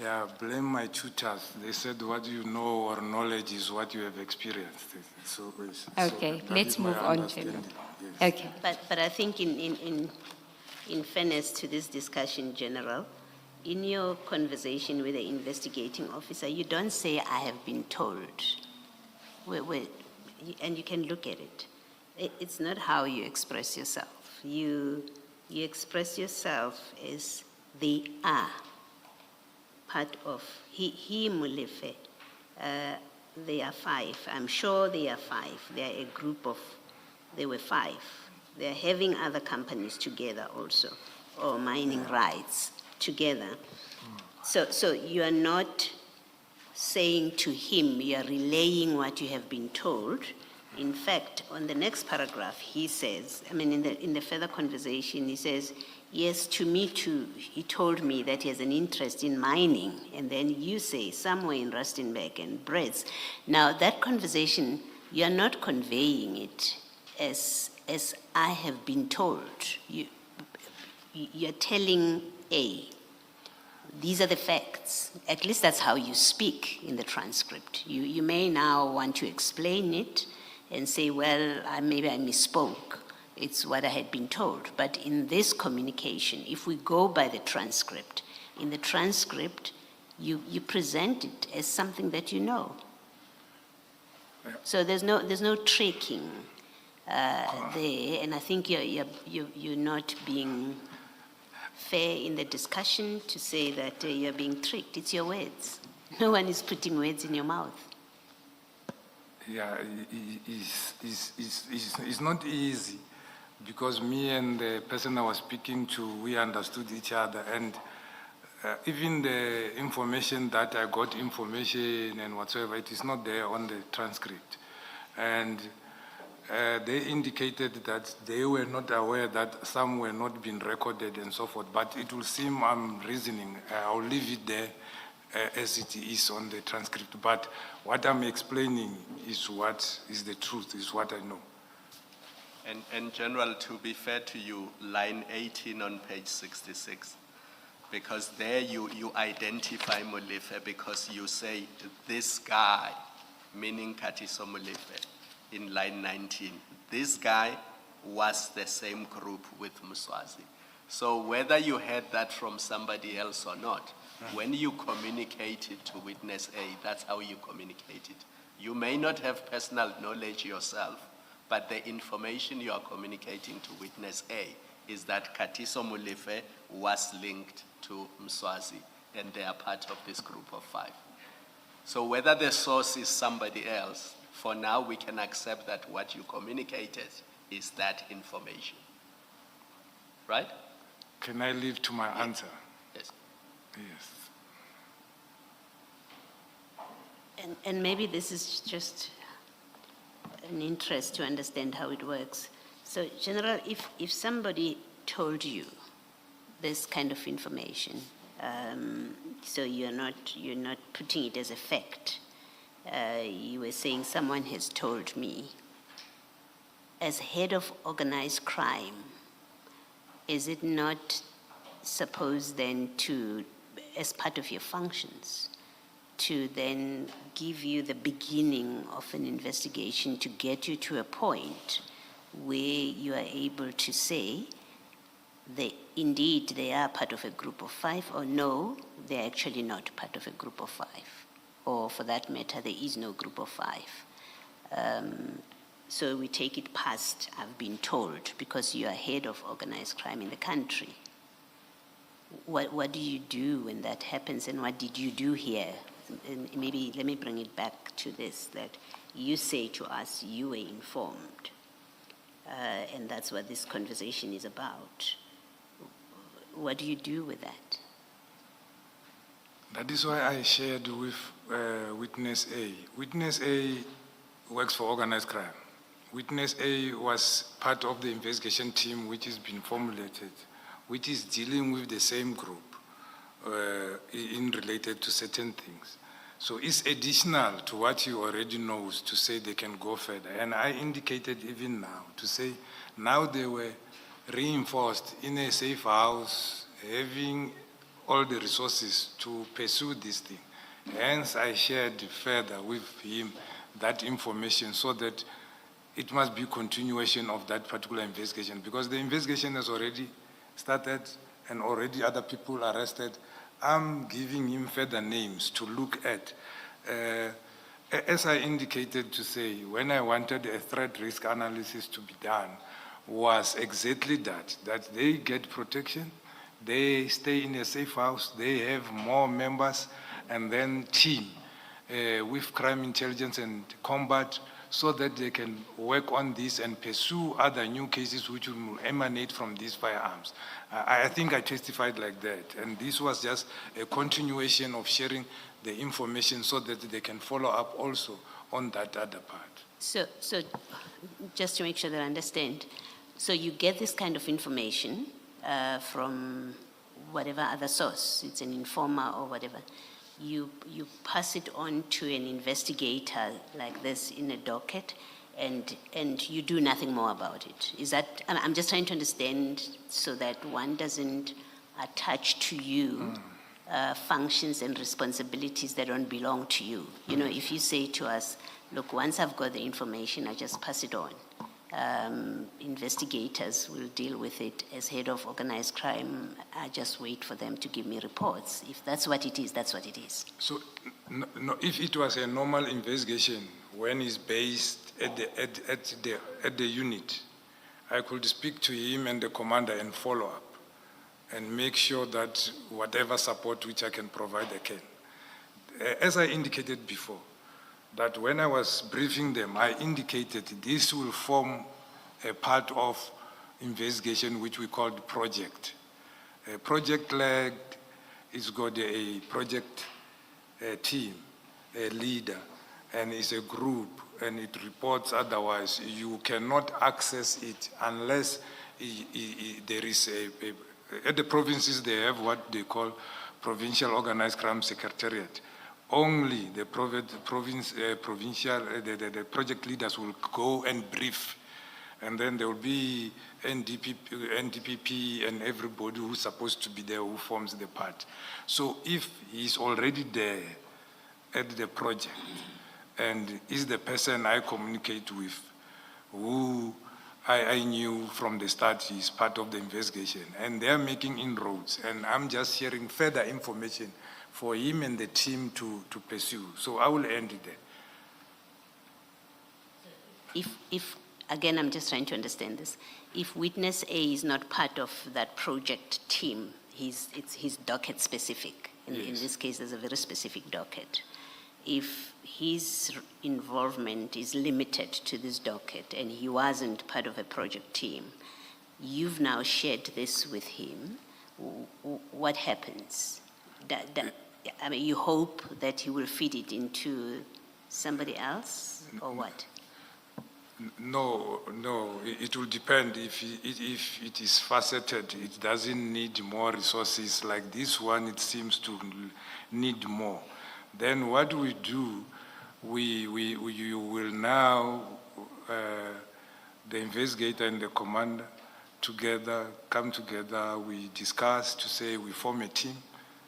Yeah, blame my tutors. They said what you know or knowledge is what you have experienced. So, Okay, that let's is my move on, understanding, General. yes. Okay. But I think in fairness to this discussion, General, in your conversation with the investigating officer, you don't say, I have been told. And you can look at it. It's not how you express yourself. You express yourself as they are part of, he Molefe, they are 5. I'm sure they are 5. They are a group of, they were 5. They're having other companies together also, or mining rights together. So you are not saying to him, you are relaying what you have been told. In fact, on the next paragraph, he says, I mean, in the further conversation, he says, yes, to me too, he told me that he has an interest in mining. And then you say, somewhere in Rustenburg and Brits. Now, that conversation, you are not conveying it as I have been told. You're telling A, these are the facts. At least that's how you speak in the transcript. You may now want to explain it and say, well, maybe I misspoke. It's what I had been told. But in this communication, if we go by the transcript, in the transcript, you present it as something that you know. So there's no tricking there, and I think you're not being fair in the discussion to say that you're being tricked. It's your words. No one is putting words in your mouth. Yeah, it's not easy because me and the person I was speaking to, we understood each other, and even the information that I got information and whatsoever, it is not there on the transcript. And they indicated that they were not aware that some were not being recorded and so forth, but it will seem I'm reasoning. I'll leave it there as it is on the transcript. But what I'm explaining is what is the truth, is what I know. And General, to be fair to you, line 18 on page 66, because there you identify Molefe because you say, this guy, meaning Katiso Molefe, in line 19. This guy was the same group with Mswazi. So whether you heard that from somebody else or not, when you communicate it to witness A, that's how you communicate it. You may not have personal knowledge yourself, but the information you are communicating to witness A is that Katiso Molefe was linked to Mswazi, and they are part of this group of 5. So whether the source is somebody else, for now we can accept that what you communicated is that information. Right? Can I leave to my answer? Yes. Yes. And maybe this is just an interest to understand how it works. So, General, if somebody told you this kind of information, so you're not putting it as a fact, you were saying someone has told me, as head of organized crime, is it not supposed then to, as part of your functions, to then give you the beginning of an investigation to get you to a point where you are able to say indeed they are part of a group of 5, or no, they're actually not part of a group of 5, or for that matter, there is no group of 5. So we take it past, I've been told, because you are head of organized crime in the country. What do you do when that happens, and what did you do here? And maybe let me bring it back to this, that you say to us you were informed, and that's what this conversation is about. What do you do with that? That is why I shared with Witness A. Witness A works for organized crime. Witness A was part of the investigation team which has been formulated, which is dealing with the same group in related to certain things. So it's additional to what you already knows to say they can go further. And I indicated even now to say now they were reinforced in a safe house, having all the resources to pursue this thing. Hence, I shared further with him that information so that it must be continuation of that particular investigation because the investigation has already started and already other people arrested. I'm giving him further names to look at. As I indicated to say, when I wanted a threat risk analysis to be done, was exactly that they get protection, they stay in a safe house, they have more members, and then team with crime intelligence and combat so that they can work on this and pursue other new cases which will emanate from these firearms. I think I testified like that, and this was just a continuation of sharing the information so that they can follow up also on that other part. So just to make sure that I understand, so you get this kind of information from whatever other source, it's an informer or whatever, you pass it on to an investigator like this in a docket, and you do nothing more about it. Is that, I'm just trying to understand so that one doesn't attach to you functions and responsibilities that don't belong to you. You know, if you say to us, look, once I've got the information, I just pass it on. Investigators will deal with it. As head of organized crime, I just wait for them to give me reports. If that's what it is, that's what it is. So, no, if it was a normal investigation, when it's based at the unit, I could speak to him and the commander and follow up and make sure that whatever support which I can provide, I can. As I indicated before, that when I was briefing them, I indicated this will form a part of investigation which we called project. A project led is got a project team, a leader, and it's a group, and it reports otherwise. You cannot access it unless there is at the provinces they have what they call Provincial Organized Crime Secretariat. Only the provincial, the project leaders will go and brief, and then there will be NDPP and everybody who's supposed to be there who forms the part. So if he's already there at the project and is the person I communicate with, who I knew from the start he's part of the investigation, and they're making inroads, and I'm just sharing further information for him and the team to pursue. So I will end it there. If again, I'm just trying to understand this. If witness A is not part of that project team, it's docket specific. In this case, there's a very specific docket. If his involvement is limited to this docket and he wasn't part of a project team, you've now shared this with him, what happens? I mean, you hope that he will feed it into somebody else, or what? No, it will depend. If it is faceted, it doesn't need more resources. Like this one, it seems to need more. Then what we do, you will now, the investigator and the commander come together, we discuss to say we form a team,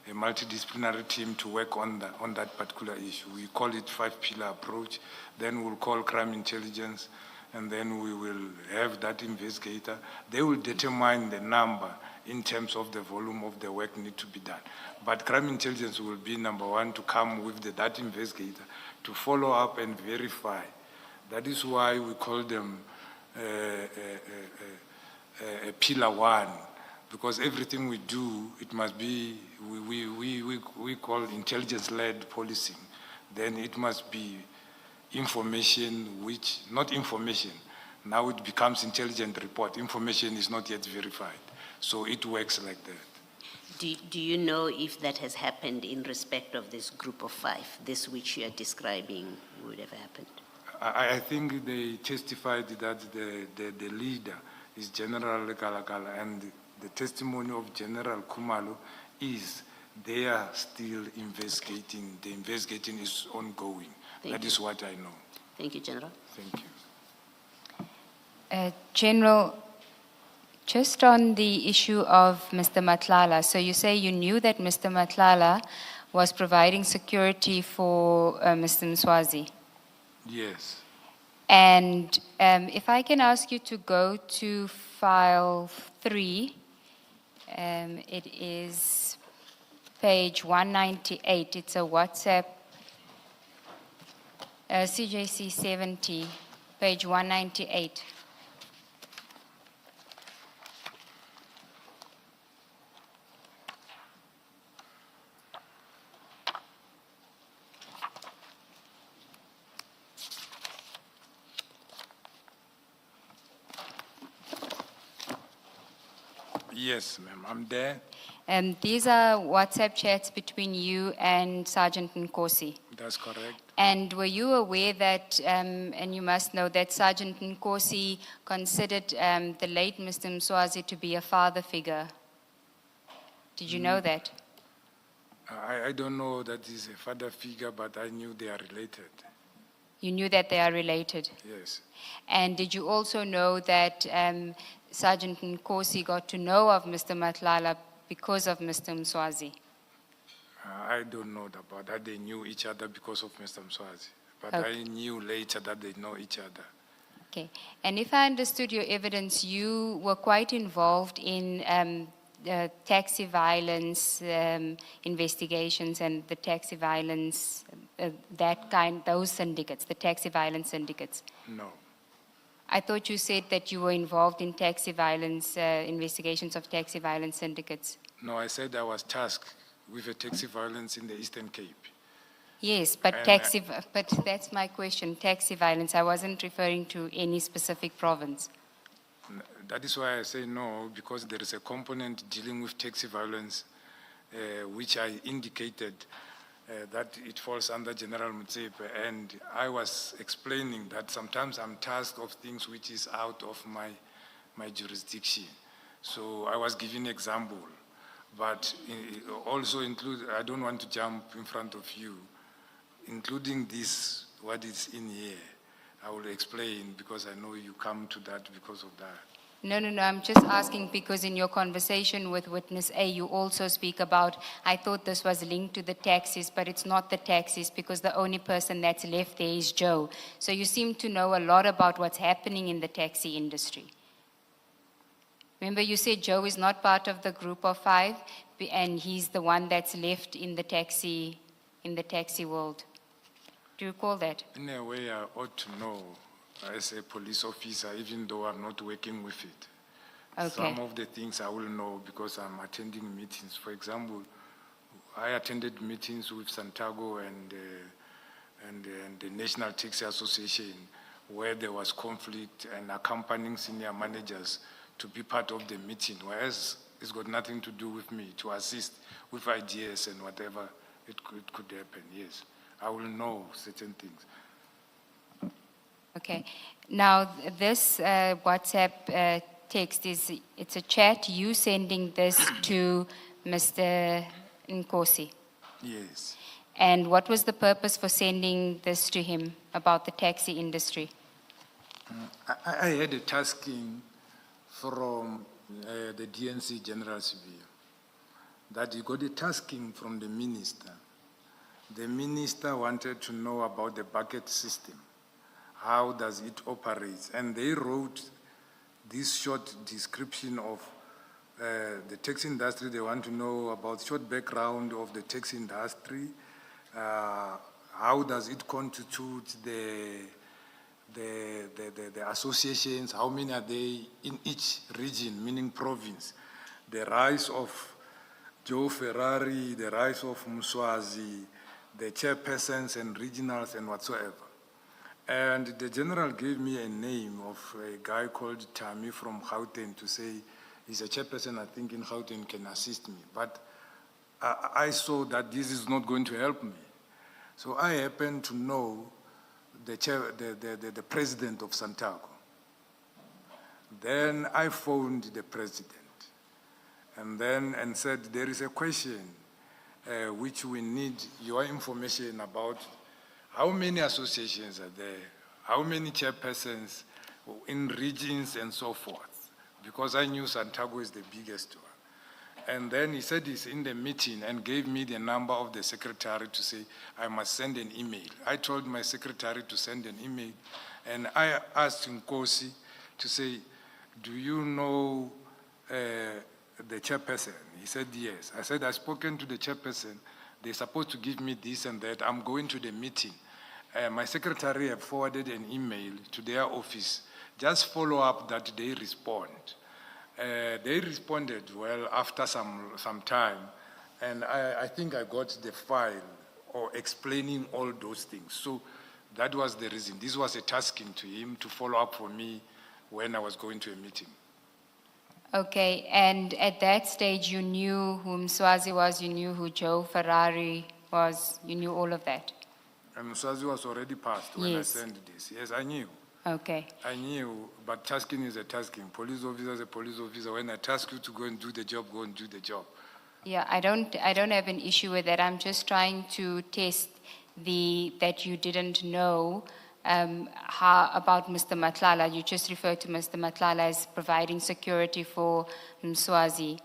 a multidisciplinary team to work on that particular issue. We call it 5-pillar approach. Then we'll call crime intelligence, and then we will have that investigator. They will determine the number in terms of the volume of the work need to be done. But crime intelligence will be number one to come with that investigator to follow up and verify. That is why we call them pillar one, because everything we do, it must be, we call intelligence-led policing. Then it must be information which, not information, now it becomes intelligent report. Information is not yet verified. So it works like that. Do you know if that has happened in respect of this group of 5, this which you are describing would have happened? I think they testified that the leader is General Kalakala, and the testimony of General Kumalo is they are still investigating. The investigation is ongoing. That is what I know. Thank you, General. Thank you. General, just on the issue of Mr. Matlala, so you say you knew that Mr. Matlala was providing security for Mr. Mswazi. Yes. And if I can ask you to go to file 3, it is page 198. It's a WhatsApp, CJC 70, page 198. Yes, ma'am, I'm there. These are WhatsApp chats between you and Sergeant Nkosi. That's correct. And were you aware that, and you must know that Sergeant Nkosi considered the late Mr. Mswazi to be a father figure? Did you know that? I don't know that he's a father figure, but I knew they are related. You knew that they are related? Yes. And did you also know that Sergeant Nkosi got to know of Mr. Matlala because of Mr. Mswazi? I don't know about that. They knew each other because of Mr. Mswazi. But Okay. I knew later that they know each other. Okay. And if I understood your evidence, you were quite involved in taxi violence investigations and the taxi violence, those syndicates, the taxi violence syndicates. No. I thought you said that you were involved in taxi violence, investigations of taxi violence syndicates. No, I said I was tasked with a taxi violence in the Eastern Cape. Yes, but And, but that's my question, taxi violence. I wasn't referring to any specific province. That is why I say no, because there is a component dealing with taxi violence, which I indicated that it falls under General Mutsepe. And I was explaining that sometimes I'm tasked of things which is out of my jurisdiction. So I was giving an example, but also include, I don't want to jump in front of you, including this, what is in here. I will explain because I know you come to that because of that. No, I'm just asking because in your conversation with witness A, you also speak about, I thought this was linked to the taxis, but it's not the taxis because the only person that's left there is Joe. So you seem to know a lot about what's happening in the taxi industry. Remember you said Joe is not part of the group of 5 and he's the one that's left in the taxi world. Do you recall that? In a way, I ought to know as a police officer, even though I'm not working with it. Okay. Some of the things I will know because I'm attending meetings. For example, I attended meetings with Santago and the National Taxi Association where there was conflict and accompanying senior managers to be part of the meeting, whereas it's got nothing to do with me, to assist with ideas and whatever it could happen, yes. I will know certain things. Okay. Now, this WhatsApp text it's a chat, you sending this to Mr. Nkosi. Yes. And what was the purpose for sending this to him about the taxi industry? I had a tasking from the DNC General Severe that he got a tasking from the minister. The minister wanted to know about the bucket system. How does it operate? And they wrote this short description of the taxi industry. They want to know about short background of the taxi industry. How does it constitute the associations? How many are they in each region, meaning province? The rise of Joe Ferrari, the rise of Mswazi, the chairpersons and regionals and whatsoever. And the general gave me a name of a guy called Tami from Gauteng to say he's a chairperson, I think in Gauteng can assist me. But I saw that this is not going to help me. So I happened to know the president of Santaco. Then I phoned the president and said, there is a question which we need your information about. How many associations are there? How many chairpersons in regions and so forth? Because I knew Santaco is the biggest one. And then he said he's in the meeting and gave me the number of the secretary to say, I must send an email. I told my secretary to send an email, and I asked Nkosi to say, do you know the chairperson? He said, yes. I said, I've spoken to the chairperson. They're supposed to give me this and that. I'm going to the meeting. My secretary have forwarded an email to their office. Just follow up that they respond. They responded well after some time, and I think I got the file or explaining all those things. So that was the reason. This was a tasking to him to follow up for me when I was going to a meeting. Okay, and at that stage you knew who Mswazi was, you knew who Joe Ferrari was, you knew all of that? And Mswazi was already passed when Yes. I sent this. Yes, I knew. Okay. I knew, but tasking is a tasking. Police officer is a police officer. When I task you to go and do the job, go and do the job. Yeah, I don't have an issue with that. I'm just trying to test that you didn't know how about Mr. Matlala. You just referred to Mr. Matlala as providing security for Mswazi,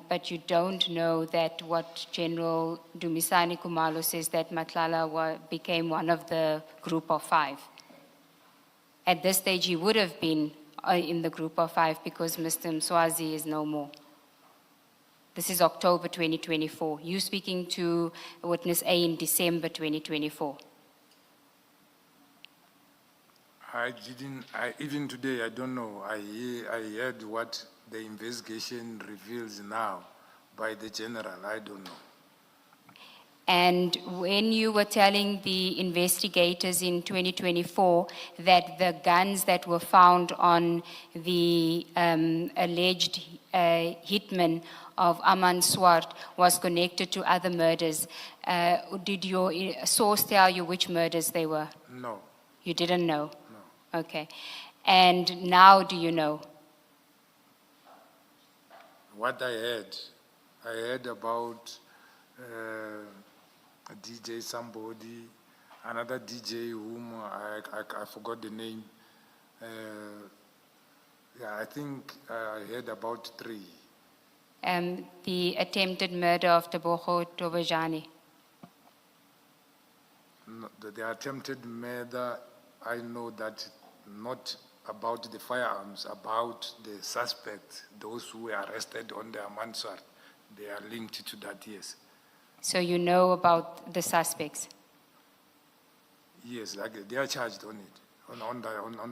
but you don't know that what General Dumisani Kumalo says, that Matlala became one of the group of 5. At this stage, he would have been in the group of 5 because Mr. Mswazi is no more. This is October 2024. You speaking to witness A in December 2024. Even today, I don't know. I heard what the investigation reveals now by the general. I don't know. And when you were telling the investigators in 2024 that the guns that were found on the alleged hitman of Aman Swart was connected to other murders, did your source tell you which murders they were? No. You didn't know? No. Okay. And now do you know? What I heard about a DJ somebody, another DJ whom I forgot the name. I think I heard about 3. The attempted murder of Tebogo Tobejani. No, the attempted murder, I know that not about the firearms, about the suspects, those who were arrested on the Amanswar. They are linked to that, yes. So you know about the suspects? Yes, like they are charged on it, on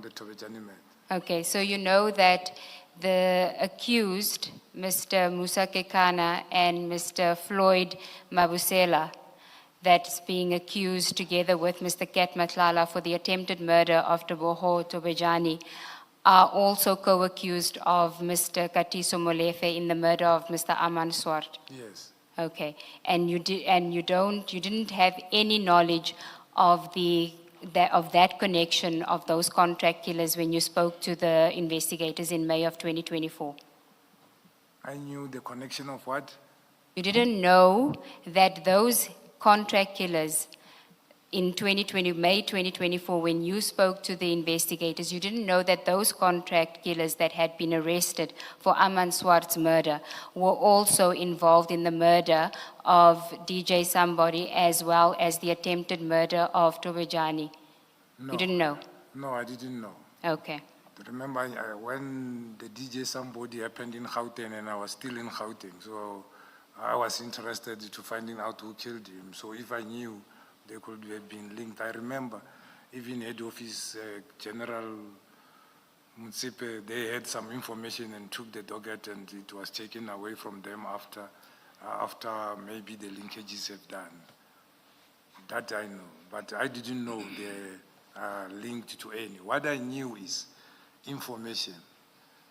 the Tobejani murder. Okay, so you know that the accused, Mr. Musa Kekana and Mr. Floyd Mabusela, that's being accused together with Mr. Ket Matlala for the attempted murder of Tebogo Tobejani, are also co-accused of Mr. Katiso Molefe in the murder of Mr. Aman Swart. Yes. Okay, and you didn't have any knowledge of that connection of those contract killers when you spoke to the investigators in May of 2024. I knew the connection of what? You didn't know that those contract killers in May 2024, when you spoke to the investigators, you didn't know that those contract killers that had been arrested for Aman Swart's murder were also involved in the murder of DJ Somebody as well as the attempted murder of Tobejani. No. You didn't know? No, I didn't know. Okay. Remember when the DJ Somebody happened in Gauteng and I was still in Gauteng, so I was interested to finding out who killed him. So if I knew, they could have been linked. I remember even head office General Mutsipe, they had some information and took the docket and it was taken away from them after maybe the linkages have done. That I know, but I didn't know they are linked to any. What I knew is information,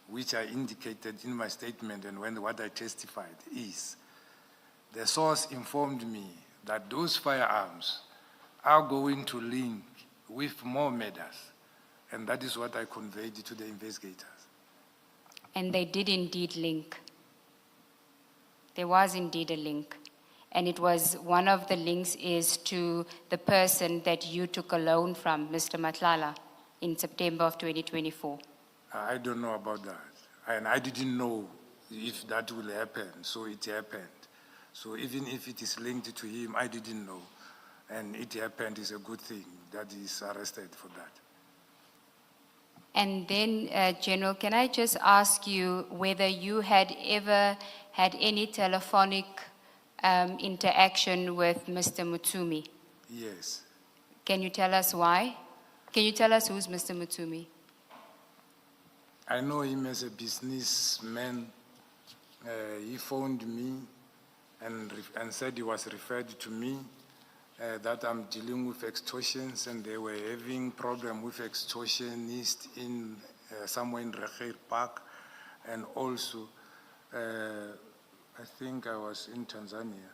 which I indicated in my statement and what I testified is The source informed me that those firearms are going to link with more murders, and that is what I conveyed to the investigators. And they did indeed link. There was indeed a link. And it was, one of the links is to the person that you took a loan from, Mr. Matlala, in September of 2024. I don't know about that. And I didn't know if that will happen, so it happened. So even if it is linked to him, I didn't know. And it happened is a good thing that he's arrested for that. And then, General, can I just ask you whether you had ever had any telephonic interaction with Mr. Mutsumi? Yes. Can you tell us why? Can you tell us who's Mr. Mutsumi? I know him as a businessman. He phoned me and said he was referred to me, that I'm dealing with extortions, and they were having problem with extortionists in somewhere in Reggae Park. And also, I think I was in Tanzania.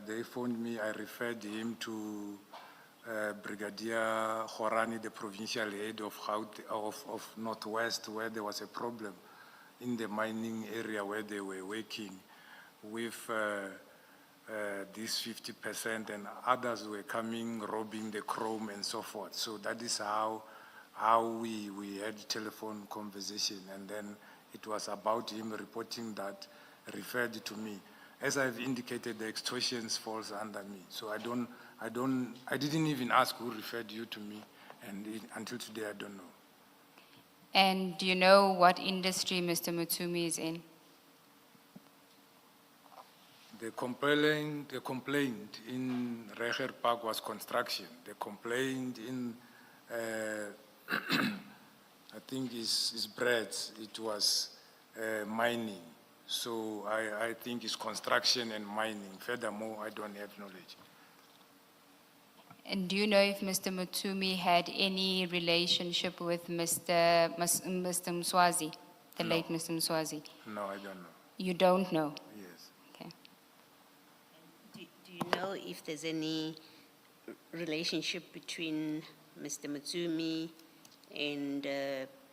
They phoned me, I referred him to Brigadier Guashu, the provincial head of Northwest, where there was a problem in the mining area where they were working with this 50%, and others were coming, robbing the chrome and so forth. So that is how we had telephone conversation, and then it was about him reporting that, referred to me. As I've indicated, the extortions falls under me. So I didn't even ask who referred you to me, and until today I don't know. And do you know what industry Mr. Mutsumi is in? The complaint in Reggae Park was construction. The complaint in, I think is Brett's, it was mining. So I think it's construction and mining. Furthermore, I don't have knowledge. And do you know if Mr. Mutsumi had any relationship with Mr. Mswazi, the late Mr. Mswazi? No, I don't know. You don't know? Yes. Okay. Do you know if there's any relationship between Mr. Mutsumi and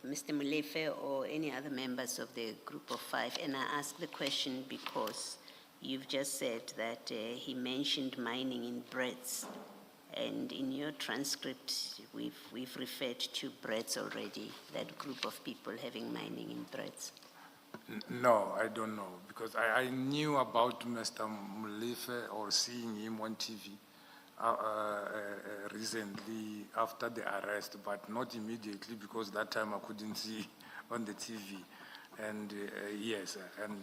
Mr. Molefe or any other members of the group of five? And I ask the question because you've just said that he mentioned mining in Brett's, and in your transcript we've referred to Brett's already, that group of people having mining in Brett's. No, I don't know, because I knew about Mr. Molefe or seeing him on TV recently after the arrest, but not immediately, because that time I couldn't see on the TV. And yes, and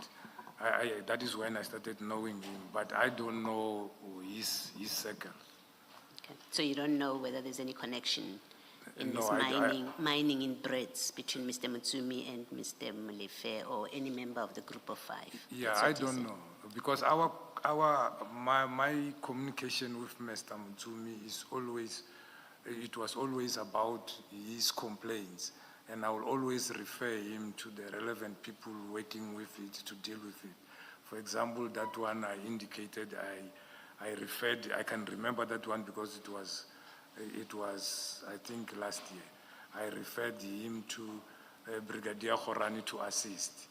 that is when I started knowing him, but I don't know his circle. Okay. So you don't know whether there's any connection in No, this mining in Brett's between Mr. Mutsumi and Mr. Molefe or any member of the group of five? Yeah, That's I what you don't said. know, because my communication with Mr. Mutsumi it was always about his complaints, and I will always refer him to the relevant people working with it to deal with it. For example, that one I indicated, I can remember that one because it was, I think, last year. I referred him to Brigadier Guashu to assist,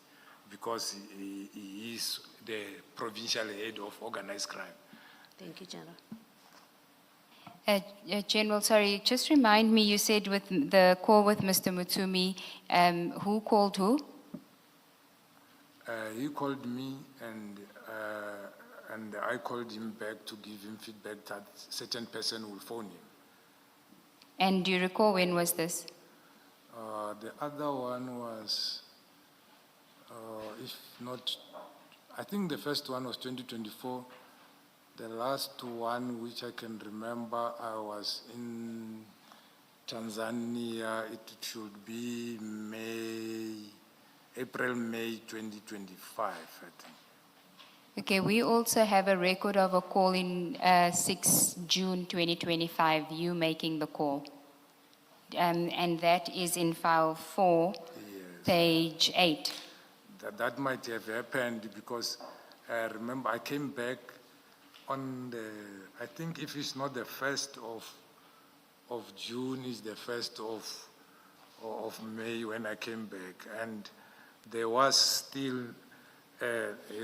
because he is the provincial head of organized crime. Thank you, General. General, sorry, just remind me, you said with the call with Mr. Mutsumi, who called who? He called me, and I called him back to give him feedback that certain person will phone him. And do you recall when was this? The other one was, if not, I think the first one was 2024. The last one, which I can remember, I was in Tanzania. It should be April, May 2025, I think. Okay, we also have a record of a call in 6 June 2025, you making the call. And that is in file 4, Yes. page 8. That might have happened because remember I came back on the, I think if it's not the 1st of June, is the 1st of May when I came back. And there was still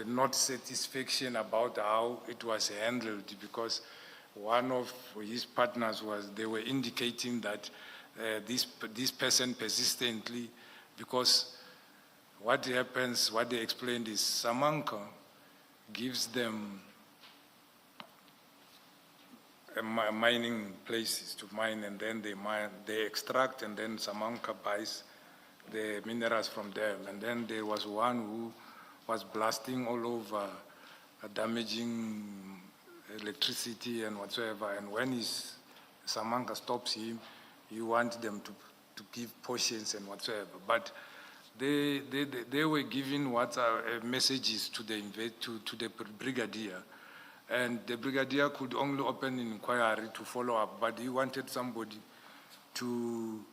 not satisfaction about how it was handled, because one of his partners they were indicating that this person persistently, because what happens, what they explained is Samanka gives them mining places to mine, and then they extract, and then Samanka buys the minerals from them. And then there was one who was blasting all over, damaging electricity and whatsoever. And when Samanka stops him, he wants them to give portions and whatsoever. But they were giving messages to the brigadier, and the brigadier could only open an inquiry to follow up, but he wanted somebody to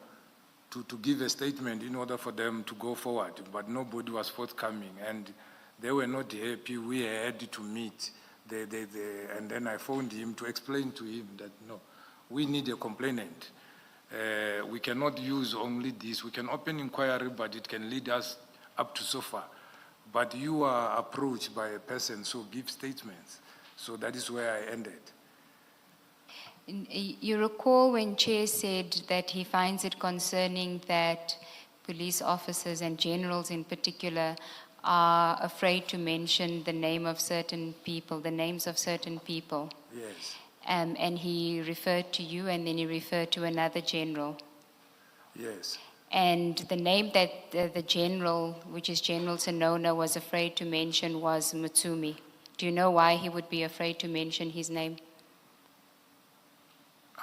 give a statement in order for them to go forward, but nobody was forthcoming, and they were not happy. We had to meet, and then I phoned him to explain to him that, no, we need a complainant. We cannot use only this. We can open inquiry, but it can lead us up to so far. But you are approached by a person, so give statements. So that is where I ended. You recall when Chair said that he finds it concerning that police officers and generals in particular are afraid to mention the name of certain people, the names of certain people. Yes. And he referred to you, and then he referred to another general. Yes. And the name that the general, which is General Senona, was afraid to mention was Mutsumi. Do you know why he would be afraid to mention his name?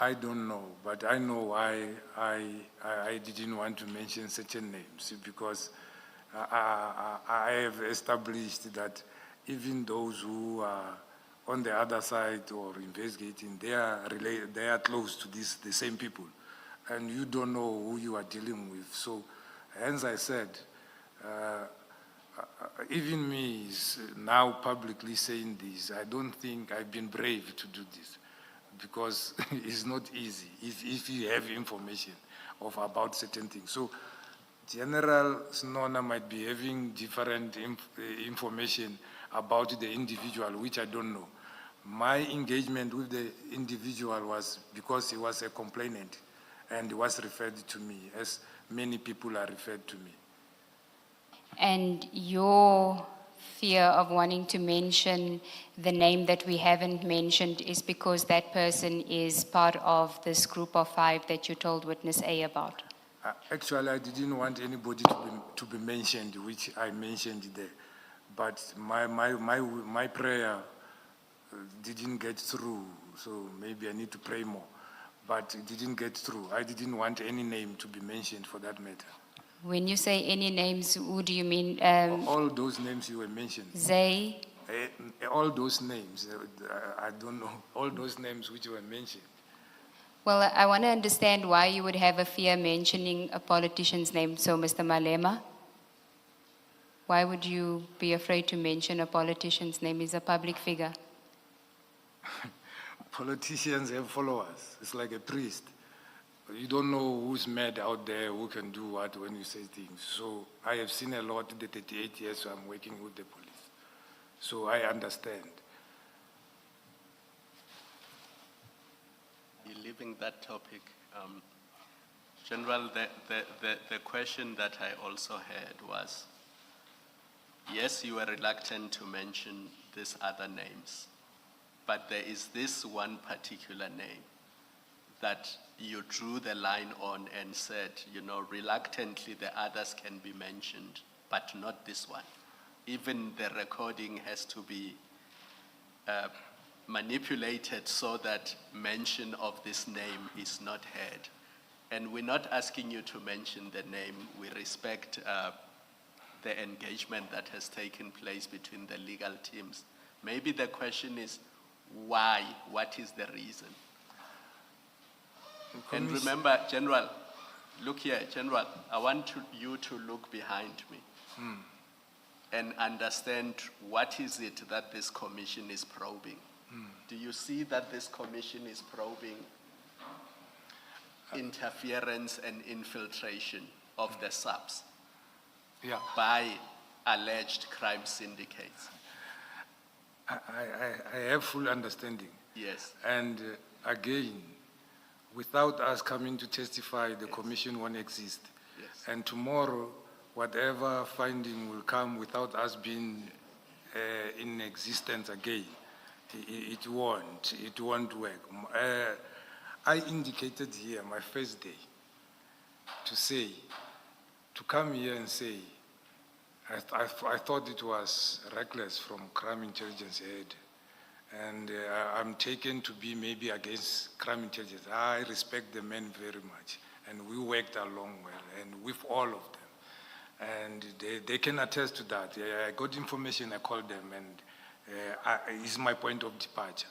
I don't know, but I know why I didn't want to mention certain names, because I have established that even those who are on the other side or investigating, they are close to the same people, and you don't know who you are dealing with. So, hence I said, even me now publicly saying this, I don't think I've been brave to do this, because it's not easy if you have information about certain things. So General Snona might be having different information about the individual, which I don't know. My engagement with the individual was because he was a complainant, and he was referred to me, as many people are referred to me. And your fear of wanting to mention the name that we haven't mentioned is because that person is part of this group of 5 that you told witness A about? Actually, I didn't want anybody to be mentioned, which I mentioned there. But my prayer didn't get through, so maybe I need to pray more. But it didn't get through. I didn't want any name to be mentioned for that matter. When you say any names, who do you mean? All those names you were mentioned. Zay? All those names, I don't know, all those names which were mentioned. Well, I want to understand why you would have a fear mentioning a politician's name. So, Mr. Malema, why would you be afraid to mention a politician's name? He's a public figure. Politicians have followers. It's like a priest. You don't know who's mad out there, who can do what when you say things. So I have seen a lot in the 38 years I'm working with the police. So I understand. Leaving that topic, General, the question that I also had was, yes, you were reluctant to mention these other names, but there is this one particular name that you drew the line on and said, reluctantly the others can be mentioned, but not this one. Even the recording has to be manipulated so that mention of this name is not heard. And we're not asking you to mention the name. We respect the engagement that has taken place between the legal teams. Maybe the question is, why? What is the reason? And remember, General, look here, General, I want you to look behind me. and understand what is it that this commission is probing. Do you see that this commission is probing interference and infiltration of the subs Yeah, by alleged crime syndicates? I have full understanding. Yes. And again, without us coming to testify, the commission won't exist. Yes. And tomorrow, whatever finding will come without us being in existence again, it won't work. I indicated here my first day to come here and say, I thought it was reckless from crime intelligence head. And I'm taken to be maybe against crime intelligence. I respect the men very much. And we worked along well, and with all of them. And they can attest to that. I got information, I called them, and it's my point of departure.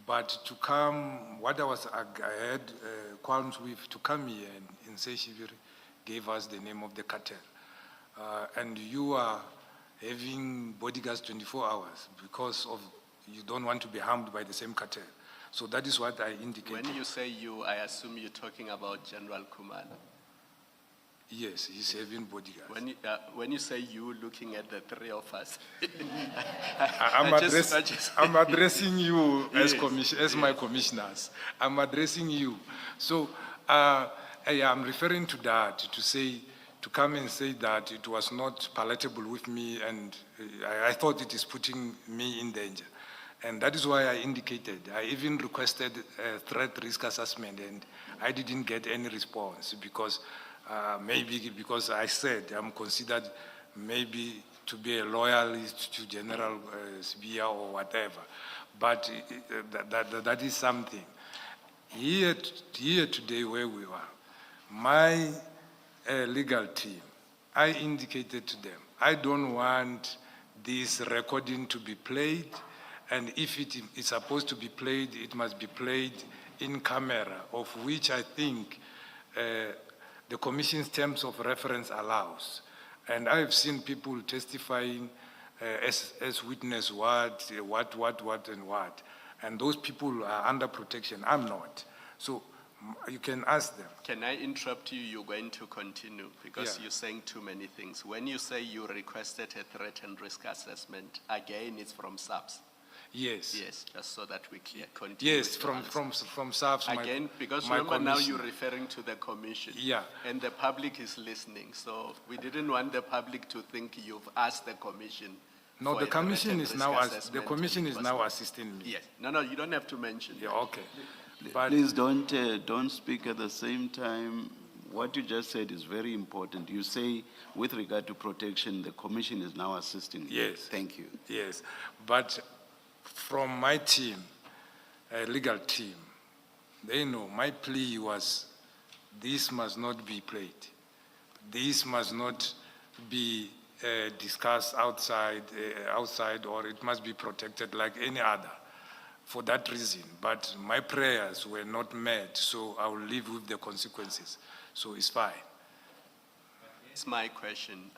But to come, I had qualms with, to come here and say Shiviri gave us the name of the cartel. And you are having bodyguards 24 hours because of you don't want to be harmed by the same cartel. So that is what I indicated. When you say you, I assume you're talking about General Kumalo. Yes, he's having bodyguards. When you say you, looking at the three of us, I'm addressing you as, Yes, as my commissioners. I'm addressing you. So I'm referring to that to come and say that it was not palatable with me, and I thought it is putting me in danger. And that is why I indicated. I even requested a threat risk assessment, and I didn't get any response because maybe because I said I'm considered maybe to be a loyalist to General Sibia or whatever. But that is something. Here today where we are, my legal team, I indicated to them, I don't want this recording to be played, and if it is supposed to be played, it must be played in camera, of which I think the Commission's terms of reference allows. And I've seen people testifying as witness what, and what. And those people are under protection. I'm not. So you can ask them. Can I interrupt you? You're going to continue because you're saying too many things. When you say you requested a threat and risk assessment, again, it's from SAPS. Yes. Yes, just so that we continue. Yes, from SAPS. Again, because my remember now commission. you're referring to the commission. Yeah. And the public is listening. So we didn't want the public to think you've asked the commission. No, for the a commission threat is and now risk the assessment, commission and is it now was- assisting me. Yes. No, you don't have to mention Yeah, that. okay. But Please don't speak at the same time. What you just said is very important. You say, with regard to protection, the commission is now assisting you. Yes. Thank you. yes, but from my team, legal team, they know my plea was this must not be played. This must not be discussed outside, or it must be protected like any other for that reason. But my prayers were not met, so I will live with the consequences. So it's fine. It's my question,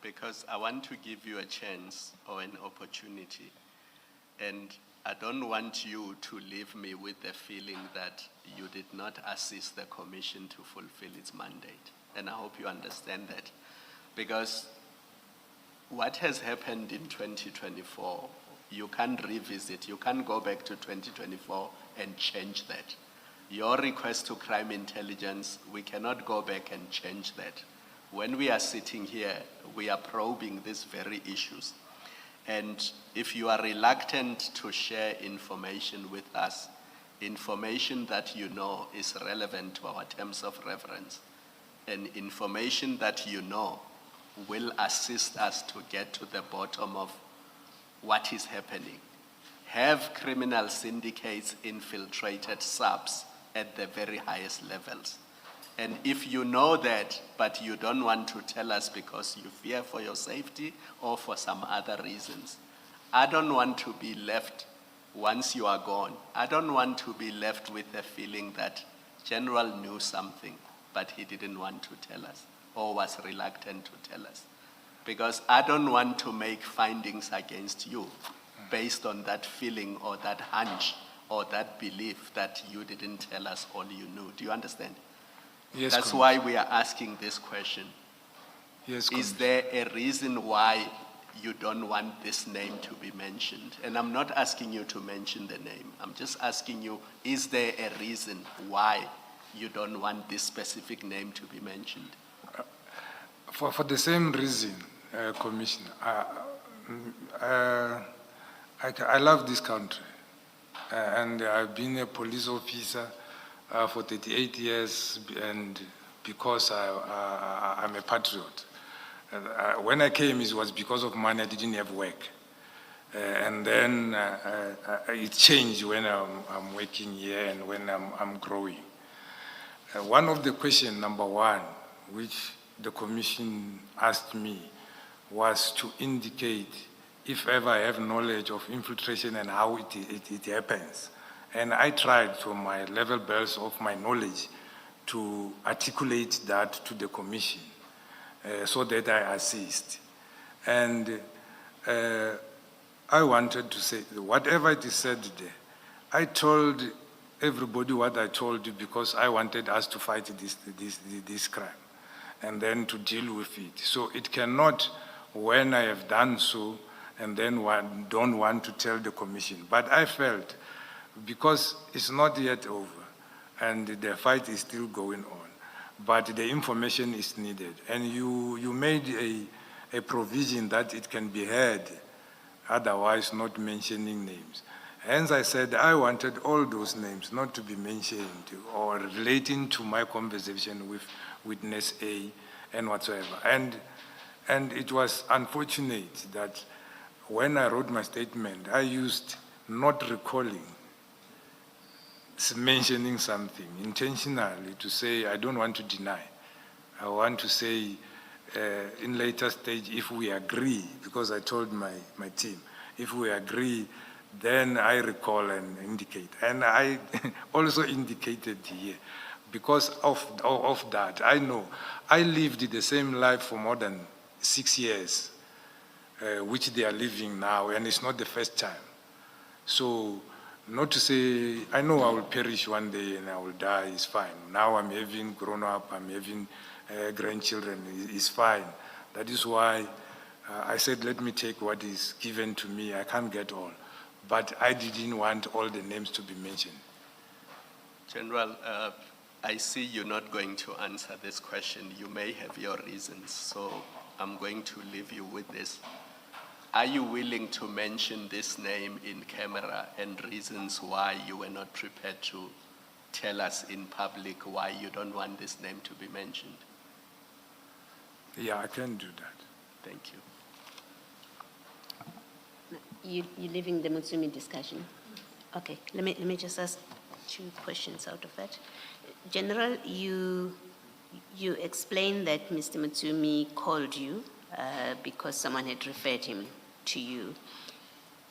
because I want to give you a chance or an opportunity. And I don't want you to leave me with the feeling that you did not assist the commission to fulfill its mandate. And I hope you understand that. Because what has happened in 2024, you can't revisit, you can't go back to 2024 and change that. Your request to crime intelligence, we cannot go back and change that. When we are sitting here, we are probing these very issues. And if you are reluctant to share information with us, information that you know is relevant to our terms of reference, and information that you know will assist us to get to the bottom of what is happening. Have criminal syndicates infiltrated subs at the very highest levels? And if you know that, but you don't want to tell us because you fear for your safety or for some other reasons, I don't want to be left, once you are gone, I don't want to be left with a feeling that General knew something, but he didn't want to tell us or was reluctant to tell us. Because I don't want to make findings against you based on that feeling or that hunch or that belief that you didn't tell us all you knew. Do you understand? Yes, That's Commissioner. why we are asking this question. Yes, Is Commissioner. there a reason why you don't want this name to be mentioned? And I'm not asking you to mention the name. I'm just asking you, is there a reason why you don't want this specific name to be mentioned? For the same reason, Commissioner, I love this country, and I've been a police officer for 38 years, and because I'm a patriot. When I came, it was because of money. I didn't have work, and then it changed when I'm working here and when I'm growing. One of the questions, number one, which the commission asked me, was to indicate if ever I have knowledge of infiltration and how it happens. And I tried to my level best of my knowledge to articulate that to the commission so that I assist. And I wanted to say, whatever it is said there, I told everybody what I told you because I wanted us to fight this crime and then to deal with it. So it cannot, when I have done so, and then don't want to tell the commission. But I felt, because it's not yet over, and the fight is still going on, but the information is needed. And you made a provision that it can be heard, otherwise not mentioning names. Hence I said I wanted all those names not to be mentioned or relating to my conversation with witness A and whatsoever. And it was unfortunate that when I wrote my statement, I used not recalling, mentioning something intentionally to say I don't want to deny. I want to say in later stage, if we agree, because I told my team, if we agree, then I recall and indicate. And I also indicated here, because of that, I know I lived the same life for more than 6 years, which they are living now, and it's not the first time. So, not to say, I know I will perish one day and I will die, it's fine. Now I'm having grown up, I'm having grandchildren, it's fine. That is why I said, let me take what is given to me, I can't get all. But I didn't want all the names to be mentioned. General, I see you're not going to answer this question. You may have your reasons, so I'm going to leave you with this. Are you willing to mention this name in camera and reasons why you were not prepared to tell us in public why you don't want this name to be mentioned? Yeah, I can do that. Thank you. You're leaving the Mutsumi discussion? Okay, let me just ask 2 questions out of that. General, you explained that Mr. Mutsumi called you because someone had referred him to you.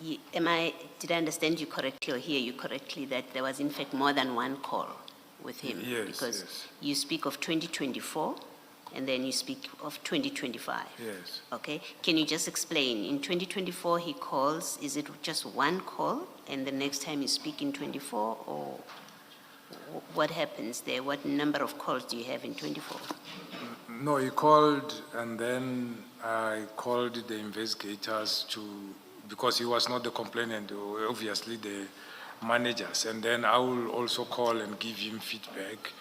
Did I understand you correctly or hear you correctly that there was in fact more than one call with him? Yes, because yes. you speak of 2024 and then you speak of 2025. Yes. Okay, can you just explain, in 2024 he calls, is it just one call and the next time you speak in 24, or what happens there? What number of calls do you have in 24? No, he called, and then I called the investigators because he was not the complainant, obviously the managers, and then I will also call and give him feedback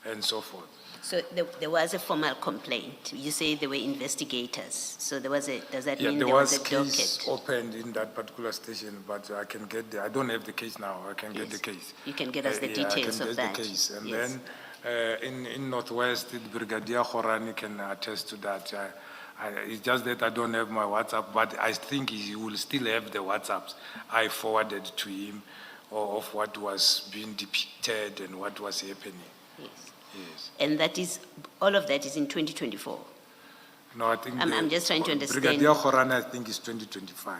and so forth. So there was a formal complaint. You say there were investigators. So there was does that mean there there was a case docket? opened in that particular station, but I can get I don't have the case now. I can get the case. You can get us the Yeah, details I can of get that. the case. And Yes. then in Northwest, the Brigadier Guashu can attest to that. It's just that I don't have my WhatsApp, but I think he will still have the WhatsApps I forwarded to him of what was being depicted and what was happening. Yes. Yes. And that is, all of that is in 2024? No, I think I'm just trying to understand. Brigadier Guashu, I think, is 2025.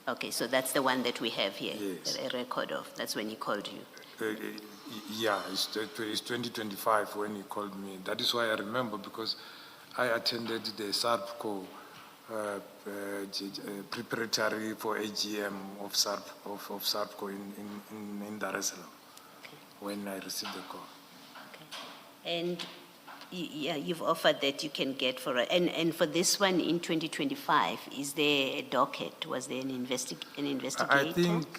Okay, so that's the one that we have here, Yes. a record of. That's when he called you. Yeah, it's 2025 when he called me. That is why I remember, because I attended the SARPCO preparatory for AGM of SARPCO in Dar es Salaam when I received the call. And yeah, you've offered that you can get for it. And for this one in 2025, is there a docket? Was there an investigator?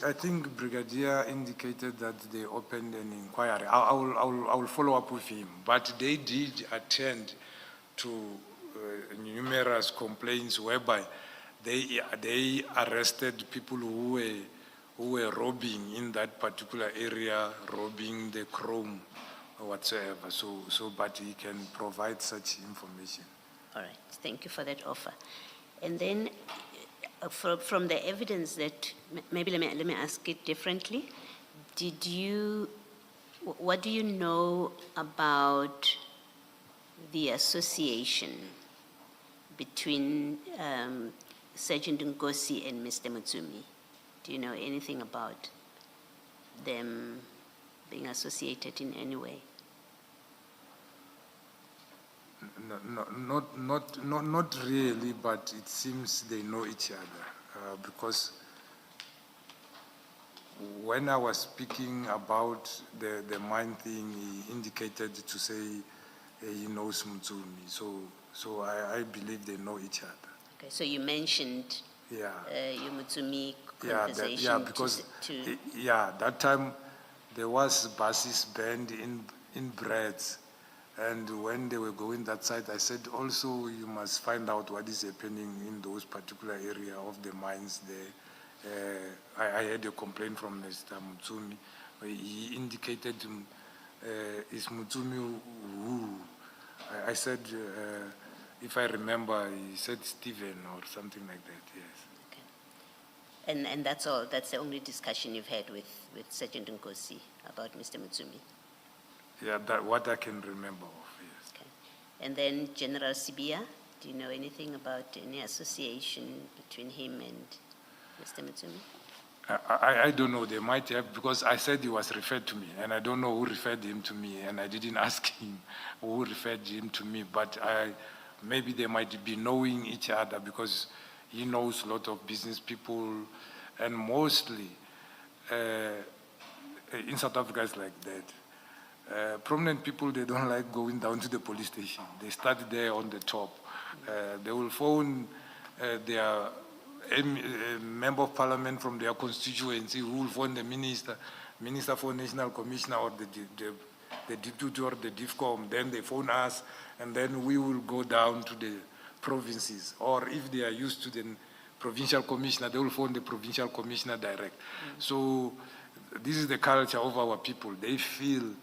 I think Brigadier indicated that they opened an inquiry. I will follow up with him, but they did attend to numerous complaints whereby they arrested people who were robbing in that particular area, robbing the chrome or whatsoever. But he can provide such information. All right, thank you for that offer. And then from the evidence that, maybe let me ask it differently. What do you know about the association between Sergeant Ngosi and Mr. Mutsumi? Do you know anything about them being associated in any way? Not really, but it seems they know each other because when I was speaking about the mine thing, he indicated to say he knows Mutsumi. So I believe they know each other. Okay, so you mentioned your Mutsumi conversation. That time there was buses banned in Breds. And when they were going that side, I said, also, you must find out what is happening in those particular area of the mines there. I had a complaint from Mr. Mutsumi. He indicated, is Mutsumi who? I said, if I remember, he said Stephen or something like that, yes. Okay. And that's all, that's the only discussion you've had with Sergeant Nkosi about Mr. Mutsumi? Yeah, that what I can remember of, yes. Okay. And then General Sibia, do you know anything about any association between him and Mr. Mutsumi? I don't know, they might have, because I said he was referred to me, and I don't know who referred him to me, and I didn't ask him who referred him to me, but maybe they might be knowing each other because he knows a lot of business people, and mostly in South Africa it's like that. Prominent people, they don't like going down to the police station. They start there on the top. They will phone their member of parliament from their constituency who will phone the minister for national commissioner or the deputy or the DIFCOM. Then they phone us, and then we will go down to the provinces. Or if they are used to the provincial commissioner, they will phone the provincial commissioner direct. So this is the culture of our people. They feel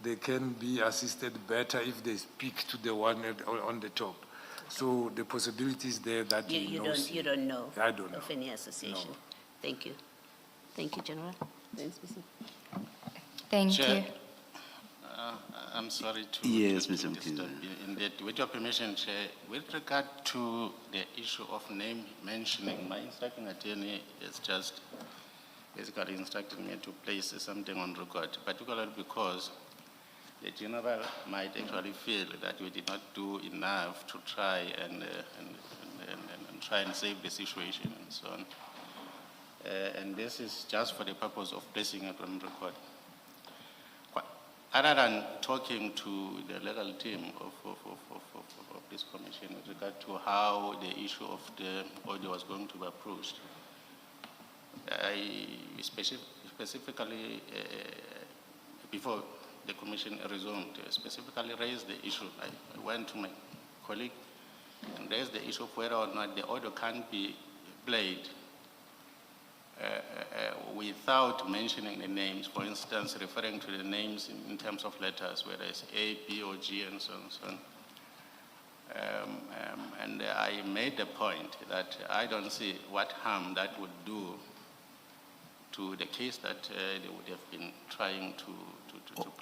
they can be assisted better if they speak to the one on the top. So the possibility is there that you don't know. I don't know of any association. No. Thank you. Thank you, General. Thank Chair, you. I'm sorry to Mr. disturb you. Indeed, with your permission, Chair, with regard to the issue of name mentioning, my instructing attorney has just basically instructed me to place something on record, particularly because the general might actually feel that we did not do enough to try and try and save the situation and so on. And this is just for the purpose of placing it on record. Other than talking to the legal team of this commission with regard to how the issue of the audio was going to be approached, I specifically, before the commission resumed, specifically raised the issue. I went to my colleague and raised the issue of whether or not the audio can be played without mentioning the names, for instance, referring to the names in terms of letters, whether it's A, B, or G, and so on and so on. And I made the point that I don't see what harm that would do to the case that they would have been trying to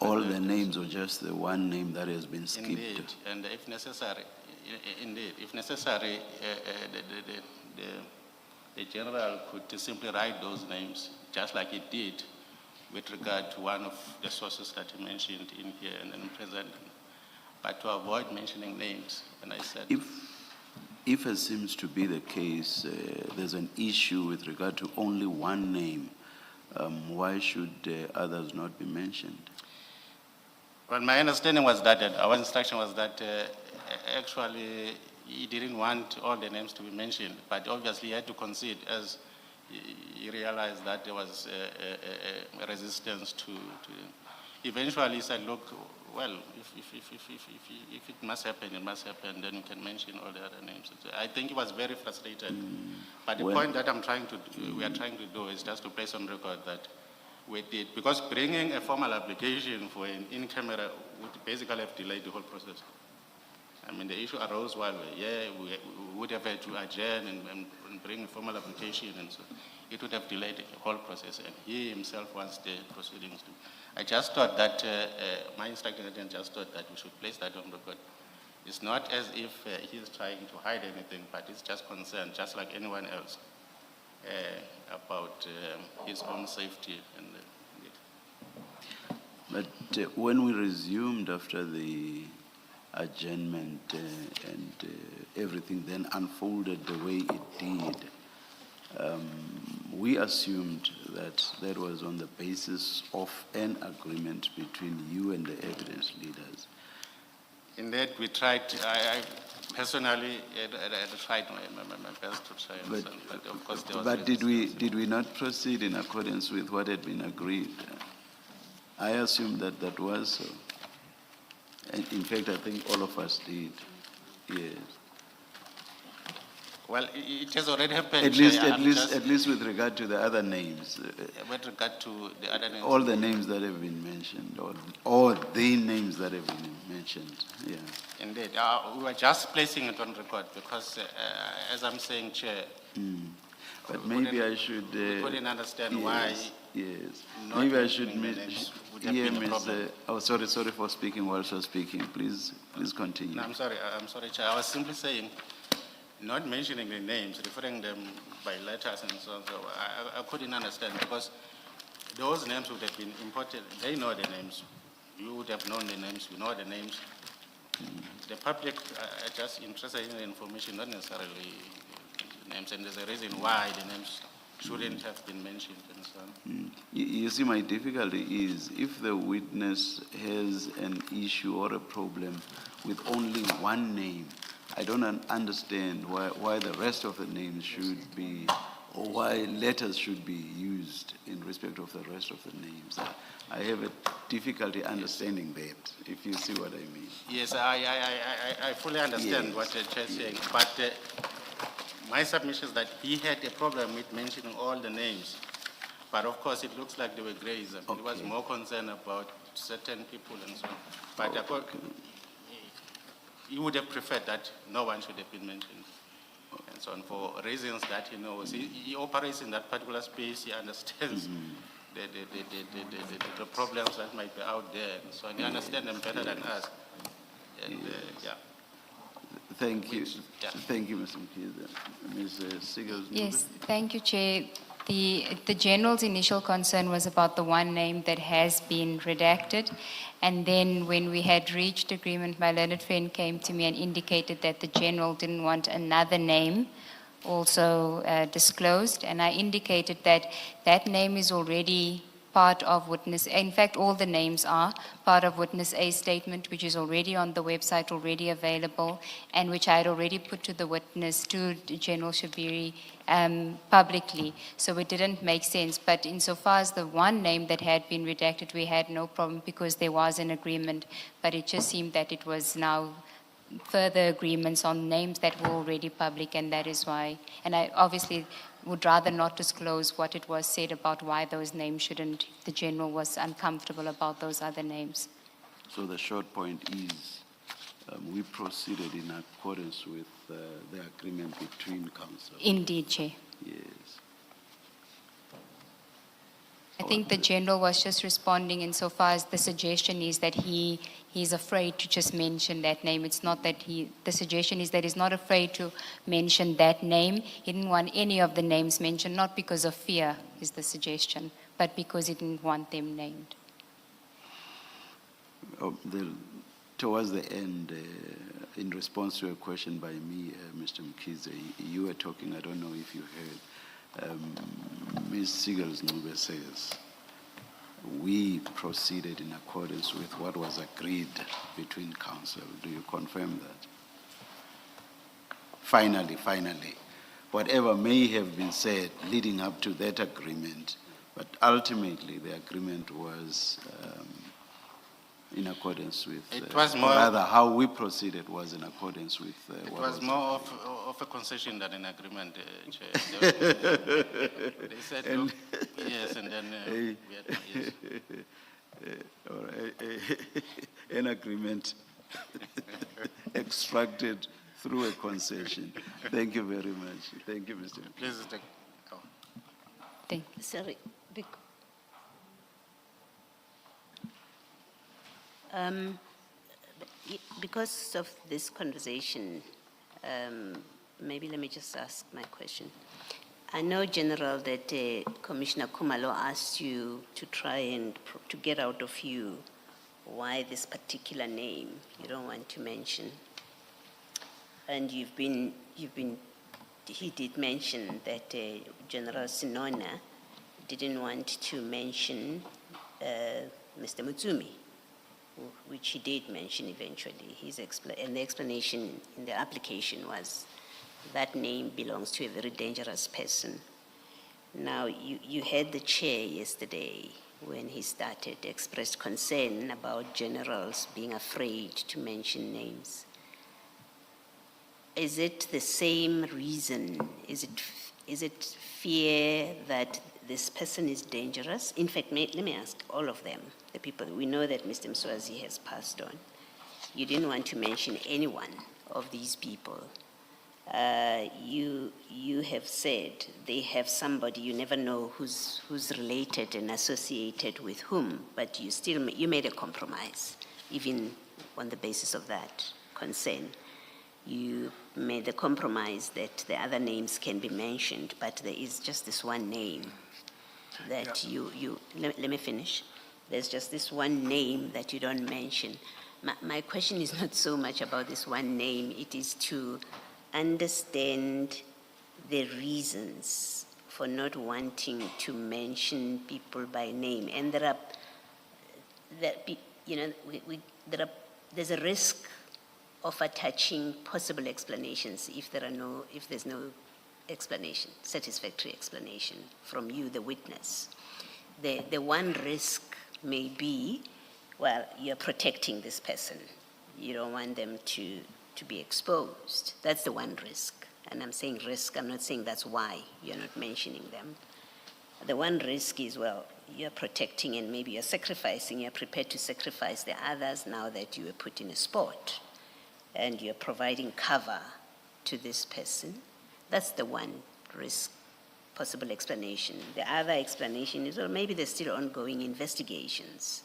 all the names or just the one name that has been skipped? Indeed, and if necessary, the general could simply write those names, just like he did with regard to one of the sources that he mentioned in here and then present. But to avoid mentioning names, and I said... If it seems to be the case, there's an issue with regard to only one name, why should others not be mentioned? Well, my understanding was that, our instruction was that actually he didn't want all the names to be mentioned, but obviously he had to concede as he realized that there was a resistance to. Eventually he said, look, well, if it must happen, it must happen, then you can mention all the other names. I think he was very frustrated. But the point that we are trying to do is just to place on record that we did, because bringing a formal application for an in-camera would basically have delayed the whole process. I mean, the issue arose while we would have had to adjourn and bring a formal application, and so it would have delayed the whole process, and he himself wants the proceedings to. I just thought that, my instructing agent just thought that we should place that on record. It's not as if he's trying to hide anything, but it's just concerned, just like anyone else, about his own safety. But when we resumed after the adjournment and everything then unfolded the way it did, we assumed that was on the basis of an agreement between you and the evidence leaders. Indeed, we tried, I personally tried my best to try and understand, but of course there was But did we not proceed in accordance with what had been agreed? I assume that was so. And in fact, I think all of us did. Yes. Well, it has already happened. At least with regard to the other names. With regard to the other names. All the names that have been mentioned, or the names that have been mentioned. Yeah. Indeed. We were just placing it on record because, as I'm saying, Chair. But maybe I should. We couldn't understand why. Yes. Not Maybe I should hear Ms. Oh, sorry for speaking while she was speaking. Please continue. No, I'm sorry, Chair. I was simply saying, not mentioning the names, referring them by letters and so on. So I couldn't understand because those names would have been imported. They know the names. You would have known the names. You know the names. The public are just interested in the information, not necessarily the names. And there's a reason why the names shouldn't have been mentioned and so on. You see, my difficulty is if the witness has an issue or a problem with only one name, I don't understand why the rest of the names should be, or why letters should be used in respect of the rest of the names. I have a difficulty understanding that, if you see what I mean. Yes, I fully understand what the Chair is saying, but my submission is that he had a problem with mentioning all the names. But of course, it looks like they were grays. Okay. He was more concerned about certain people and so on. But he would have preferred that no one should have been mentioned and so on for reasons that he knows. He operates in that particular space. He understands the problems that might be out there. And so he understands them better than us. And yeah. Thank you. Thank you, Mr. Mkhize. Ms. Sigels. Yes, thank you, Chair. The General's initial concern was about the one name that has been redacted. And then when we had reached agreement, my learned friend came to me and indicated that the General didn't want another name also disclosed. And I indicated that that name is already part of witness, in fact, all the names are part of witness A's statement, which is already on the website, already available, and which I had already put to the witness, to General Shabiri, publicly. So it didn't make sense. But insofar as the one name that had been redacted, we had no problem because there was an agreement. But it just seemed that it was now further agreements on names that were already public, and that is why. And I obviously would rather not disclose what it was said about why those names shouldn't. The General was uncomfortable about those other names. So the short point is we proceeded in accordance with the agreement between council. Indeed, Chair. Yes. I think the General was just responding insofar as the suggestion is that he's afraid to just mention that name. It's not that the suggestion is that he's not afraid to mention that name. He didn't want any of the names mentioned, not because of fear is the suggestion, but because he didn't want them named. Oh, towards the end, in response to a question by me, Mr. Mkhize, you were talking, I don't know if you heard, Ms. Sigels-Ncube says, we proceeded in accordance with what was agreed between council. Do you confirm that? Finally, whatever may have been said leading up to that agreement, but ultimately the agreement was in accordance with, It was more- rather how we proceeded was in accordance with It what was was more of a concession than an agreement, Chair. They said, And- look, yes, and then we had, yes. or an agreement extracted through a concession. Thank you very much. Thank you, Mr. Please take, oh. Thank Sorry. Because of this conversation, maybe let me just ask my question. I know, General, that Commissioner Khumalo asked you to try and to get out of you why this particular name you don't want to mention. And he did mention that General Sinona didn't want to mention Mr. Mutsumi, which he did mention eventually. And the explanation in the application was that name belongs to a very dangerous person. Now, you heard the chair yesterday when he started, expressed concern about generals being afraid to mention names. Is it the same reason? Is it fear that this person is dangerous? In fact, let me ask all of them, the people. We know that Mr. Mswazi has passed on. You didn't want to mention any one of these people. You have said they have somebody, you never know who's related and associated with whom, but you made a compromise, even on the basis of that concern. You made the compromise that the other names can be mentioned, but there is just this one name that let me finish. There's just this one name that you don't mention. My question is not so much about this one name, it is to understand the reasons for not wanting to mention people by name. And there's a risk of attaching possible explanations if there's no explanation, satisfactory explanation from you, the witness. The one risk may be, well, you're protecting this person. You don't want them to be exposed. That's the one risk. And I'm saying risk, I'm not saying that's why you're not mentioning them. The one risk is, well, you're protecting and maybe you're prepared to sacrifice the others now that you were put in a spot and you're providing cover to this person. That's the one risk, possible explanation. The other explanation is, well, maybe there's still ongoing investigations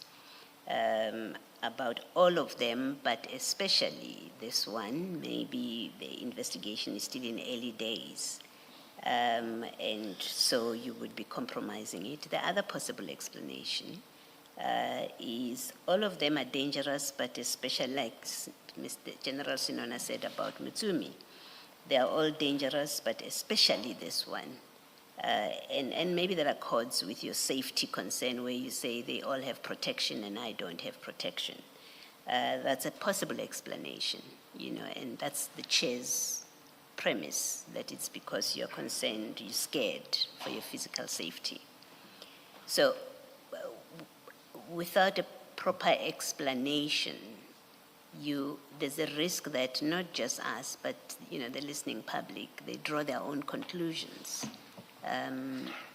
about all of them, but especially this one, maybe the investigation is still in early days. And so you would be compromising it. The other possible explanation is all of them are dangerous, but especially like Mr. General Sinona said about Mutsumi, they are all dangerous, but especially this one. And maybe that accords with your safety concern where you say they all have protection and I don't have protection. That's a possible explanation, and that's the chair's premise, that it's because you're concerned, you're scared for your physical safety. So without a proper explanation, there's a risk that not just us, but the listening public, they draw their own conclusions.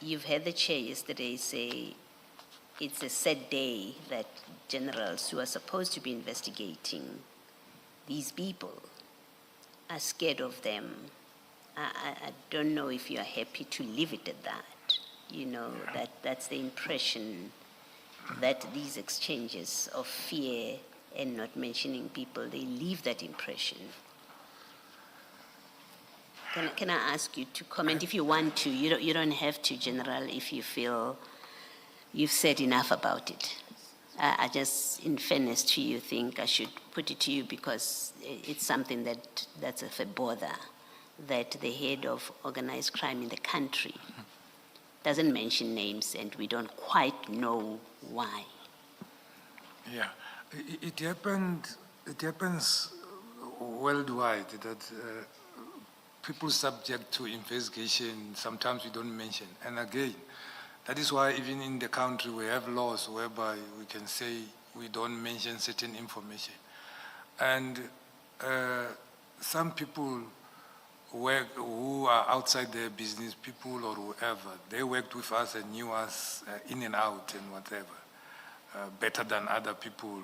You've heard the chair yesterday say it's a sad day that generals who are supposed to be investigating these people are scared of them. I don't know if you're happy to leave it at that. That's the impression that these exchanges of fear and not mentioning people, they leave that impression. Can I ask you to comment if you want to? You don't have to, General, if you feel you've said enough about it. I just, in fairness to you, think I should put it to you because it's something that's of a bother, that the head of organized crime in the country doesn't mention names and we don't quite know why. Yeah, it happens worldwide that people subject to investigation, sometimes we don't mention. And again, that is why even in the country we have laws whereby we can say we don't mention certain information. And some people who are outside their business, people or whoever, they worked with us and knew us in and out and whatever, better than other people.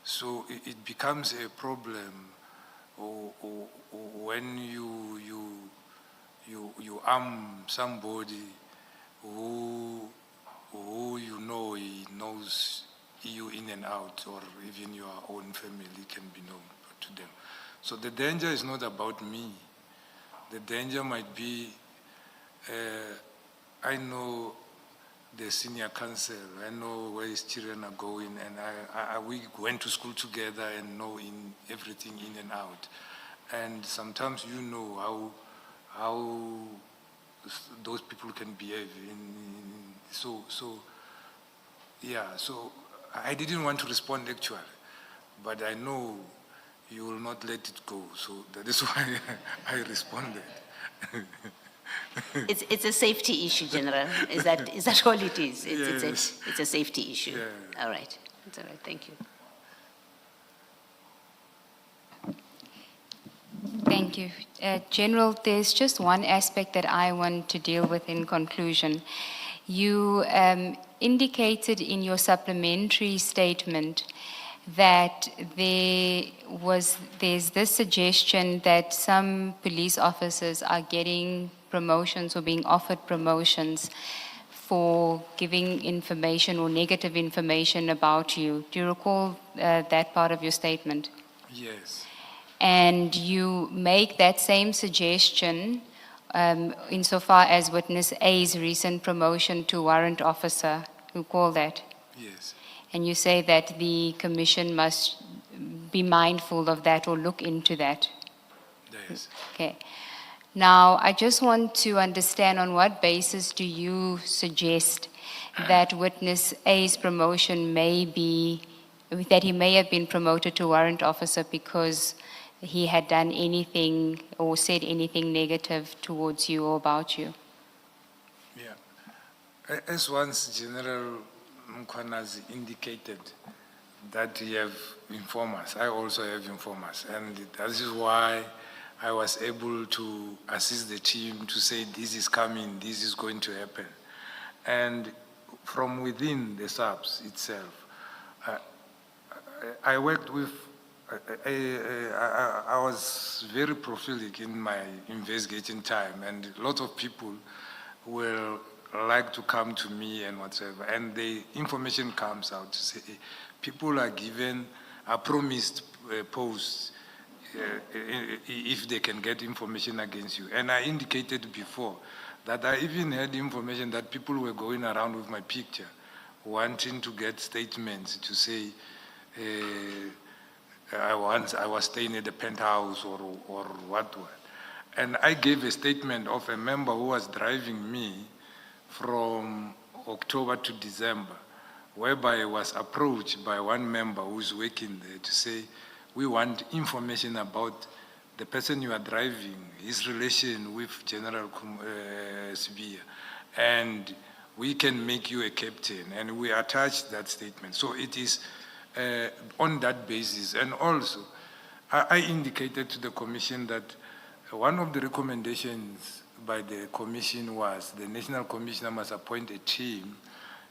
So it becomes a problem when you arm somebody who you know he knows you in and out, or even your own family can be known to them. So the danger is not about me. The danger might be, I know the senior counsel, I know where his children are going, and we went to school together and know everything in and out. And sometimes you know how those people can behave. So I didn't want to respond actually, but I know you will not let it go. So that is why I responded. It's a safety issue, General. Is that all it is? Yes. It's a safety issue. Yeah. All right. That's all right. Thank you. Thank you. General, there's just one aspect that I want to deal with in conclusion. You indicated in your supplementary statement that there's this suggestion that some police officers are getting promotions or being offered promotions for giving information or negative information about you. Do you recall that part of your statement? Yes. And you make that same suggestion insofar as witness A's recent promotion to warrant officer. You call that? Yes. And you say that the commission must be mindful of that or look into that. Yes. Okay. Now, I just want to understand on what basis do you suggest that witness A's promotion may be, that he may have been promoted to warrant officer because he had done anything or said anything negative towards you or about you? Yeah. As once General Mkhwanazi indicated that he have informers, I also have informers. And that is why I was able to assist the team to say this is coming, this is going to happen. And from within the SAPS itself, I worked with, I was very prolific in my investigating time, and a lot of people will like to come to me and whatever, and the information comes out to say people are promised posts if they can get information against you. And I indicated before that I even had information that people were going around with my picture, wanting to get statements to say, I was staying at the penthouse or what. And I gave a statement of a member who was driving me from October to December, whereby I was approached by one member who's working there to say, we want information about the person you are driving, his relation with General Sibia, and we can make you a captain. And we attached that statement. So it is on that basis. And also, I indicated to the commission that one of the recommendations by the commission was the National Commissioner must appoint a team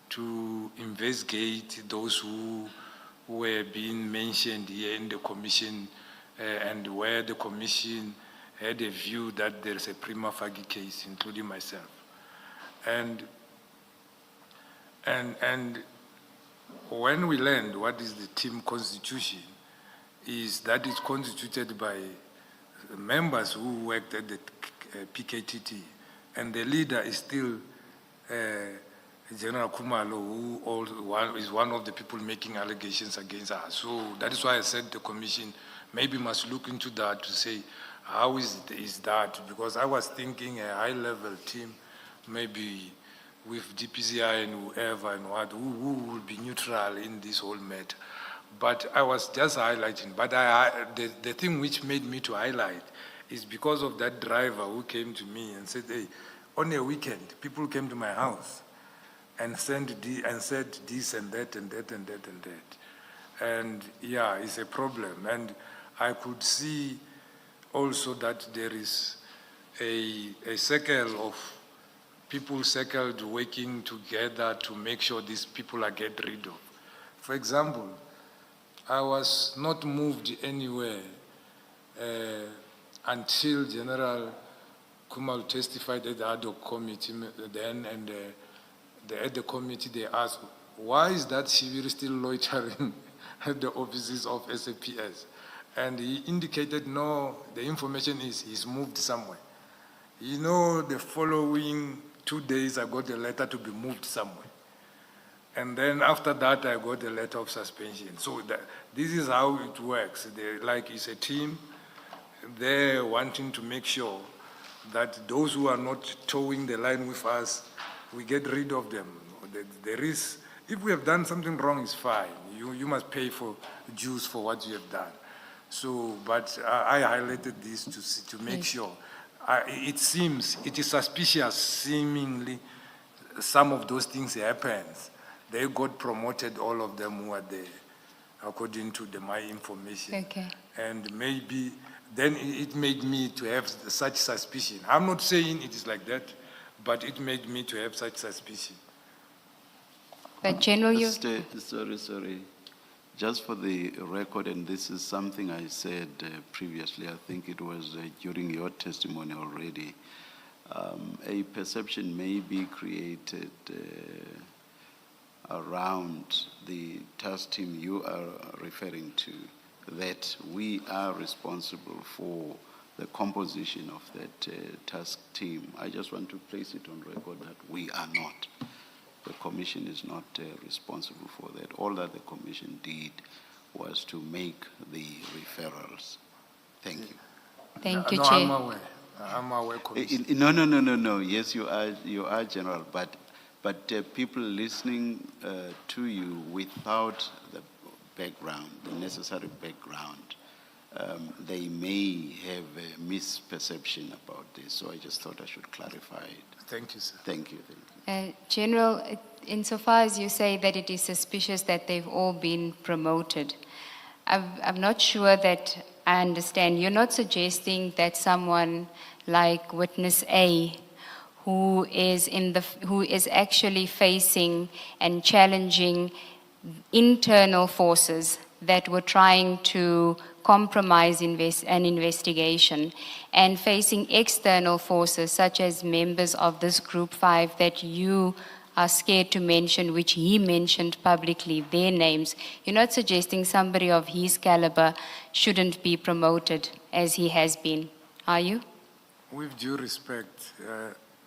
to investigate those who were being mentioned here in the commission and where the commission had a view that there's a prima facie case, including myself. And when we learned what is the team constitution, is that it's constituted by members who worked at the PKTT, and the leader is still General Kumalo, is one of the people making allegations against us. So that is why I said the commission maybe must look into that to say, how is that? Because I was thinking a high-level team, maybe with DPCI and whoever and what, who will be neutral in this whole matter. But I was just highlighting. But the thing which made me to highlight is because of that driver who came to me and said, hey, on a weekend, people came to my house and said this and that and that and that and that. And yeah, it's a problem. And I could see also that there is a circle of people circled working together to make sure these people are get rid of. For example, I was not moved anywhere until General Kumal testified at the ad hoc committee then, and at the committee they asked, why is that Shiviri still loitering at the offices of SAPS? And he indicated, no, the information is he's moved somewhere. You know, the following 2 days, I got a letter to be moved somewhere. And then after that, I got a letter of suspension. So this is how it works. Like it's a team, they're wanting to make sure that those who are not towing the line with us, we get rid of them. There is, if we have done something wrong, it's fine. You must pay for dues for what you have done. So, but I highlighted this to make sure. It is suspicious, seemingly, some of those things happens. They got promoted, all of them who are there, according to my information. Okay. And maybe then it made me to have such suspicion. I'm not saying it is like that, but it made me to have such suspicion. But General, you... Sorry. Just for the record, and this is something I said previously, I think it was during your testimony already, a perception may be created around the task team you are referring to, that we are responsible for the composition of that task team. I just want to place it on record that we are not. The commission is not responsible for that. All that the commission did was to make the referrals. Thank you. Thank you, No, Chair. I'm aware, Commissioner. No. Yes, you are General, but people listening to you without the background, the necessary background, they may have a misperception about this. So I just thought I should clarify it. Thank you, sir. Thank you. General, insofar as you say that it is suspicious that they've all been promoted, I'm not sure that I understand. You're not suggesting that someone like witness A, who is actually facing and challenging internal forces that were trying to compromise an investigation, and facing external forces such as members of this Group 5 that you are scared to mention, which he mentioned publicly, their names. You're not suggesting somebody of his caliber shouldn't be promoted as he has been, are you? With due respect,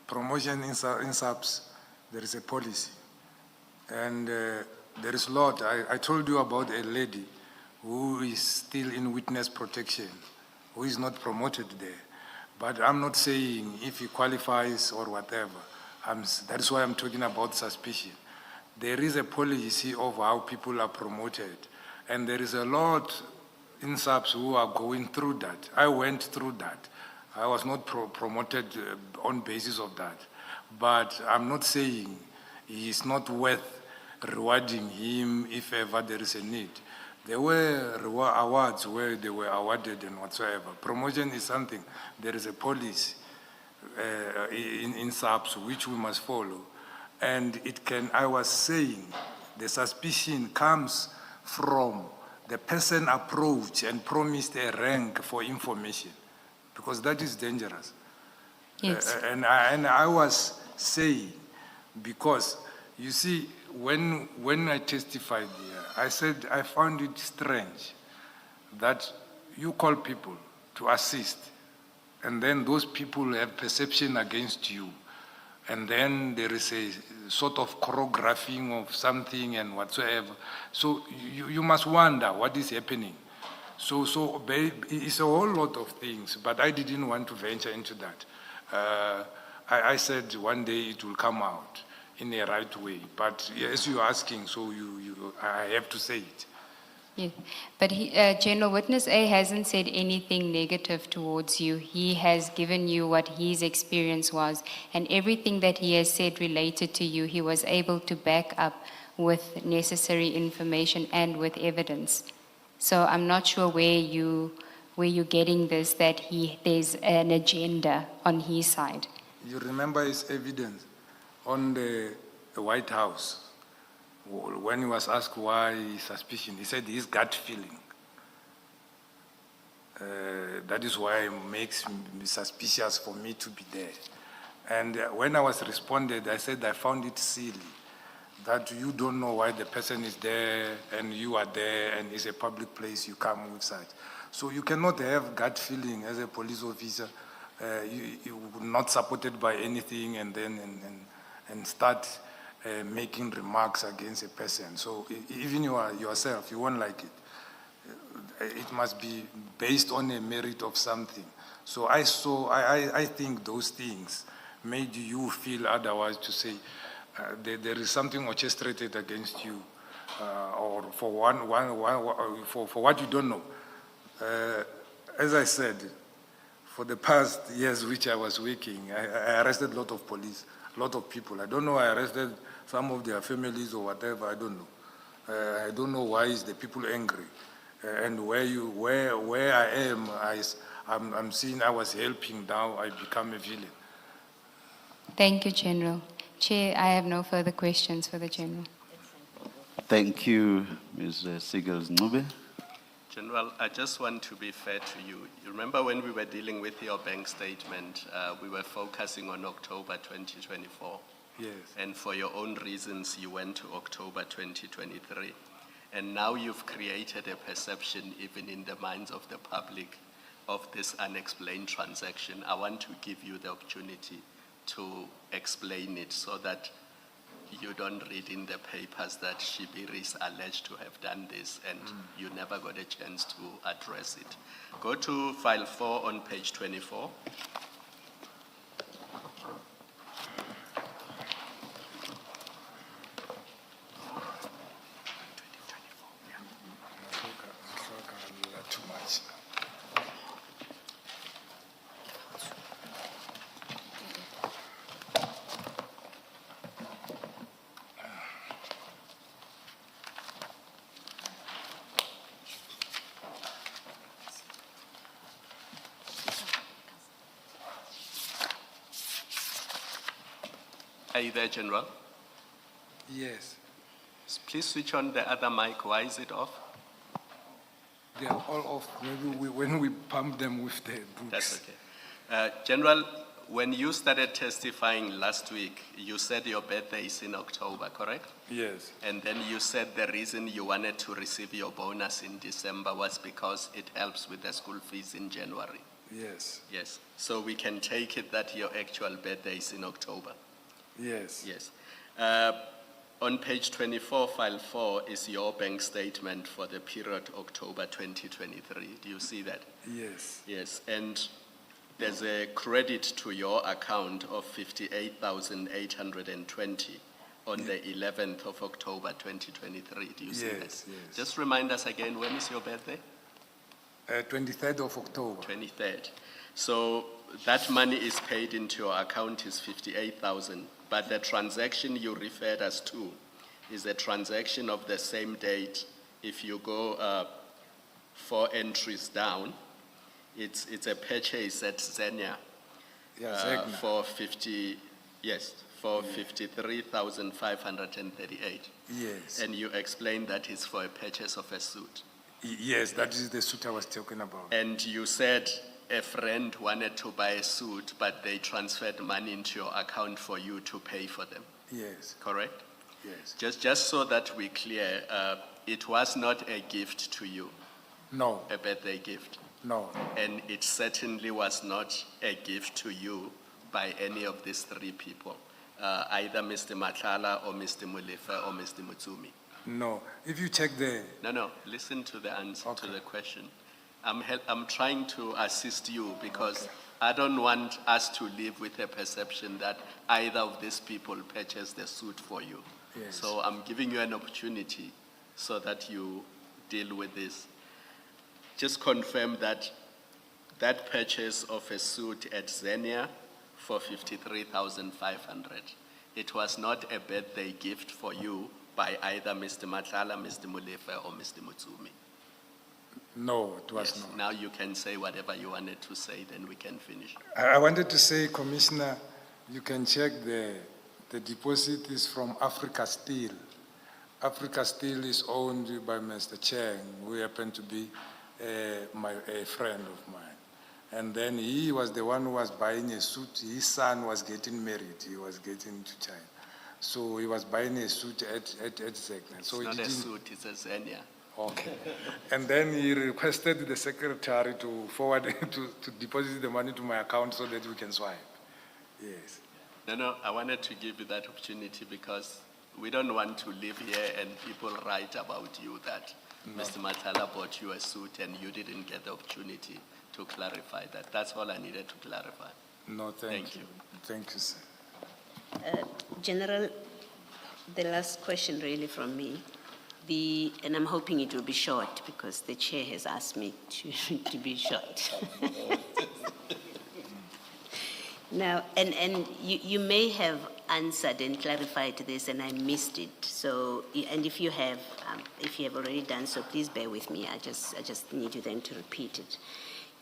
promotion in SAPS, there is a policy. And there is a lot. I told you about a lady who is still in witness protection, who is not promoted there. But I'm not saying if he qualifies or whatever. That's why I'm talking about suspicion. There is a policy of how people are promoted. And there is a lot in SAPS who are going through that. I went through that. I was not promoted on basis of that. But I'm not saying he is not worth rewarding him if ever there is a need. There were awards where they were awarded and whatsoever. Promotion is something, there is a policy in SAPS which we must follow. And I was saying, the suspicion comes from the person approached and promised a rank for information, because that is dangerous. Yes. And I was saying, because you see, when I testified here, I said I found it strange that you call people to assist, and then those people have perception against you. And then there is a sort of choreographing of something and whatsoever. So you must wonder what is happening. So it's a whole lot of things, but I didn't want to venture into that. I said one day it will come out in a right way, but as you're asking, so I have to say it. Yeah. But General Witness A hasn't said anything negative towards you. He has given you what his experience was, and everything that he has said related to you, he was able to back up with necessary information and with evidence. So I'm not sure where you're getting this, that there's an agenda on his side. You remember his evidence on the White House, when he was asked why suspicion, he said his gut feeling. That is why it makes me suspicious for me to be there. And when I was responded, I said I found it silly that you don't know why the person is there and you are there and it's a public place, you come with such. So you cannot have gut feeling as a police officer, you not supported by anything and then and start making remarks against a person. So even yourself, you won't like it. It must be based on a merit of something. So I think those things made you feel otherwise to say there is something orchestrated against you, or for for what you don't know. As I said, for the past years which I was working, I arrested a lot of police, a lot of people. I don't know, I arrested some of their families or whatever, I don't know. I don't know why is the people angry. And where I am, I'm seeing I was helping, now I become a villain. Thank you, General. Chair, I have no further questions for the General. Thank you, Ms. Sigels Ncube. General, I just want to be fair to you. You remember when we were dealing with your bank statement, we were focusing on October 2024. Yes. And for your own reasons, you went to October 2023. And now you've created a perception, even in the minds of the public, of this unexplained transaction. I want to give you the opportunity to explain it so that you don't read in the papers that Shibiri is alleged to have done this and you never got a chance to address it. Go to file 4 on page 24. Too much. Are you there, General? Yes, Please switch on the other mic. Why is it off? they are all off. Maybe when we pump them with the books. That's okay. General, when you started testifying last week, you said your birthday is in October, correct? Yes, And then you said the reason you wanted to receive your bonus in December was because it helps with the school fees in January. yes, Yes. So we can take it that your actual birthday is in October. yes. Yes. On page 24, file 4 is your bank statement for the period October 2023. Do you see that? Yes, Yes. And there's a credit to your account of 58,820 on the 11th of October 2023. Do you see that? Yes, yes. Just remind us again, when is your birthday? 23rd of October. 23rd. So that money is paid into your account is 58,000, but the transaction you referred us to is a transaction of the same date. If you go 4 entries down, it's a purchase at Zenia Yeah, Zegna. for 53,538. Yes, And you explained that it's for a purchase of a suit. yes, that is the suit I was talking about. And you said a friend wanted to buy a suit, but they transferred money into your account for you to pay for them, Yes, correct? yes. Just so that we're clear, it was not a gift to you, No, a birthday gift. no, And it certainly was not a gift to you by any of these 3 people. either Mr. Matlala or Mr. Molefe or Mr. Mutsumi? No, if you check the, No, listen to the answer to Okay. the question. I'm trying to assist you because I don't want us to live with a perception that either of these people purchased the suit for you. Yes. So I'm giving you an opportunity so that you deal with this. Just confirm that that purchase of a suit at Xenia for 53,500, it was not a birthday gift for you by either Mr. Matlala, Mr. Molefe, or Mr. Mutsumi. no, it was Yes, not. now you can say whatever you wanted to say, then we can finish. I wanted to say, Commissioner, you can check the deposit is from Africa Steel. Africa Steel is owned by Mr. Cheng, who happened to be a friend of mine. And then he was the one who was buying a suit. His son was getting married. He was getting to China. So he was buying a suit at Zegna. So It's he not a didn't. suit, it's a Xenia. Okay. And then he requested the secretary to forward, to deposit the money to my account so that we can swipe. Yes. No, I wanted to give you that opportunity because we don't want to live here and people write about you that Mr. Matala bought you a suit and you didn't get the opportunity to clarify that. That's all I needed to clarify. No, Thank thank you. you. Thank you, sir. General, the last question really from me, and I'm hoping it will be short because the chair has asked me to be short. Now, and you may have answered and clarified this and I missed it. So, and if you have already done so, please bear with me. I just need you then to repeat it.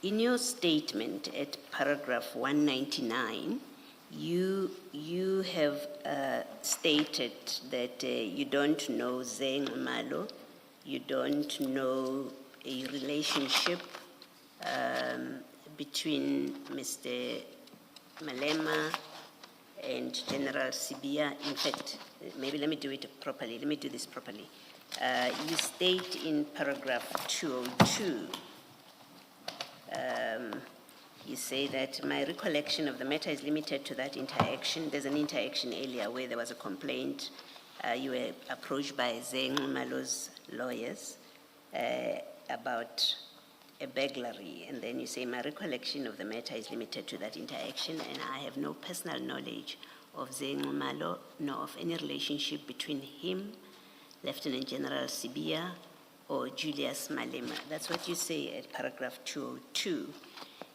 In your statement at paragraph 199, you have stated that you don't know Zeng Malo, you don't know a relationship between Mr. Malema and General Sibia. In fact, maybe let me do it properly. Let me do this properly. You state in paragraph 202, you say that my recollection of the matter is limited to that interaction. There's an interaction earlier where there was a complaint. You were approached by Zeng Malo's lawyers about a burglary, and then you say my recollection of the matter is limited to that interaction, and I have no personal knowledge of Zeng Malo nor of any relationship between him, Lieutenant General Sibia, or Julius Malema. That's what you say at paragraph 202.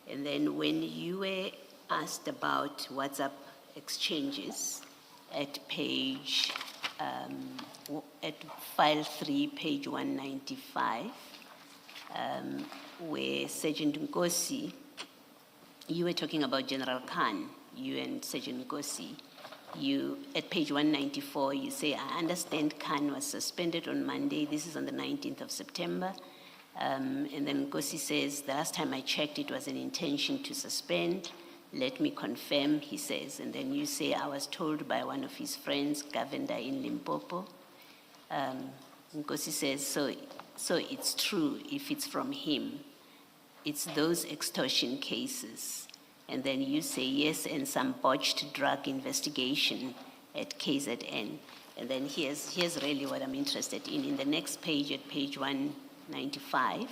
And then when you were asked about WhatsApp exchanges at page, at file 3, page 195, where Sergeant Nkosi, you were talking about General Khan, you and Sergeant Nkosi, you, at page 194, you say, I understand Khan was suspended on Monday. This is on the 19th of September. And then Nkosi says, the last time I checked, it was an intention to suspend. Let me confirm, he says. And then you say, I was told by one of his friends, Governor in Limpopo. Nkosi says, so it's true if it's from him. It's those extortion cases. And then you say, yes, and some botched drug investigation at KZN. And then here's really what I'm interested in. In the next page, at page 195,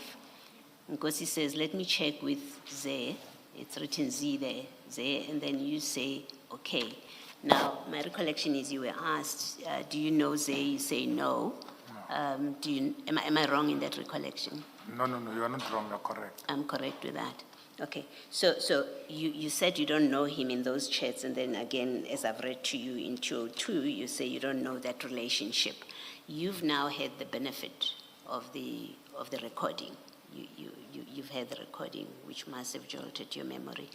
Nkosi says, let me check with Ze. It's written Z there, Ze, and then you say, okay. Now, my recollection is you were asked, do you know Ze? You say no. Am I wrong in that recollection? No, you are not wrong, you're correct. I'm correct with that. Okay, so you said you don't know him in those chats, and then again, as I've read to you in 202, you say you don't know that relationship. You've now had the benefit of the recording. You've had the recording, which must have jolted your memory.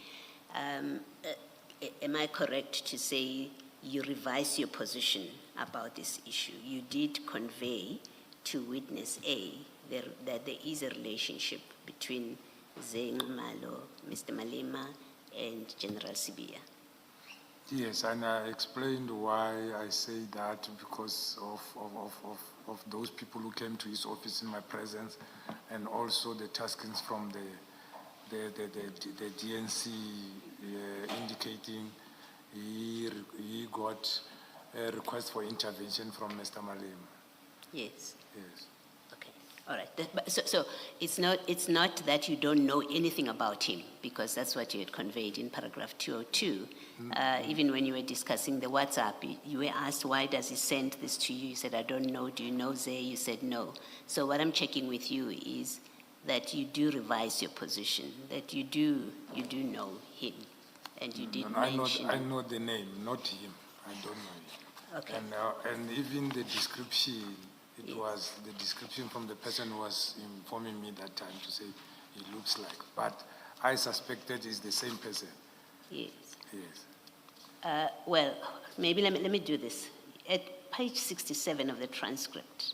Am I correct to say you revise your position about this issue? You did convey to witness A that there is a relationship between Zeng Malo, Mr. Malema, and General Sibia. Yes, and I explained why I say that because of those people who came to his office in my presence, and also the taskings from the DNC indicating he got a request for intervention from Mr. Malema. Yes. Yes. Okay, all right. So it's not that you don't know anything about him, because that's what you had conveyed in paragraph 202. Even when you were discussing the WhatsApp, you were asked, why does he send this to you? You said, I don't know. Do you know Zay? You said no. So what I'm checking with you is that you do revise your position, that you do know him, and you did mention. I know the name, not him. I don't know him. Okay. And even the description, it Yes. was the description from the person who was informing me that time to say he looks like. But I suspected it's the same person. Yes. Yes. Well, maybe let me do this. At page 67 of the transcript,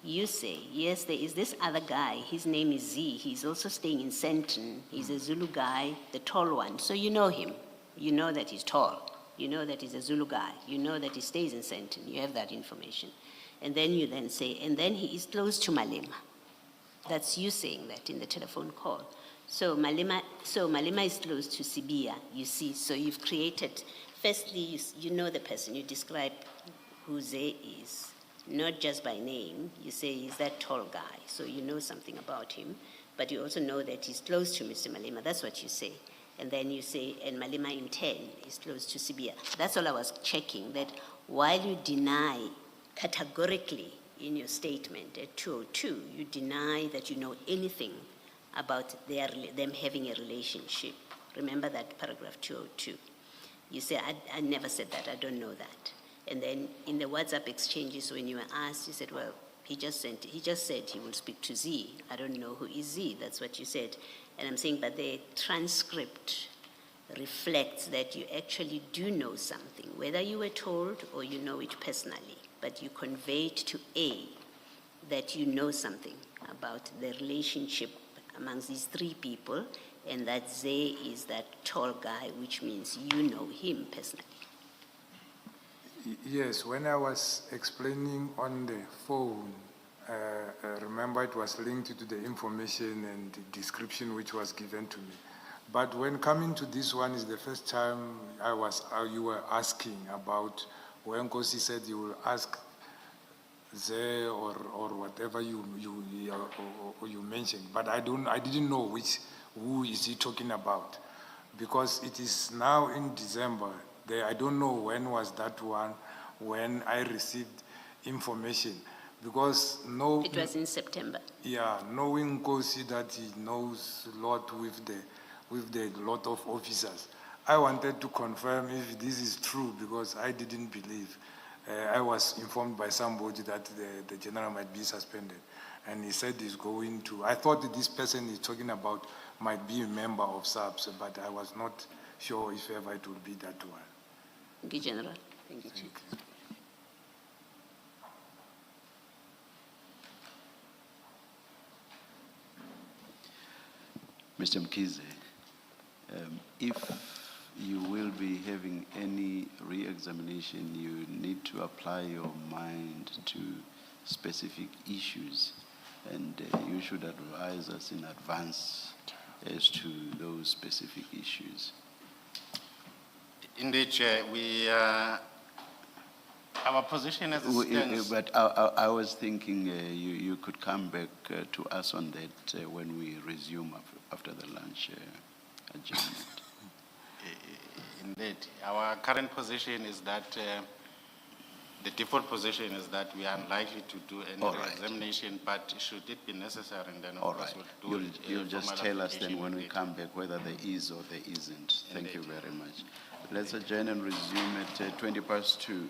you say, yes, there is this other guy. His name is Z. He's also staying in Senton. He's a Zulu guy, the tall one. So you know him. You know that he's tall. You know that he's a Zulu guy. You know that he stays in Senton. You have that information. And then you then say, and then he is close to Malema. That's you saying that in the telephone call. So Malema is close to Sibia, you see. So you've created, firstly, you know the person. You describe who Zay is. Not just by name, you say he's that tall guy, so you know something about him, but you also know that he's close to Mr. Malema. That's what you say. And then you say, and Malema in 10 is close to Sibia. That's all I was checking, that while you deny categorically in your statement at 202, you deny that you know anything about them having a relationship. Remember that paragraph 202. You say, I never said that, I don't know that. And then in the WhatsApp exchanges, when you were asked, you said, well, he just said he will speak to Z. I don't know who is Z. That's what you said. And I'm saying, but the transcript reflects that you actually do know something, whether you were told or you know it personally, but you conveyed to A that you know something about the relationship amongst these three people, and that Zay is that tall guy, which means you know him personally. Yes, when I was explaining on the phone, remember it was linked to the information and the description which was given to me. But when coming to this one is the first time you were asking about when Kosi said you will ask Zay or whatever you mentioned. But I didn't know who is he talking about, because it is now in December. I don't know when was that one when I received information, because It was in September. Yeah, knowing Kosi that he knows a lot with the lot of officers. I wanted to confirm if this is true, because I didn't believe. I was informed by somebody that the general might be suspended, and he said he's going to. I thought that this person he's talking about might be a member of SAPS, but I was not sure if ever it would be that one. Thank you, General. Thank you, Chief. Mr. Mkize, if you will be having any re-examination, you need to apply your mind to specific issues, and you should advise us in advance as to those specific issues. Indeed, Chair, our position as it stands. But I was thinking you could come back to us on that when we resume after the lunch adjournment. Indeed, our current position is that the default position is that we are unlikely to do any examination, but should it be necessary, and then of course we'll do it. You'll just tell us then when we indeed. come back whether there is or there isn't. Thank you very much. Let's adjourn and resume at 2:20.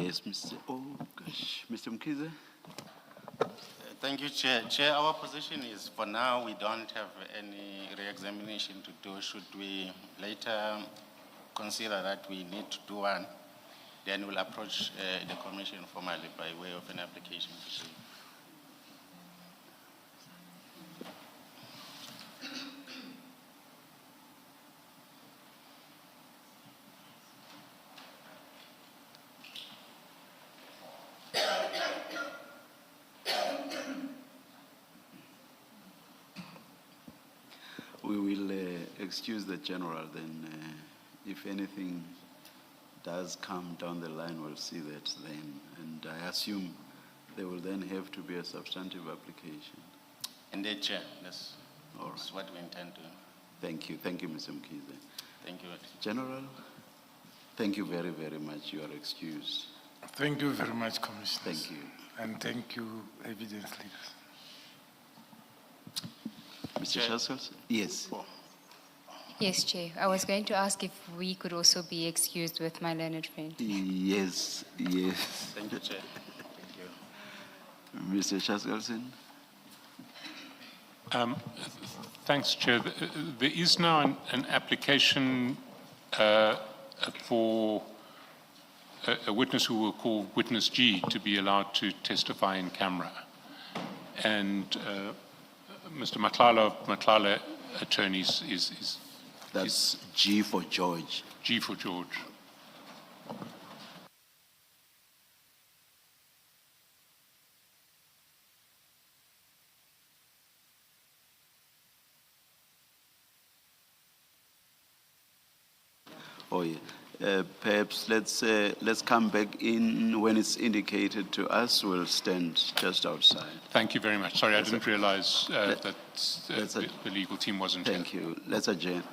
Yes, Mr. Oh, gosh. Mr. Mkize? Thank you, Chair. Chair, our position is for now we don't have any re-examination to do. Should we later consider that we need to do one, then we'll approach the Commission formally by way of an application. We will excuse the general, then if anything does come down the line, we'll see that then. And I assume there will then have to be a substantive application. Indeed, Chair, that's All right. that's what we intend to. Thank you, Mr. Mkize. Thank you. General, thank you very, very much. You are excused. Thank you very much, Commissioner. Thank you. And thank you, evidence leaders. Mr. Chair. Shaskels? Yes. Yes, Chair. I was going to ask if we could also be excused with my learned friend. Yes, yes. Thank you, Chair. Thank you. Mr. Shaskelson? Thanks, Chair. There is now an application for a witness who we'll call Witness G to be allowed to testify in camera. And Mr. Matlala Attorneys is That's G for George. G for George. Oh, yeah. Perhaps let's come back in when it's indicated to us. We'll stand just outside. Thank you very much. Sorry, I didn't realize that that's a- the legal team wasn't here. Thank you. Let's adjourn.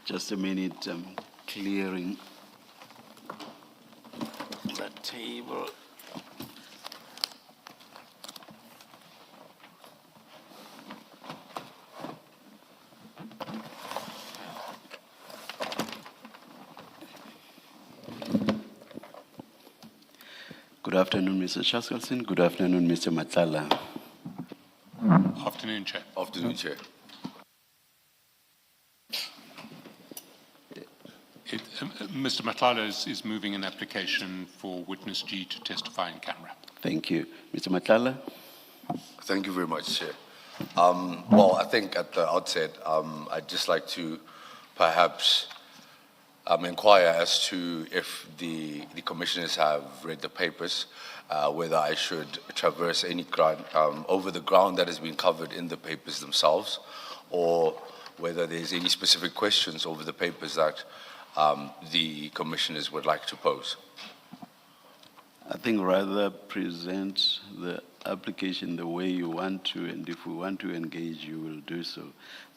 Just a minute, clearing the table. Good afternoon, Mr. Chaskalson. Good afternoon, Mr. Matlala. Afternoon, Chair. Afternoon, Chair. Mr. Matlala is moving an application for witness G to testify in camera. Thank you. Mr. Matlala? Thank you very much, Chair. Well, I think at the outset, I'd just like to perhaps inquire as to if the commissioners have read the papers, whether I should traverse any ground, over the ground that has been covered in the papers themselves, or whether there's any specific questions over the papers that the commissioners would like to pose. I think rather present the application the way you want to, and if we want to engage, you will do so.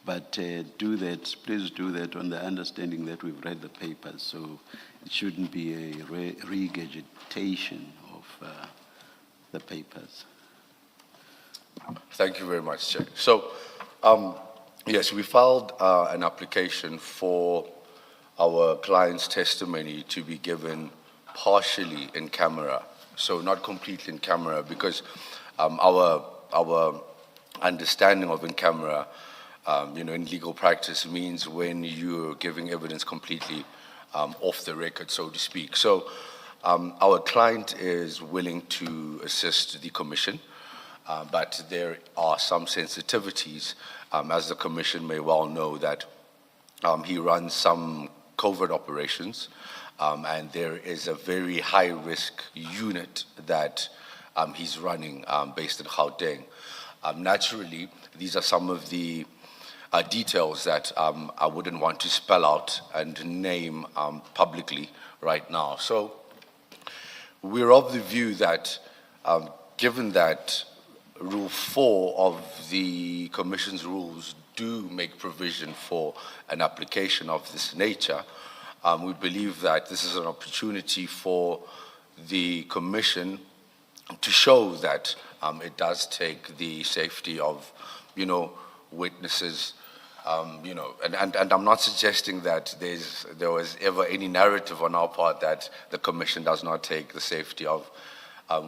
But do that, please do that on the understanding that we've read the papers, so it shouldn't be a regurgitation of the papers. Thank you very much, Chair. So, yes, we filed an application for our client's testimony to be given partially in camera, so not completely in camera, because our understanding of in camera, in legal practice means when you're giving evidence completely off the record, so to speak. So our client is willing to assist the commission, but there are some sensitivities, as the commission may well know, that he runs some covert operations, and there is a very high-risk unit that he's running based in Gauteng. Naturally, these are some of the details that I wouldn't want to spell out and name publicly right now. So we're of the view that given that Rule 4 of the Commission's rules do make provision for an application of this nature, we believe that this is an opportunity for the Commission to show that it does take the safety of, witnesses, and I'm not suggesting that there was ever any narrative on our part that the Commission does not take the safety of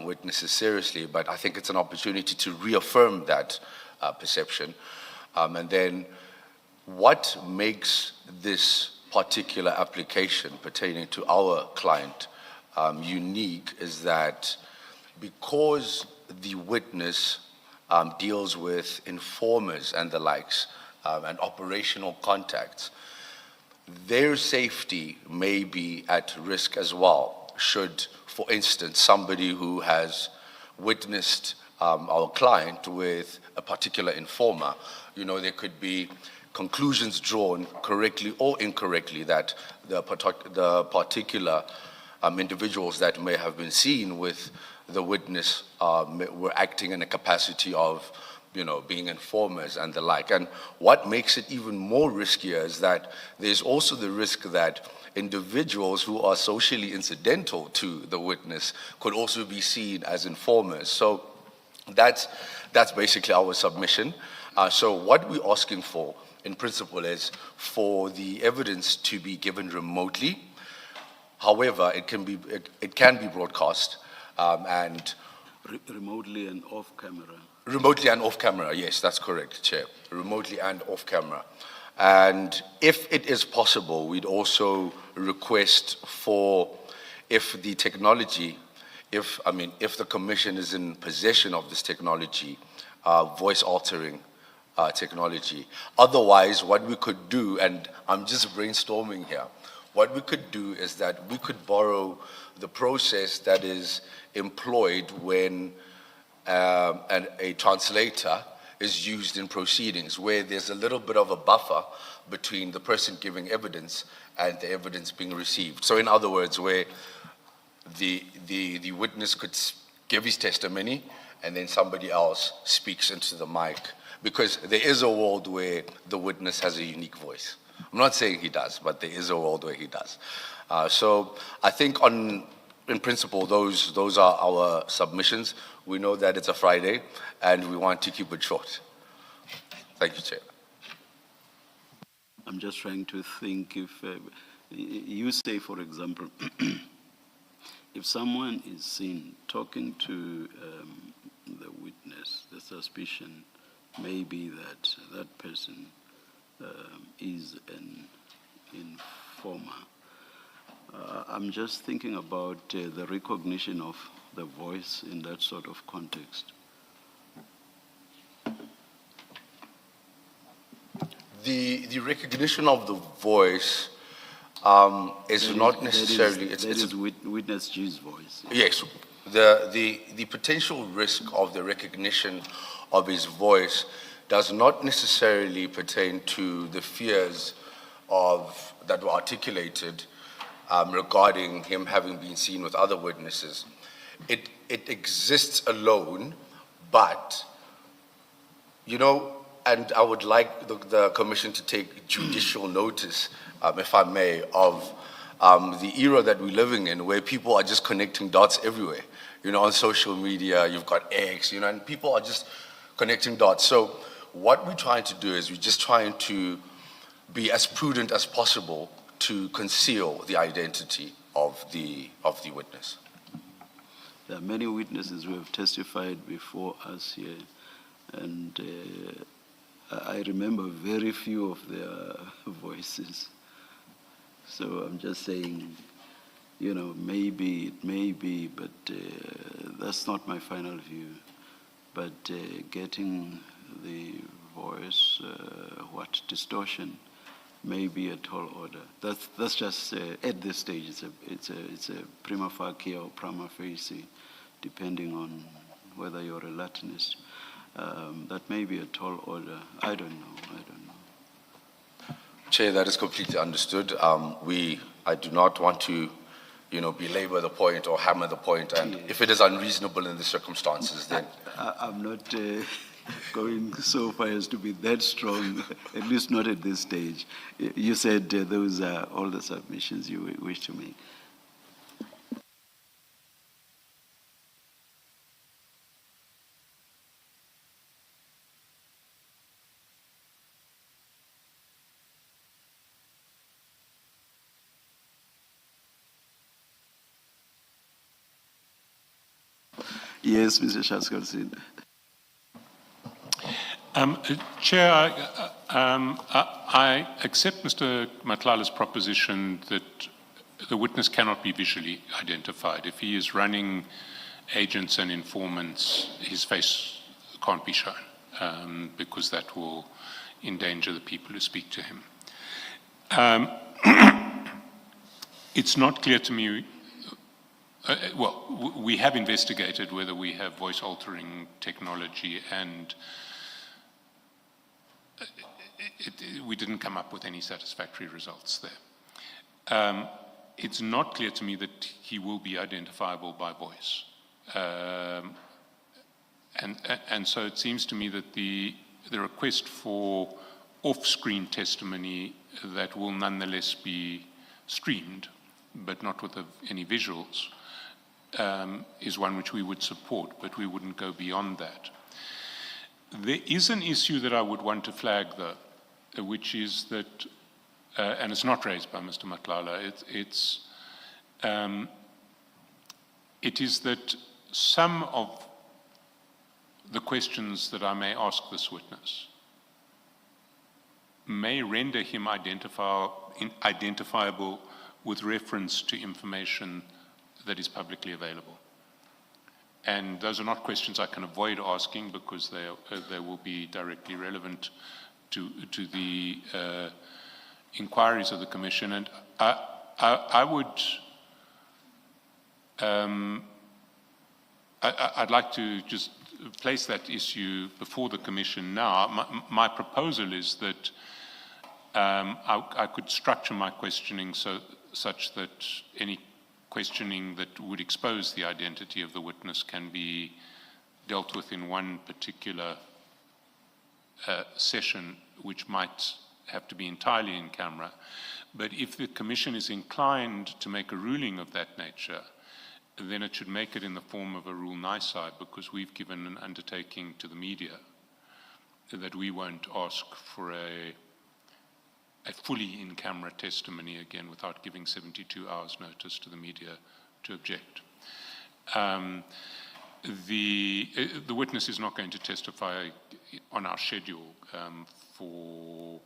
witnesses seriously, but I think it's an opportunity to reaffirm that perception. And then what makes this particular application pertaining to our client unique is that because the witness deals with informers and the likes and operational contacts, their safety may be at risk as well should, for instance, somebody who has witnessed our client with a particular informer, there could be conclusions drawn correctly or incorrectly that the particular individuals that may have been seen with the witness were acting in a capacity of, being informers and the like. And what makes it even more riskier is that there's also the risk that individuals who are socially incidental to the witness could also be seen as informers. So that's basically our submission. So what we're asking for, in principle, is for the evidence to be given remotely. However, it can be broadcast and Remotely and off camera. Remotely and off camera, yes, that's correct, Chair. Remotely and off camera. And if it is possible, we'd also request for, if the technology, if the Commission is in possession of this technology, voice altering technology. Otherwise, what we could do, and I'm just brainstorming here, what we could do is that we could borrow the process that is employed when a translator is used in proceedings, where there's a little bit of a buffer between the person giving evidence and the evidence being received. So in other words, where the witness could give his testimony and then somebody else speaks into the mic, because there is a world where the witness has a unique voice. I'm not saying he does, but there is a world where he does. So I think in principle, those are our submissions. We know that it's a Friday, and we want to keep it short. Thank you, Chair. I'm just trying to think if you say, for example, if someone is seen talking to the witness, the suspicion may be that that person is an informer. I'm just thinking about the recognition of the voice in that sort of context. The recognition of the voice is not necessarily. That is witness G's voice. Yes, the potential risk of the recognition of his voice does not necessarily pertain to the fears that were articulated regarding him having been seen with other witnesses. It exists alone, but, you know, and I would like the Commission to take judicial notice, if I may, of the era that we're living in, where people are just connecting dots everywhere. You know, on social media, you've got X, you know, and people are just connecting dots. So what we're trying to do is we're just trying to be as prudent as possible to conceal the identity of the witness. There are many witnesses who have testified before us here, and I remember very few of their voices. So I'm just saying, you know, maybe it may be, but that's not my final view. But getting the voice, distortion, may be a tall order. That's just at this stage. It's a prima facie or prima facie, depending on whether you're a Latinist. That may be a tall order. I don't know. Chair, that is completely understood. I do not want to, you know, belabor the point or hammer the point, and if it is unreasonable in the circumstances, then I'm not going so far as to be that strong, at least not at this stage. You said those are all the submissions you wish to make. Yes, Mr. Shaskalsin. Chair, I accept Mr. Matlala's proposition that the witness cannot be visually identified. If he is running agents and informants, his face can't be shown because that will endanger the people who speak to him. It's not clear to me. Well, we have investigated whether we have voice-altering technology, and we didn't come up with any satisfactory results there. It's not clear to me that he will be identifiable by voice. And so it seems to me that the request for off-screen testimony that will nonetheless be streamed, but not with any visuals, is one which we would support, but we wouldn't go beyond that. There is an issue that I would want to flag, though, which is that, and it's not raised by Mr. Matlala, it is that some of the questions that I may ask this witness may render him identifiable with reference to information that is publicly available. And those are not questions I can avoid asking because they will be directly relevant to the inquiries of the Commission. And I would, I'd like to just place that issue before the Commission now. My proposal is that I could structure my questioning such that any questioning that would expose the identity of the witness can be dealt with in one particular session, which might have to be entirely in camera. But if the Commission is inclined to make a ruling of that nature, then it should make it in the form of a rule nisi, because we've given an undertaking to the media that we won't ask for a fully in-camera testimony again without giving 72 hours notice to the media to object. The witness is not going to testify on our schedule for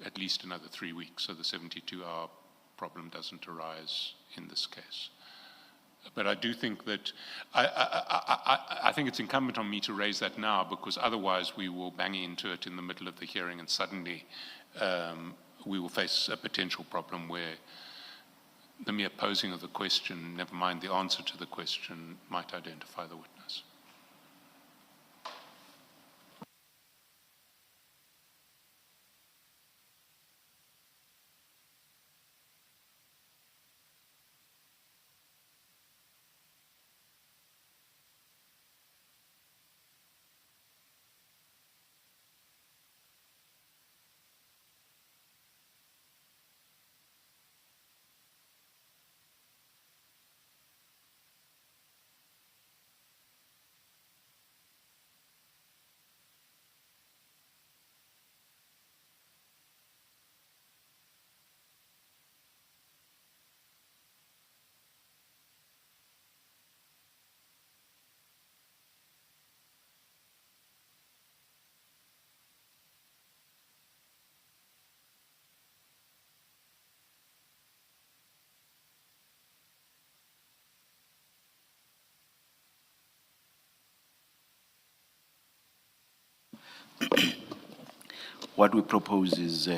at least another 3 weeks, so the 72-hour problem doesn't arise in this case. But I do think that, I think it's incumbent on me to raise that now, because otherwise we will bang into it in the middle of the hearing, and suddenly we will face a potential problem where the mere posing of the question, never mind the answer to the question, might identify the witness. What we propose is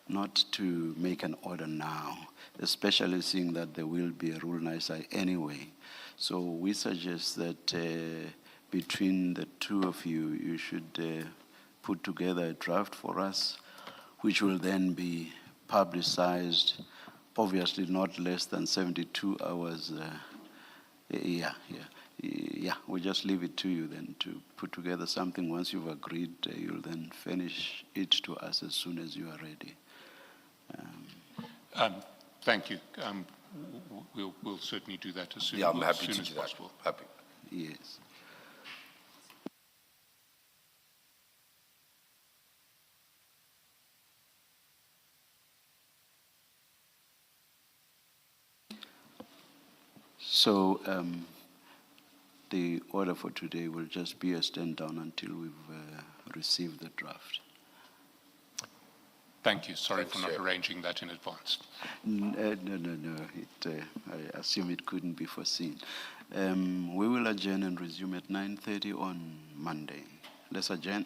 not to make an order now, especially seeing that there will be a rule nisi anyway. So we suggest that between the two of you, you should put together a draft for us, which will then be publicized, obviously not less than 72 hours. Yeah, we'll just leave it to you then to put together something. Once you've agreed, you'll then finish it to us as soon as you are ready. Thank you. We'll certainly do that as soon, Yeah, I'm happy as, soon to as do that. possible. Happy. Yes. So the order for today will just be a stand down until we've received the draft. Thank you. Sorry Thanks, for not Chair. arranging that in advance. No. I assume it couldn't be foreseen. We will adjourn and resume at 9:30 on Monday. Let's adjourn.